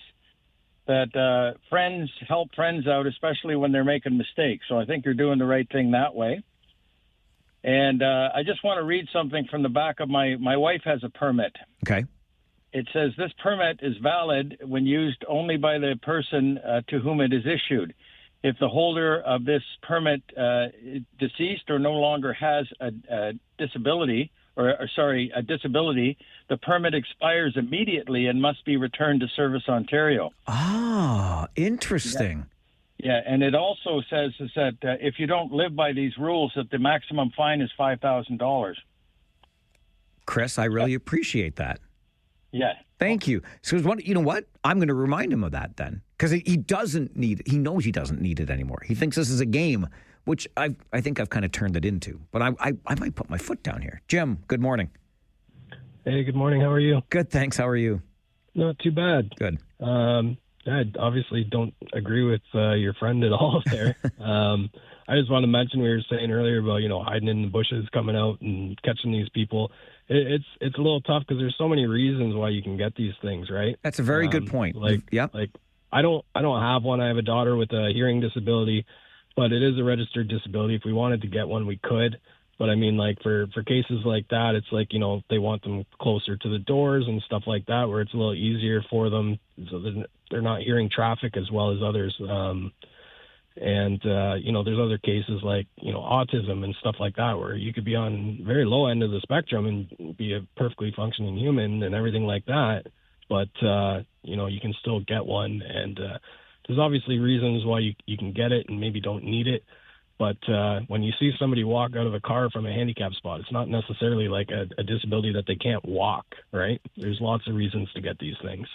Speaker 8: that friends help friends out, especially when they're making mistakes. So I think you're doing the right thing that way. And I just want to read something from the back of my wife has a permit.
Speaker 3: Okay.
Speaker 8: It says this permit is valid when used only by the person to whom it is issued. If the holder of this permit is deceased or no longer has a disability, a disability, the permit expires immediately and must be returned to Service Ontario.
Speaker 3: Ah, interesting.
Speaker 8: Yeah, and it also says is that if you don't live by these rules, that the maximum fine is $5,000.
Speaker 3: Chris, I really appreciate that.
Speaker 8: Yeah.
Speaker 3: Thank you. So you know what? I'm going to remind him of that then, because he doesn't need it. He knows he doesn't need it anymore. He thinks this is a game, which I think I've kind of turned it into. But I might put my foot down here. Jim, good morning.
Speaker 6: Hey, good morning. How are you?
Speaker 3: Good, thanks. How are you?
Speaker 6: Not too bad.
Speaker 3: Good.
Speaker 6: I obviously don't agree with your friend at all there. I just want to mention we were saying earlier about, hiding in the bushes, coming out and catching these people. It's a little tough because there's so many reasons why you can get these things, right?
Speaker 3: That's a very good point.
Speaker 6: I don't have one. I have a daughter with a hearing disability, but it is a registered disability. If we wanted to get one, we could. But I mean, for cases like that, it's they want them closer to the doors and stuff like that, where it's a little easier for them, so they're not hearing traffic as well as others. There's other cases like, autism and stuff like that, where you could be on very low end of the spectrum and be a perfectly functioning human and everything like that. But, you can still get one. And there's obviously reasons why you can get it and maybe don't need it. But when you see somebody walk out of a car from a handicap spot, it's not necessarily like a disability that they can't walk, right? There's lots of reasons to get these things.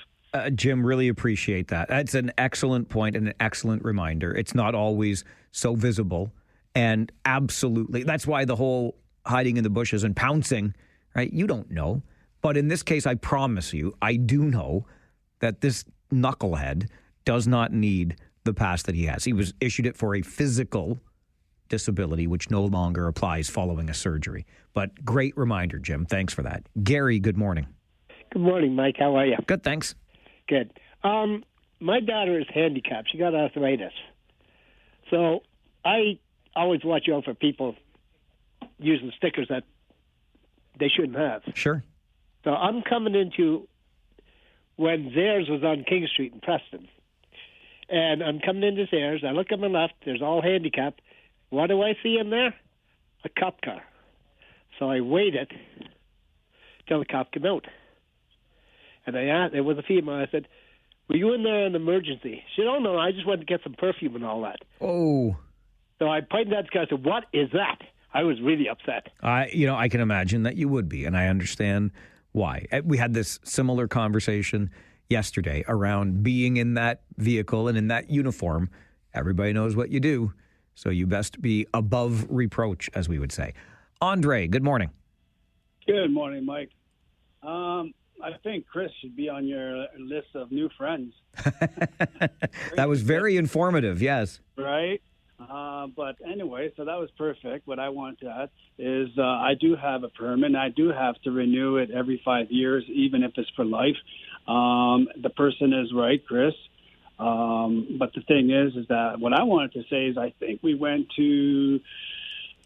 Speaker 3: Jim, really appreciate that. That's an excellent point and an excellent reminder. It's not always so visible. And absolutely, that's why the whole hiding in the bushes and pouncing, right? You don't know. But in this case, I promise you, I do know that this knucklehead does not need the pass that he has. He was issued it for a physical disability, which no longer applies following a surgery. But great reminder, Jim. Thanks for that. Gary, good morning.
Speaker 7: Good morning, Mike. How are you?
Speaker 3: Good, thanks.
Speaker 7: Good. My daughter is handicapped. She got arthritis. So I always watch out for people using stickers that they shouldn't have.
Speaker 3: Sure.
Speaker 7: So I'm coming into when theirs was on King Street in Preston. And I'm coming into theirs. I look on the left. There's all handicapped. What do I see in there? A cop car. So I waited till the cop came out. And I asked, it was a female, I said, were you in there in emergency? She said, oh, no, I just went to get some perfume and all that.
Speaker 3: Oh.
Speaker 7: So I pointed at the guy and said, what is that? I was really upset.
Speaker 3: I can imagine that you would be, and I understand why. We had this similar conversation yesterday around being in that vehicle and in that uniform. Everybody knows what you do, so you best be above reproach, as we would say. Andre, good morning.
Speaker 23: Good morning, Mike. I think Chris should be on your list of new friends.
Speaker 3: That was very informative, yes.
Speaker 23: Right? But anyway, so that was perfect. What I want to add is I do have a permit, and I do have to renew it every 5 years, even if it's for life. The person is right, Chris. But the thing is that what I wanted to say is I think we went to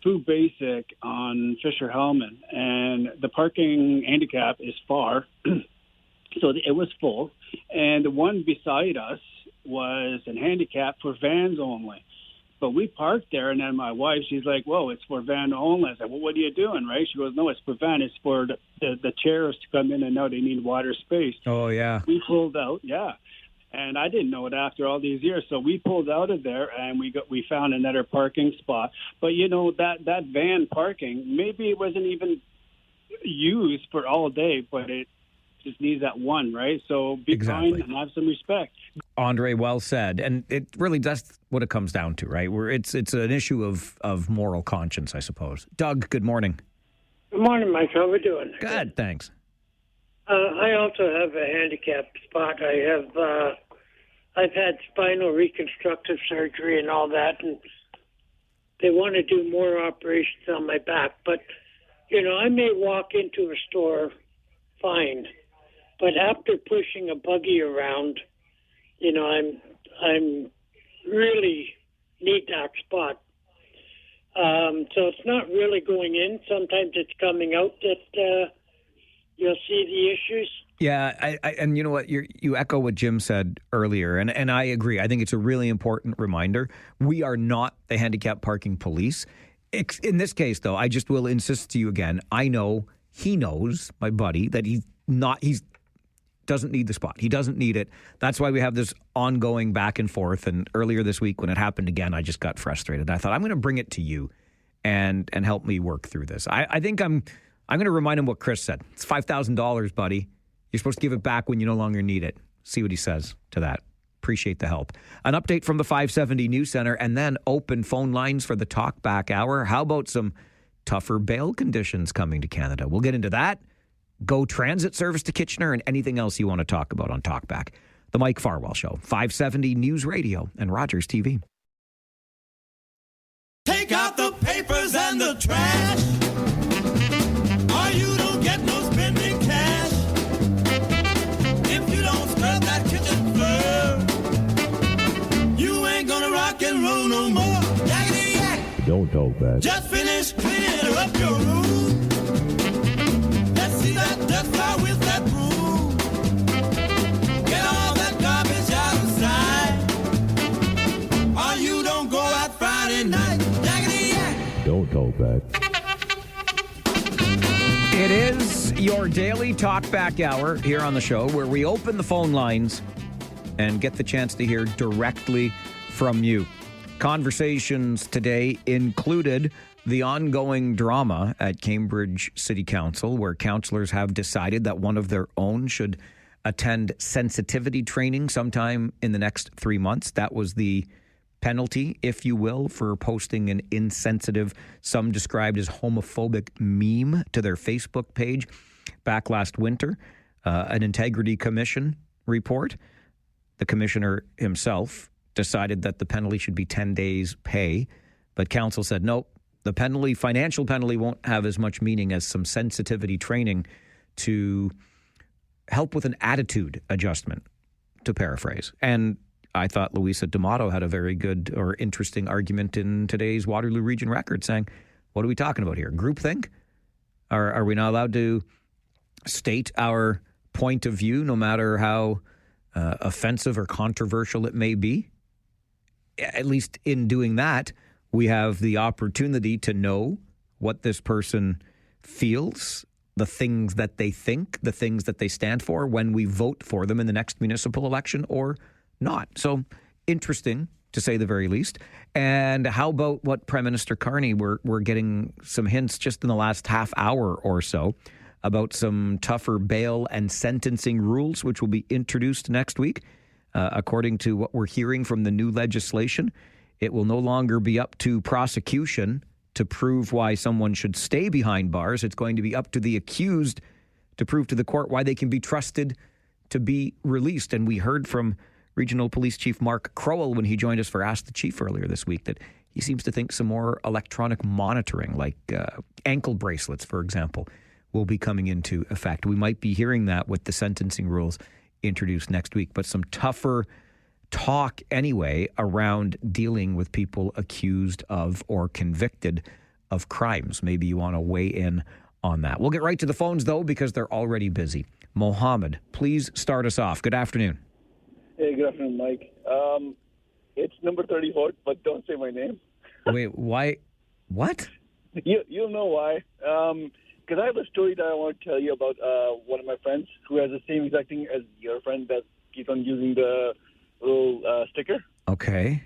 Speaker 23: Food Basic on Fisher Hellman, and the parking handicap is far, so it was full. And the one beside us was a handicap for vans only. But we parked there, and then my wife, she's like, whoa, it's for van only. I said, well, what are you doing, right? She goes, no, it's for van. It's for the chairs to come in and out. They need wider space.
Speaker 3: Oh, yeah.
Speaker 23: We pulled out, yeah. And I didn't know it after all these years. So we pulled out of there, and we found another parking spot. But, that van parking, maybe it wasn't even used for all day, but it just needs that one, right? So be kind and have some respect.
Speaker 3: Andre, well said. And it really does what it comes down to, right? Where it's an issue of moral conscience, I suppose. Doug, good morning.
Speaker 24: Good morning, Mike. How are we doing?
Speaker 3: Good, thanks.
Speaker 24: I also have a handicapped spot. I've had spinal reconstructive surgery and all that, and they want to do more operations on my back. But, I may walk into a store fine, but after pushing a buggy around, I'm really need that spot. So it's not really going in. Sometimes it's coming out that you'll see the issues.
Speaker 3: Yeah, and you know what? You echo what Jim said earlier, and I agree. I think it's a really important reminder. We are not the handicap parking police. In this case, though, I just will insist to you again. I know he knows, my buddy, that he doesn't need the spot. He doesn't need it. That's why we have this ongoing back and forth. And earlier this week, when it happened again, I just got frustrated. I thought, I'm going to bring it to you and help me work through this. I think I'm I'm going to remind him what Chris said. It's $5,000, buddy. You're supposed to give it back when you no longer need it. See what he says to that. Appreciate the help. An update from the 570 News Center, and then open phone lines for the Talkback Hour. How about some tougher bail conditions coming to Canada? We'll get into that. Go transit service to Kitchener and anything else you want to talk about on Talkback. The Mike Farwell Show, 570 News Radio and Rogers TV.
Speaker 20: Take out the papers and the trash, or you don't get no spending cash. If you don't scrub that kitchen floor, you ain't gonna rock and roll no more. Yakety yak.
Speaker 9: Don't talk back.
Speaker 20: Just finish cleaning up your room. Let's see that dust fly with that broom. Get all that garbage out of sight, or you don't go out Friday night. Yakety yak.
Speaker 9: Don't talk back.
Speaker 3: It is your daily Talkback Hour here on the show, where we open the phone lines and get the chance to hear directly from you. Conversations today included the ongoing drama at Cambridge City Council, where councillors have decided that one of their own should attend sensitivity training sometime in the next 3 months. That was the penalty, if you will, for posting an insensitive, some described as homophobic meme to their Facebook page back last winter. An Integrity Commission report. The commissioner himself decided that the penalty should be 10 days pay, but council said, nope, the penalty, financial penalty, won't have as much meaning as some sensitivity training to help with an attitude adjustment, to paraphrase. And I thought Louisa D'Amato had a very good or interesting argument in today's Waterloo Region Record, saying, what are we talking about here? Groupthink? Are we not allowed to state our point of view, no matter how offensive or controversial it may be? At least in doing that, we have the opportunity to know what this person feels, the things that they think, the things that they stand for when we vote for them in the next municipal election or not. So interesting, to say the very least. And how about what Prime Minister Carney, we're getting some hints just in the last half hour or so about some tougher bail and sentencing rules, which will be introduced next week. According to what we're hearing from the new legislation, it will no longer be up to prosecution to prove why someone should stay behind bars. It's going to be up to the accused to prove to the court why they can be trusted to be released. And we heard from Regional Police Chief Mark Crowell when he joined us for Ask the Chief earlier this week that he seems to think some more electronic monitoring, like ankle bracelets, for example, will be coming into effect. We might be hearing that with the sentencing rules introduced next week, but some tougher talk anyway around dealing with people accused of or convicted of crimes. Maybe you want to weigh in on that. We'll get right to the phones, though, because they're already busy. Mohammed, please start us off. Good afternoon.
Speaker 10: Hey, good afternoon, Mike. It's number 34, but don't say my name.
Speaker 3: Wait, why? What?
Speaker 10: You'll know why. Because I have a story that I want to tell you about one of my friends who has the same exact thing as your friend that keeps on using the little sticker.
Speaker 3: Okay.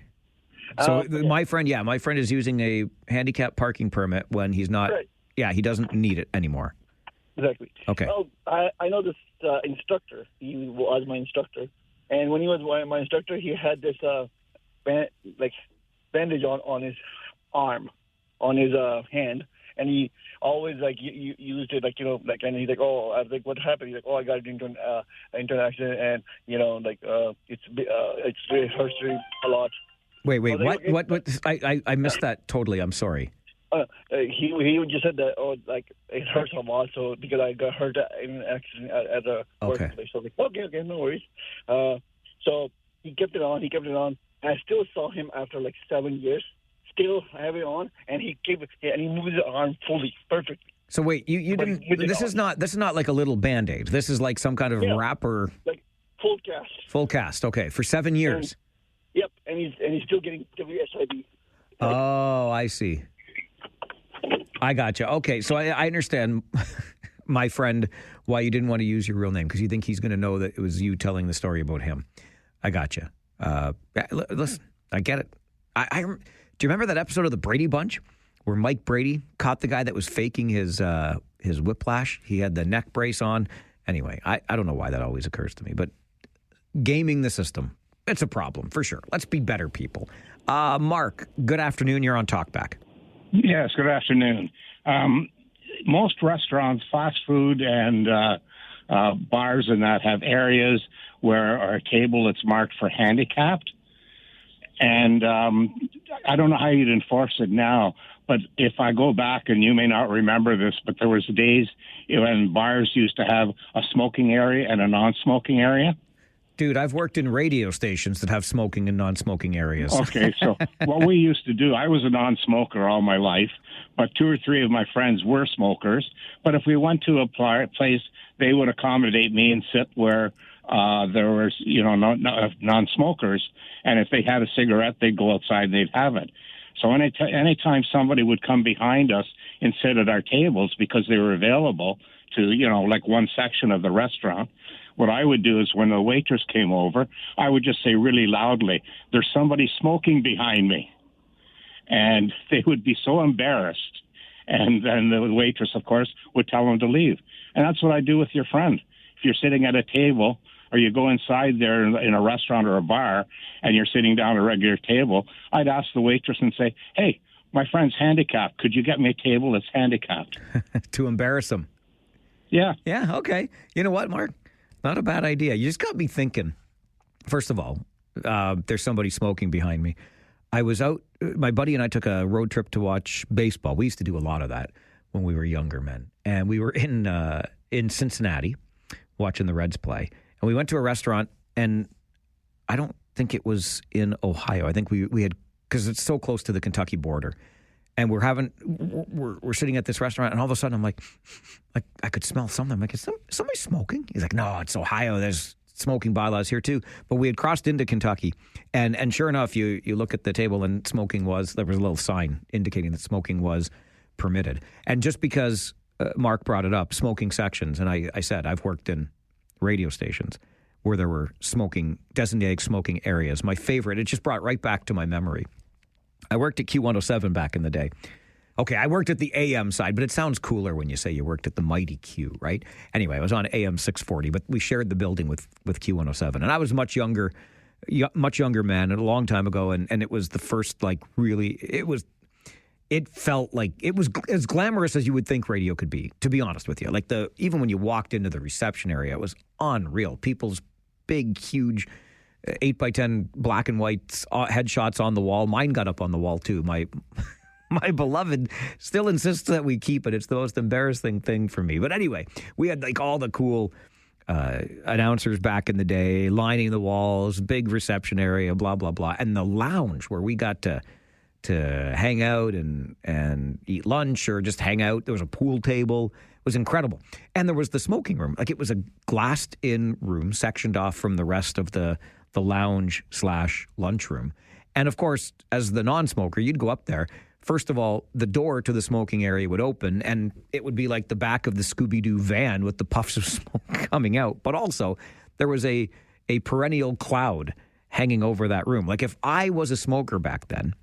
Speaker 3: So my friend is using a handicap parking permit when he's not. Right. Yeah, he doesn't need it anymore.
Speaker 10: Exactly.
Speaker 3: Okay.
Speaker 10: Well, I know this instructor. He was my instructor, and when he was my instructor, he had this bandage on his arm, on his hand. And he always you used it and he's like, oh, I was like, what happened? He's like, oh, I got into an accident, and it hurts a lot.
Speaker 3: Wait, what? I missed that totally. I'm sorry.
Speaker 10: He just said that, it hurts a lot, so because I got hurt in an accident at a workplace. So I was like, okay, no worries. So he kept it on. And I still saw him after 7 years. Still have it on, and he moves his arm fully, perfectly.
Speaker 3: So wait, you didn't. This is not like a little Band-Aid. This is like some kind of wrapper.
Speaker 10: Like full cast.
Speaker 3: Full cast. Okay, for 7 years.
Speaker 10: Yep, and he's still getting WSIB.
Speaker 3: Oh, I see. I gotcha. Okay, so I understand, my friend, why you didn't want to use your real name, because you think he's going to know that it was you telling the story about him. I gotcha. Listen, I get it. Do you remember that episode of the Brady Bunch where Mike Brady caught the guy that was faking his his whiplash. He had the neck brace on. Anyway, I don't know why that always occurs to me, but gaming the system, it's a problem for sure. Let's be better people. Mark, good afternoon. You're on Talkback.
Speaker 9: Yes, good afternoon. Most restaurants, fast food and bars and that have areas where are a table that's marked for handicapped. And I don't know how you'd enforce it now, but if I go back, and you may not remember this, but there was days when bars used to have a smoking area and a non-smoking area.
Speaker 3: Dude, I've worked in radio stations that have smoking and non-smoking areas.
Speaker 9: Okay, so what we used to do, I was a non-smoker all my life, but 2 or 3 of my friends were smokers. But if we went to a place, they would accommodate me and sit where there was, non-smokers. And if they had a cigarette, they'd go outside and they'd have it. So anytime somebody would come behind us and sit at our tables because they were available to, like one section of the restaurant, what I would do is when the waitress came over, I would just say really loudly, "There's somebody smoking behind me." And they would be so embarrassed. And then the waitress, of course, would tell them to leave. And that's what I do with your friend. If you're sitting at a table or you go inside there in a restaurant or a bar and you're sitting down at a regular table, I'd ask the waitress and say, "Hey, my friend's handicapped. Could you get me a table that's handicapped?"
Speaker 3: To embarrass them.
Speaker 9: Yeah.
Speaker 3: Yeah, okay. You know what, Mark? Not a bad idea. You just got me thinking. First of all, there's somebody smoking behind me. I was out, my buddy and I took a road trip to watch baseball. We used to do a lot of that when we were younger men. And we were in Cincinnati watching the Reds play. And we went to a restaurant, and I don't think it was in Ohio. I think we had, because it's so close to the Kentucky border. And we're sitting at this restaurant, and all of a sudden I'm like I could smell something. I'm like, is somebody smoking? He's like, "No, it's Ohio. There's smoking bylaws here too." But we had crossed into Kentucky, and sure enough, you look at the table, and there was a little sign indicating that smoking was permitted. And just because Mark brought it up, smoking sections, and I said I've worked in radio stations where there were designated smoking areas. My favorite, it just brought right back to my memory. I worked at Q107 back in the day. Okay, I worked at the AM side, but it sounds cooler when you say you worked at the mighty Q, right? Anyway, I was on AM 640, but we shared the building with Q107. And I was much younger man, and a long time ago, and it was the first, it felt like it was as glamorous as you would think radio could be, to be honest with you. Like even when you walked into the reception area, it was unreal. People's big, huge 8x10 black and white headshots on the wall. Mine got up on the wall too. My beloved still insists that we keep it. It's the most embarrassing thing for me. But anyway, we had like all the cool announcers back in the day lining the walls, big reception area, blah, blah, blah. And the lounge where we got to hang out and eat lunch or just hang out. There was a pool table. It was incredible. And there was the smoking room. Like it was a glassed-in room sectioned off from the rest of the lounge/lunchroom. And of course, as the non-smoker, you'd go up there. First of all, the door to the smoking area would open, and it would be like the back of the Scooby-Doo van with the puffs of smoke coming out. But also, there was a perennial cloud hanging over that room. Like if I was a smoker back then,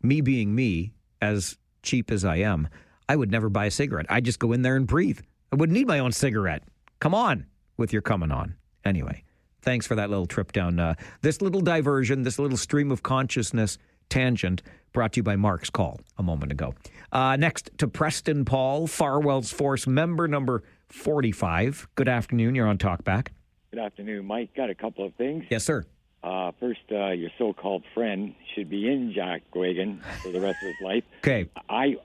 Speaker 3: me being me, as cheap as I am, I would never buy a cigarette. I'd just go in there and breathe. I wouldn't need my own cigarette. Come on with your coming on. Anyway. Thanks for that little trip down this little diversion, this little stream of consciousness tangent brought to you by Mark's call a moment ago. Next to Preston Paul, Farwell's Force member number 45. Good afternoon. You're on Talkback.
Speaker 11: Good afternoon, Mike. Got a couple of things.
Speaker 3: Yes, sir.
Speaker 11: First, your so-called friend should be in Jack Wagon for the rest of his life.
Speaker 3: Okay.
Speaker 11: I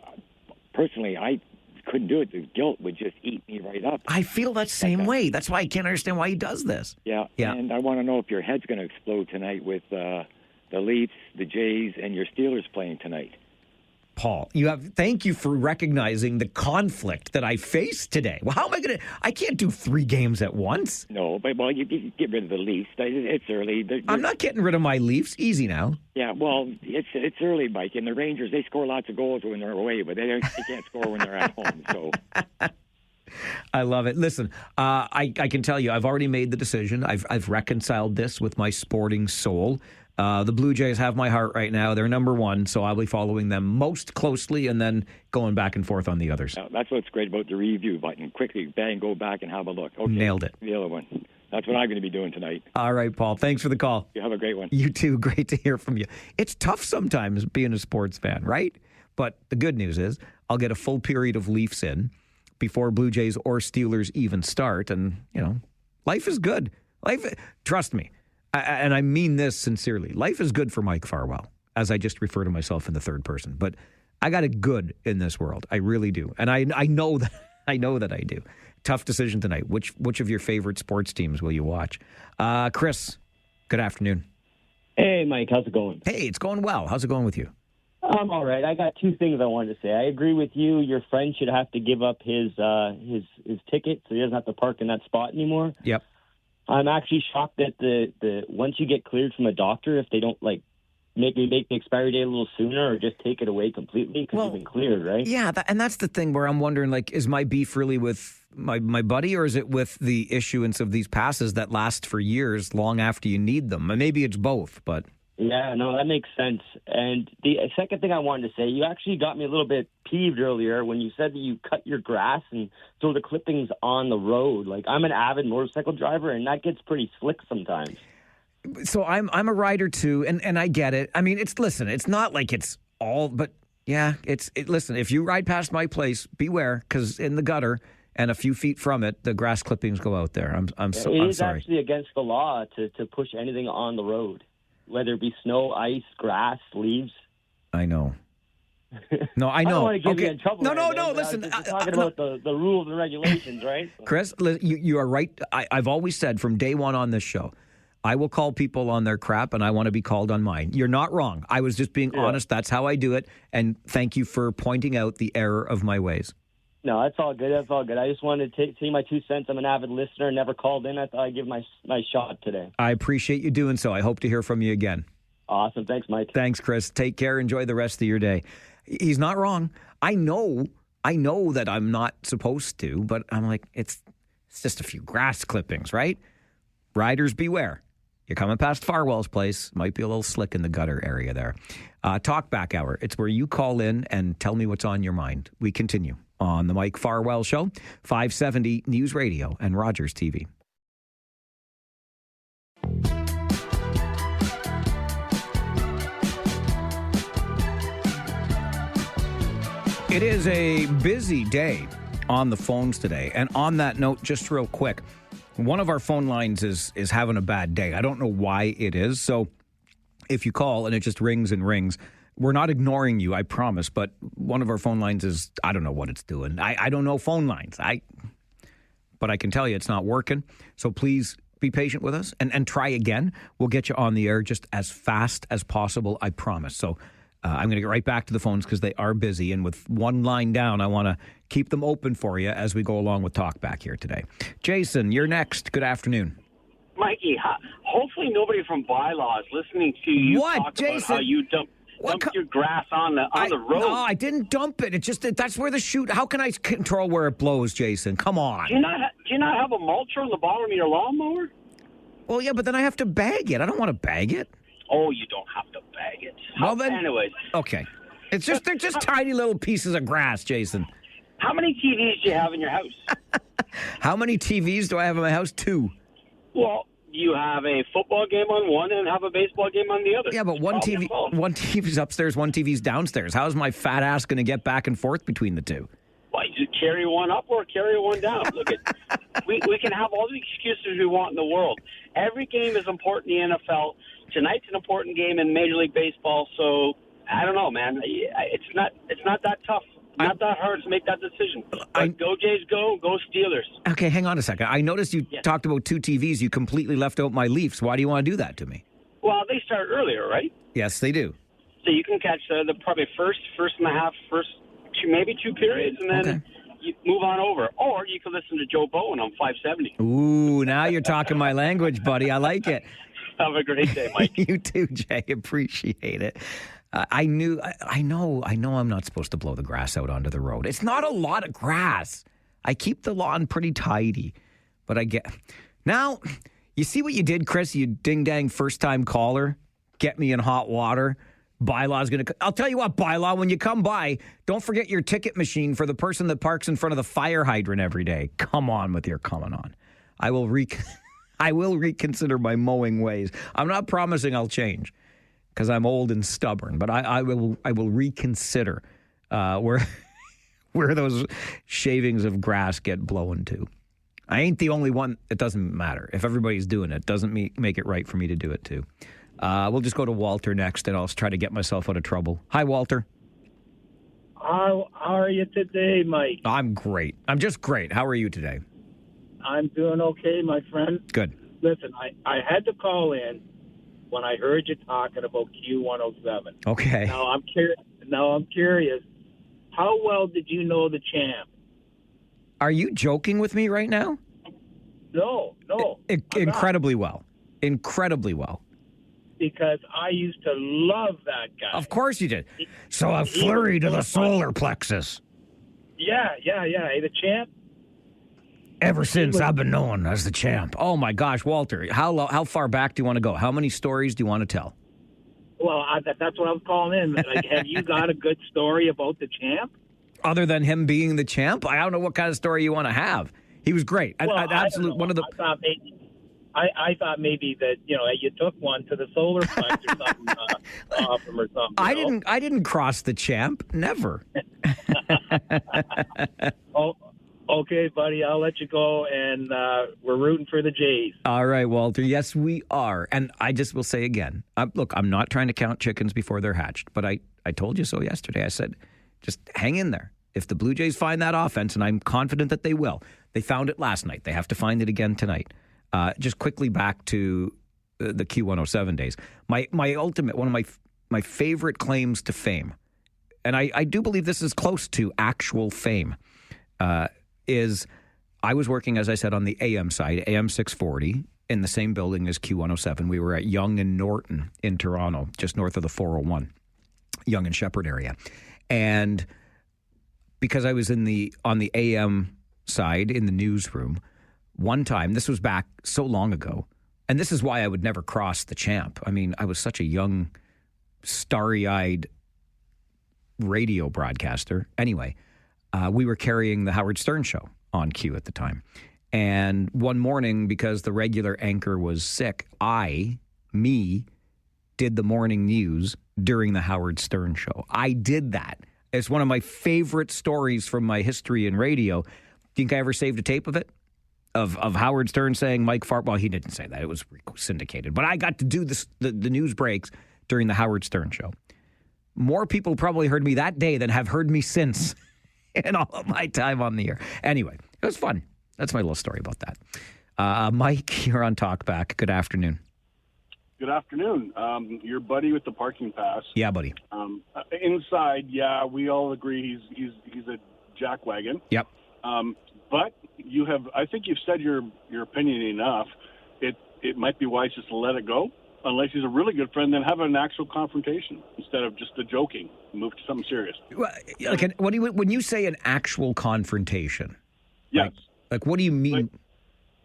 Speaker 11: couldn't do it. The guilt would just eat me right up.
Speaker 3: I feel that same way. That's why I can't understand why he does this.
Speaker 11: Yeah. And I want to know if your head's going to explode tonight with the Leafs, the Jays, and your Steelers playing tonight.
Speaker 3: Paul, thank you for recognizing the conflict that I face today. Well, how am I going to? I can't do 3 games at once.
Speaker 11: No, but you get rid of the Leafs. It's early.
Speaker 3: I'm not getting rid of my Leafs. Easy now.
Speaker 11: Yeah, well, it's early, Mike. And the Rangers, they score lots of goals when they're away, but they can't score when they're at home. So.
Speaker 3: I love it. Listen, I can tell you, I've already made the decision. I've reconciled this with my sporting soul. The Blue Jays have my heart right now. They're number one, so I'll be following them most closely and then going back and forth on the others.
Speaker 11: That's what's great about the review button. Quickly, bang, go back and have a look. Okay,
Speaker 3: nailed it.
Speaker 11: The other one. That's what I'm going to be doing tonight.
Speaker 3: All right, Paul. Thanks for the call.
Speaker 11: You have a great one.
Speaker 3: You too. Great to hear from you. It's tough sometimes being a sports fan, right? But the good news is I'll get a full period of Leafs in before Blue Jays or Steelers even start. And, life is good. Trust me. And I mean this sincerely. Life is good for Mike Farwell, as I just refer to myself in the third person. But I got it good in this world. I really do. And I know that I do. Tough decision tonight. Which of your favorite sports teams will you watch? Chris, good afternoon.
Speaker 12: Hey, Mike. How's it going?
Speaker 3: Hey, it's going well. How's it going with you?
Speaker 12: I'm all right. I got two things I wanted to say. I agree with you. Your friend should have to give up his ticket so he doesn't have to park in that spot anymore.
Speaker 3: Yep.
Speaker 12: I'm actually shocked that the once you get cleared from a doctor, if they don't make the expiry date a little sooner or just take it away completely because you've been cleared, right?
Speaker 3: Yeah, and that's the thing where I'm wondering, is my beef really with my buddy, or is it with the issuance of these passes that last for years, long after you need them? And maybe it's both, but...
Speaker 12: Yeah, no, that makes sense. And the second thing I wanted to say, you actually got me a little bit peeved earlier when you said that you cut your grass and throw the clippings on the road. I'm an avid motorcycle driver, and that gets pretty slick sometimes.
Speaker 3: So I'm a rider too, and I get it. I mean, it's not like it's all, but yeah, listen, if you ride past my place, beware, because in the gutter and a few feet from it, the grass clippings go out there. I'm sorry.
Speaker 12: It is actually against the law to push anything on the road, whether it be snow, ice, grass, leaves.
Speaker 3: I know. No, I know.
Speaker 12: I don't want to get you in trouble.
Speaker 3: No. Listen,
Speaker 12: we're talking about the rules and regulations, right?
Speaker 3: Chris, you are right. I've always said from day one on this show, I will call people on their crap, and I want to be called on mine. You're not wrong. I was just being honest. That's how I do it. And thank you for pointing out the error of my ways.
Speaker 12: No, that's all good. I just wanted to say my 2 cents. I'm an avid listener, never called in. I thought I'd give my shot today.
Speaker 3: I appreciate you doing so. I hope to hear from you again.
Speaker 12: Awesome. Thanks, Mike.
Speaker 3: Thanks, Chris. Take care. Enjoy the rest of your day. He's not wrong. I know that I'm not supposed to, but I'm like, it's just a few grass clippings, right? Riders beware. You're coming past Farwell's place. Might be a little slick in the gutter area there. Talkback Hour. It's where you call in and tell me what's on your mind. We continue on the Mike Farwell Show, 570 News Radio and Rogers TV. It is a busy day on the phones today. And on that note, just real quick, one of our phone lines is having a bad day. I don't know why it is. So if you call and it just rings and rings, we're not ignoring you, I promise. But one of our phone lines is, I don't know what it's doing. I don't know phone lines. But I can tell you it's not working. So please be patient with us and try again. We'll get you on the air just as fast as possible, I promise. So I'm going to get right back to the phones because they are busy. And with one line down, I want to keep them open for you as we go along with Talkback here today. Jason, you're next. Good afternoon.
Speaker 13: Mikey, hopefully nobody from Bylaw is listening to you talk
Speaker 3: Jason?
Speaker 13: about how you dump your grass on the road.
Speaker 3: No, I didn't dump it. It's just that's where the chute. How can I control where it blows, Jason? Come on.
Speaker 13: Do you not have a mulcher on the bottom of your lawnmower?
Speaker 3: Well, yeah, but then I have to bag it. I don't want to bag it.
Speaker 13: Oh, you don't have to bag it.
Speaker 3: Well, then,
Speaker 13: anyways.
Speaker 3: Okay. They're just tiny little pieces of grass, Jason.
Speaker 13: How many TVs do you have in your house?
Speaker 3: How many TVs do I have in my house? 2.
Speaker 13: Well, you have a football game on one and have a baseball game on the other.
Speaker 3: Yeah, but one TV's upstairs, one TV's downstairs. How's my fat ass going to get back and forth between the two?
Speaker 13: Well, you carry one up or carry one down. Look, we can have all the excuses we want in the world. Every game is important in the NFL. Tonight's an important game in Major League Baseball, so I don't know, man. It's not that tough. Not that hard to make that decision. But go Jays, go Steelers.
Speaker 3: Okay, hang on a second. I noticed you talked about 2 TVs. You completely left out my Leafs. Why do you want to do that to me?
Speaker 13: Well, they start earlier, right?
Speaker 3: Yes, they do.
Speaker 13: So you can catch the probably first and a half, maybe 2 periods, and then you move on over. Or you can listen to Joe Bowen on 570.
Speaker 3: Ooh, now you're talking my language, buddy. I like it.
Speaker 13: Have a great day, Mike.
Speaker 3: You too, Jay. Appreciate it. I know I'm not supposed to blow the grass out onto the road. It's not a lot of grass. I keep the lawn pretty tidy, but I get... Now, you see what you did, Chris? You ding-dang first-time caller? get me in hot water. Bylaw's going to... I'll tell you what, Bylaw, when you come by, don't forget your ticket machine for the person that parks in front of the fire hydrant every day. Come on with your coming on. I will reconsider my mowing ways. I'm not promising I'll change because I'm old and stubborn, but I will reconsider where those shavings of grass get blown to. I ain't the only one. It doesn't matter. If everybody's doing it, doesn't make it right for me to do it too. We'll just go to Walter next, and I'll try to get myself out of trouble. Hi, Walter.
Speaker 14: How are you today, Mike?
Speaker 3: I'm great. I'm just great. How are you today?
Speaker 14: I'm doing okay, my friend.
Speaker 3: Good.
Speaker 14: Listen, I had to call in when I heard you talking about Q107.
Speaker 3: Okay.
Speaker 14: Now I'm curious. How well did you know the champ?
Speaker 3: Are you joking with me right now?
Speaker 14: No.
Speaker 3: Incredibly well. Incredibly well.
Speaker 14: Because I used to love that guy.
Speaker 3: Of course you did. So a flurry to the solar plexus.
Speaker 14: Yeah. Hey, the champ?
Speaker 3: Ever since I've been known as the champ. Oh, my gosh, Walter, how far back do you want to go? How many stories do you want to tell?
Speaker 14: Well, that's what I was calling in. Like, have you got a good story about the champ?
Speaker 3: Other than him being the champ? I don't know what kind of story you want to have. He was great.
Speaker 14: Well, I thought maybe that you took one to the solar plex or something off him or something.
Speaker 3: I didn't cross the champ. Never.
Speaker 14: Oh, okay, buddy. I'll let you go, and we're rooting for the Jays.
Speaker 3: All right, Walter. Yes, we are. And I just will say again. Look, I'm not trying to count chickens before they're hatched, but I told you so yesterday. I said, just hang in there. If the Blue Jays find that offense, and I'm confident that they will. They found it last night. They have to find it again tonight. Just quickly back to the Q107 days. My ultimate, one of my favorite claims to fame, and I do believe this is close to actual fame, is I was working, as I said, on the AM side, AM 640, in the same building as Q107. We were at Yonge and Norton in Toronto, just north of the 401, Yonge and Shepherd area. And because I was on the AM side in the newsroom, one time, this was back so long ago, and this is why I would never cross the champ. I mean, I was such a young, starry-eyed radio broadcaster. Anyway, we were carrying the Howard Stern show on Q at the time. And one morning, because the regular anchor was sick, me, did the morning news during the Howard Stern show. I did that. It's one of my favorite stories from my history in radio. Think I ever saved a tape of it? Of Howard Stern saying Mike Farwell. Well, he didn't say that. It was syndicated. But I got to do the news breaks during the Howard Stern show. More people probably heard me that day than have heard me since in all of my time on the air. Anyway, it was fun. That's my little story about that. Mike, you're on Talkback. Good afternoon.
Speaker 15: Good afternoon. Your buddy with the parking pass.
Speaker 3: Yeah, buddy.
Speaker 15: Inside, yeah, we all agree he's a jackwagon.
Speaker 3: Yep.
Speaker 15: But I think you've said your opinion enough. It might be wise just to let it go. Unless he's a really good friend, then have an actual confrontation instead of just the joking. Move to something serious.
Speaker 3: When you say an actual confrontation,
Speaker 15: yes.
Speaker 3: Like what do you mean?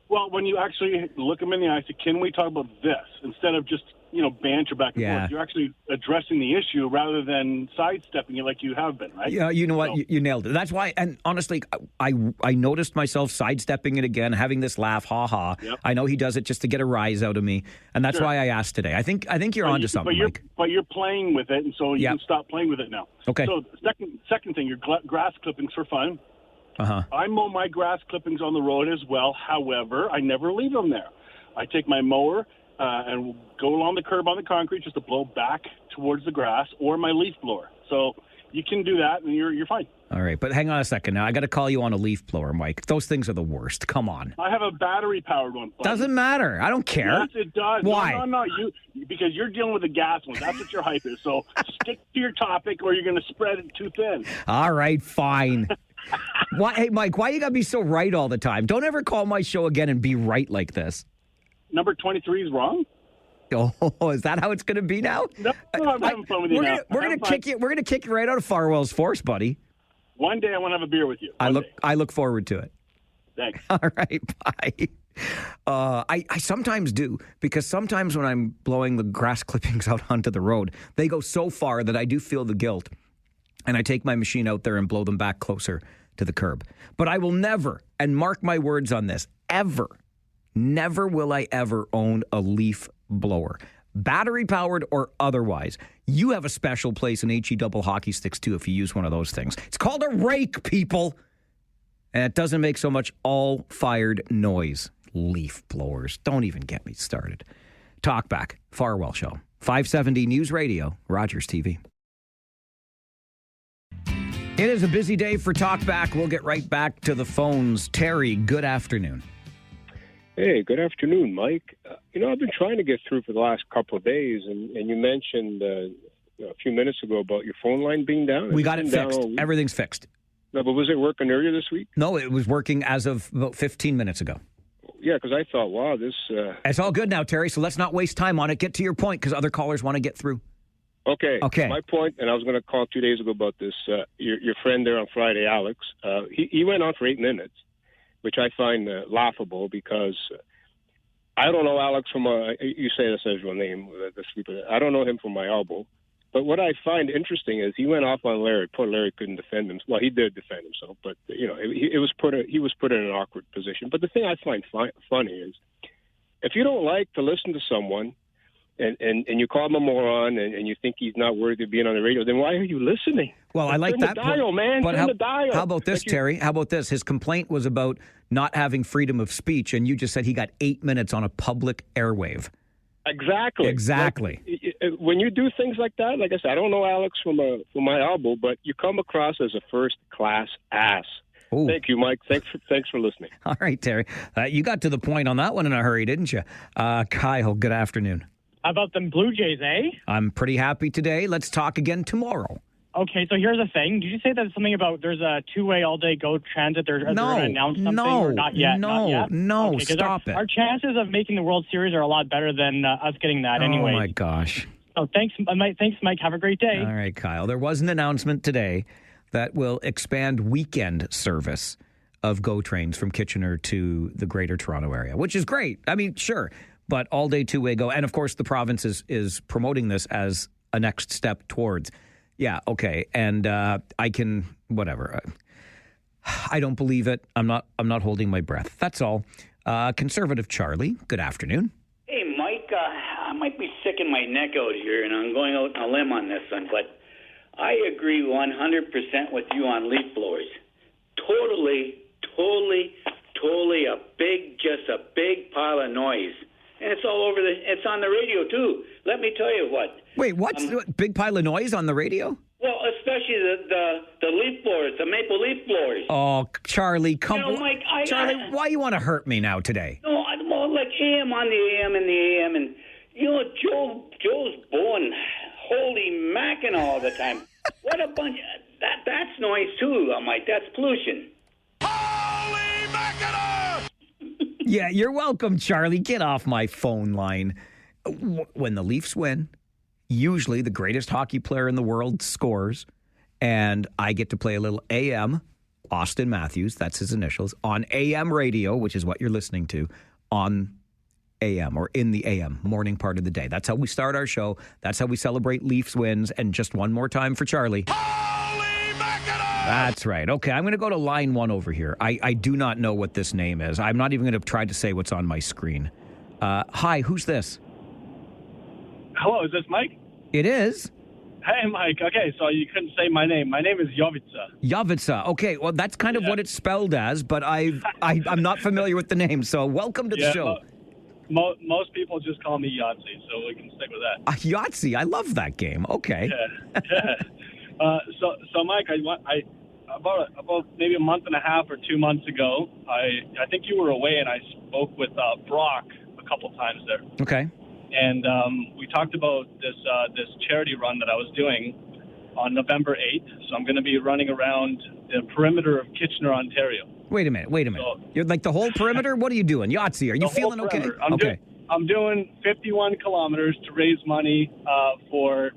Speaker 15: Well, when you actually look him in the eye and say, can we talk about this? Instead of just, banter back and forth. You're actually addressing the issue rather than sidestepping it like you have been, right?
Speaker 3: Yeah, you know what? You nailed it. That's why, and honestly, I noticed myself sidestepping it again, having this laugh, ha-ha. Yep. I know he does it just to get a rise out of me, and that's why I asked today. I think you're onto something, Mike.
Speaker 15: But you're playing with it, and so you can stop playing with it now.
Speaker 3: Okay.
Speaker 15: So second thing, your grass clippings for fun.
Speaker 3: Uh-huh.
Speaker 15: I mow my grass clippings on the road as well. However, I never leave them there. I take my mower and go along the curb on the concrete just to blow back towards the grass, or my leaf blower. So you can do that, and you're fine.
Speaker 3: All right, but hang on a second now. I got to call you on a leaf blower, Mike. Those things are the worst. Come on.
Speaker 15: I have a battery-powered one. Buddy.
Speaker 3: Doesn't matter. I don't care.
Speaker 15: Yes, it does.
Speaker 3: Why?
Speaker 15: No, you, because you're dealing with a gas one. That's what your hype is. So stick to your topic, or you're going to spread it too thin.
Speaker 3: All right, fine. Hey, Mike, why you got to be so right all the time? Don't ever call my show again and be right like this.
Speaker 15: Number 23 is wrong?
Speaker 3: Oh, is that how it's going to be now?
Speaker 15: No, I'm having fun with you now.
Speaker 3: We're going to kick you right out of Farwell's force, buddy.
Speaker 15: One day I want to have a beer with you.
Speaker 3: I look forward to it.
Speaker 15: Thanks.
Speaker 3: All right, bye. I sometimes do, because sometimes when I'm blowing the grass clippings out onto the road, they go so far that I do feel the guilt. And I take my machine out there and blow them back closer to the curb. But I will never, and mark my words on this, never will I ever own a leaf blower. Battery powered or otherwise. You have a special place in HE double hockey sticks too if you use one of those things. It's called a rake, people. And it doesn't make so much all-fired noise. Leaf blowers. Don't even get me started. Talkback, Farwell Show. 570 News Radio, Rogers TV. It is a busy day for Talkback. We'll get right back to the phones. Terry, good afternoon.
Speaker 16: Hey, good afternoon, Mike. I've been trying to get through for the last couple of days, and you mentioned a few minutes ago about your phone line being down.
Speaker 3: We got it fixed. Everything's fixed.
Speaker 16: No, but was it working earlier this week?
Speaker 3: No, it was working as of about 15 minutes ago.
Speaker 16: Yeah, because I thought, wow, this...
Speaker 3: It's all good now, Terry, so let's not waste time on it. Get to your point, because other callers want to get through.
Speaker 16: Okay. My point, and I was going to call 2 days ago about this, your friend there on Friday, Alex, he went on for 8 minutes, which I find laughable because I don't know Alex from you say this as your name, the sleeper. I don't know him from my elbow. But what I find interesting is he went off on Larry. Poor Larry couldn't defend himself. Well, he did defend himself, but he was put in an awkward position. But the thing I find funny is if you don't like to listen to someone and you call him a moron and you think he's not worthy of being on the radio, then why are you listening?
Speaker 3: Well, I like that.
Speaker 16: Turn the dial, man.
Speaker 3: But
Speaker 16: Turn the dial.
Speaker 3: How about this, Terry? How about this? His complaint was about not having freedom of speech, and you just said he got 8 minutes on a public airwave.
Speaker 16: Exactly. Like, when you do things like that, like I said, I don't know Alex from my elbow, but you come across as a first-class ass. Ooh. Thank you, Mike. Thanks for listening.
Speaker 3: All right, Terry. You got to the point on that one in a hurry, didn't you? Kyle, good afternoon.
Speaker 17: How about them Blue Jays, eh?
Speaker 3: I'm pretty happy today. Let's talk again tomorrow.
Speaker 17: Okay, so here's the thing. Did you say that something about there's a two-way all-day GO transit? They're going to announce something or not yet?
Speaker 3: No, okay, stop it.
Speaker 17: Our chances of making the World Series are a lot better than us getting that anyway.
Speaker 3: Oh, my gosh.
Speaker 17: Oh, thanks, Mike. Have a great day.
Speaker 3: All right, Kyle. There was an announcement today that will expand weekend service of GO trains from Kitchener to the Greater Toronto area, which is great. I mean, sure, but all-day two-way GO. And, of course, the province is promoting this as a next step towards... Yeah, okay, and I can whatever. I don't believe it. I'm not holding my breath. That's all. Conservative Charlie, good afternoon.
Speaker 18: Hey, Mike, I might be sticking my neck out here, and I'm going out on a limb on this one, but I agree 100% with you on leaf blowers. Totally a big pile of noise. And it's all over it's on the radio too. Let me tell you what.
Speaker 3: Wait, what's big pile of noise on the radio?
Speaker 18: Well, especially the leaf blowers, the maple leaf blowers.
Speaker 3: Oh, Charlie, come on.
Speaker 18: Mike,
Speaker 3: Charlie, why you want to hurt me now today?
Speaker 18: No, well, like AM on the AM and the AM, and Joe's blowing holy mackin' all the time. What a bunch that's noise too, Mike. That's pollution.
Speaker 20: Holy mackerel!
Speaker 3: Yeah, you're welcome, Charlie. Get off my phone line. When the Leafs win, usually the greatest hockey player in the world scores, and I get to play a little AM, Austin Matthews, that's his initials, on AM radio, which is what you're listening to, on AM or in the AM, morning part of the day. That's how we start our show. That's how we celebrate Leafs wins. And just one more time for Charlie. That's right. Okay, I'm going to go to line one over here. I do not know what this name is. I'm not even going to try to say what's on my screen. Hi, who's this?
Speaker 19: Hello, is this Mike?
Speaker 3: It is.
Speaker 19: Hey, Mike. Okay, so you couldn't say my name. My name is Jovica.
Speaker 3: Jovica. Okay, well, that's kind of what it's spelled as, but I'm not familiar with the name, so welcome to the show.
Speaker 19: Most people just call me Yahtzee, so we can stick with that.
Speaker 3: Yahtzee, I love that game. Okay.
Speaker 19: Yeah. So Mike, about maybe a month and a half or 2 months ago, I think you were away, and I spoke with Brock a couple times there.
Speaker 3: Okay.
Speaker 19: And we talked about this charity run that I was doing on November 8th. So I'm going to be running around the perimeter of Kitchener, Ontario.
Speaker 3: Wait a minute. So, you're like the whole perimeter? What are you doing? Yahtzee, are you feeling okay?
Speaker 19: I'm doing 51 kilometers to raise money for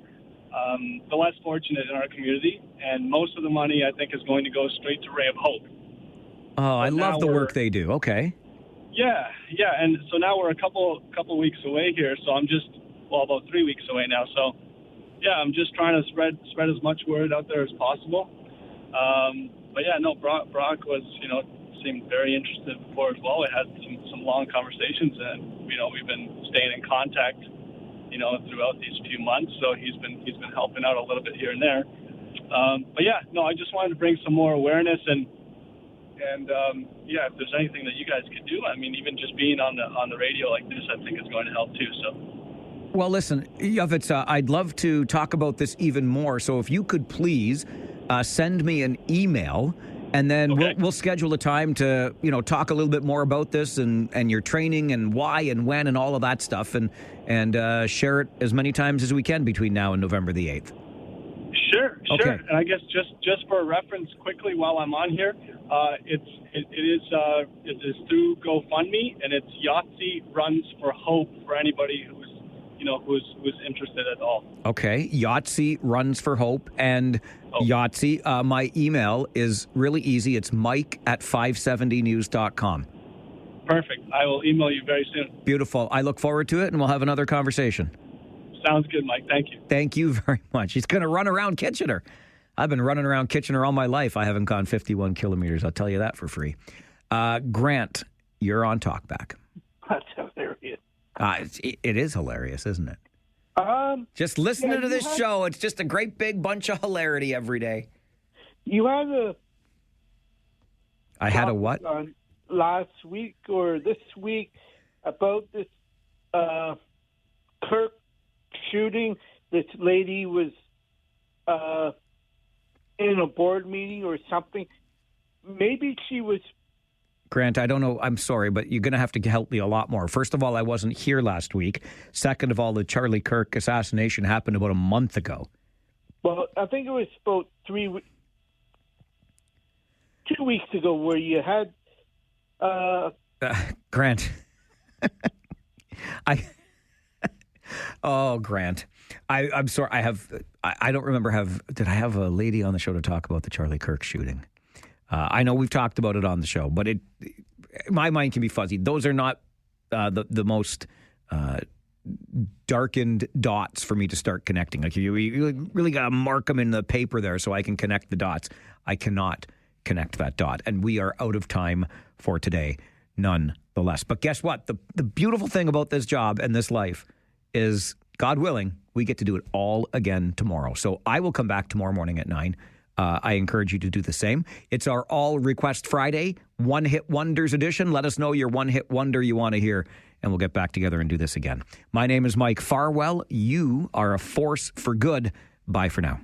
Speaker 19: the less fortunate in our community. And most of the money, I think, is going to go straight to Ray of Hope.
Speaker 3: Oh, I love the work they do. Okay.
Speaker 19: Yeah, and so now we're a couple weeks away here. So I'm just about 3 weeks away now. So yeah, I'm just trying to spread as much word out there as possible. But yeah, no, Brock was seemed very interested before as well. We had some long conversations, and we've been staying in contact throughout these few months. So he's been helping out a little bit here and there. But yeah, no, I just wanted to bring some more awareness and if there's anything that you guys could do, I mean, even just being on the radio like this, I think is going to help too. So.
Speaker 3: Well, listen, Yavitz, I'd love to talk about this even more. So if you could please send me an email, and then we'll schedule a time to talk a little bit more about this and your training and why and when and all of that stuff, and share it as many times as we can between now and November the 8th.
Speaker 19: Sure.
Speaker 3: Okay.
Speaker 19: And I guess just for reference quickly while I'm on here, it is through GoFundMe, and it's Yahtzee Runs for Hope for anybody who's interested at all.
Speaker 3: Okay, Yahtzee Runs for Hope, and Yahtzee, my email is really easy. It's mike@570news.com.
Speaker 19: Perfect. I will email you very soon.
Speaker 3: Beautiful. I look forward to it, and we'll have another conversation.
Speaker 19: Sounds good, Mike. Thank you.
Speaker 3: Thank you very much. He's going to run around Kitchener. I've been running around Kitchener all my life. I haven't gone 51 kilometers. I'll tell you that for free. Grant, you're on Talkback.
Speaker 1: That's hilarious.
Speaker 3: It is hilarious, isn't it? Just listening to this show, it's just a great big bunch of hilarity every day.
Speaker 1: You had
Speaker 3: I had a what?
Speaker 1: Last week or this week about this Kirk shooting. This lady was in a board meeting or something. Maybe she was...
Speaker 3: Grant, I don't know. I'm sorry, but you're going to have to help me a lot more. First of all, I wasn't here last week. Second of all, the Charlie Kirk assassination happened about a month ago.
Speaker 1: Well, I think it was about 2 weeks ago where you had...
Speaker 3: Grant. Grant. I'm sorry. I don't remember did I have a lady on the show to talk about the Charlie Kirk shooting? I know we've talked about it on the show, but my mind can be fuzzy. Those are not the most darkened dots for me to start connecting. Like you really got to mark them in the paper there so I can connect the dots. I cannot connect that dot, and we are out of time for today, nonetheless. But guess what? The beautiful thing about this job and this life is, God willing, we get to do it all again tomorrow. So I will come back tomorrow morning at 9. I encourage you to do the same. It's our All Request Friday, One Hit Wonders edition. Let us know your one hit wonder you want to hear, and we'll get back together and do this again. My name is Mike Farwell. You are a force for good. Bye for now.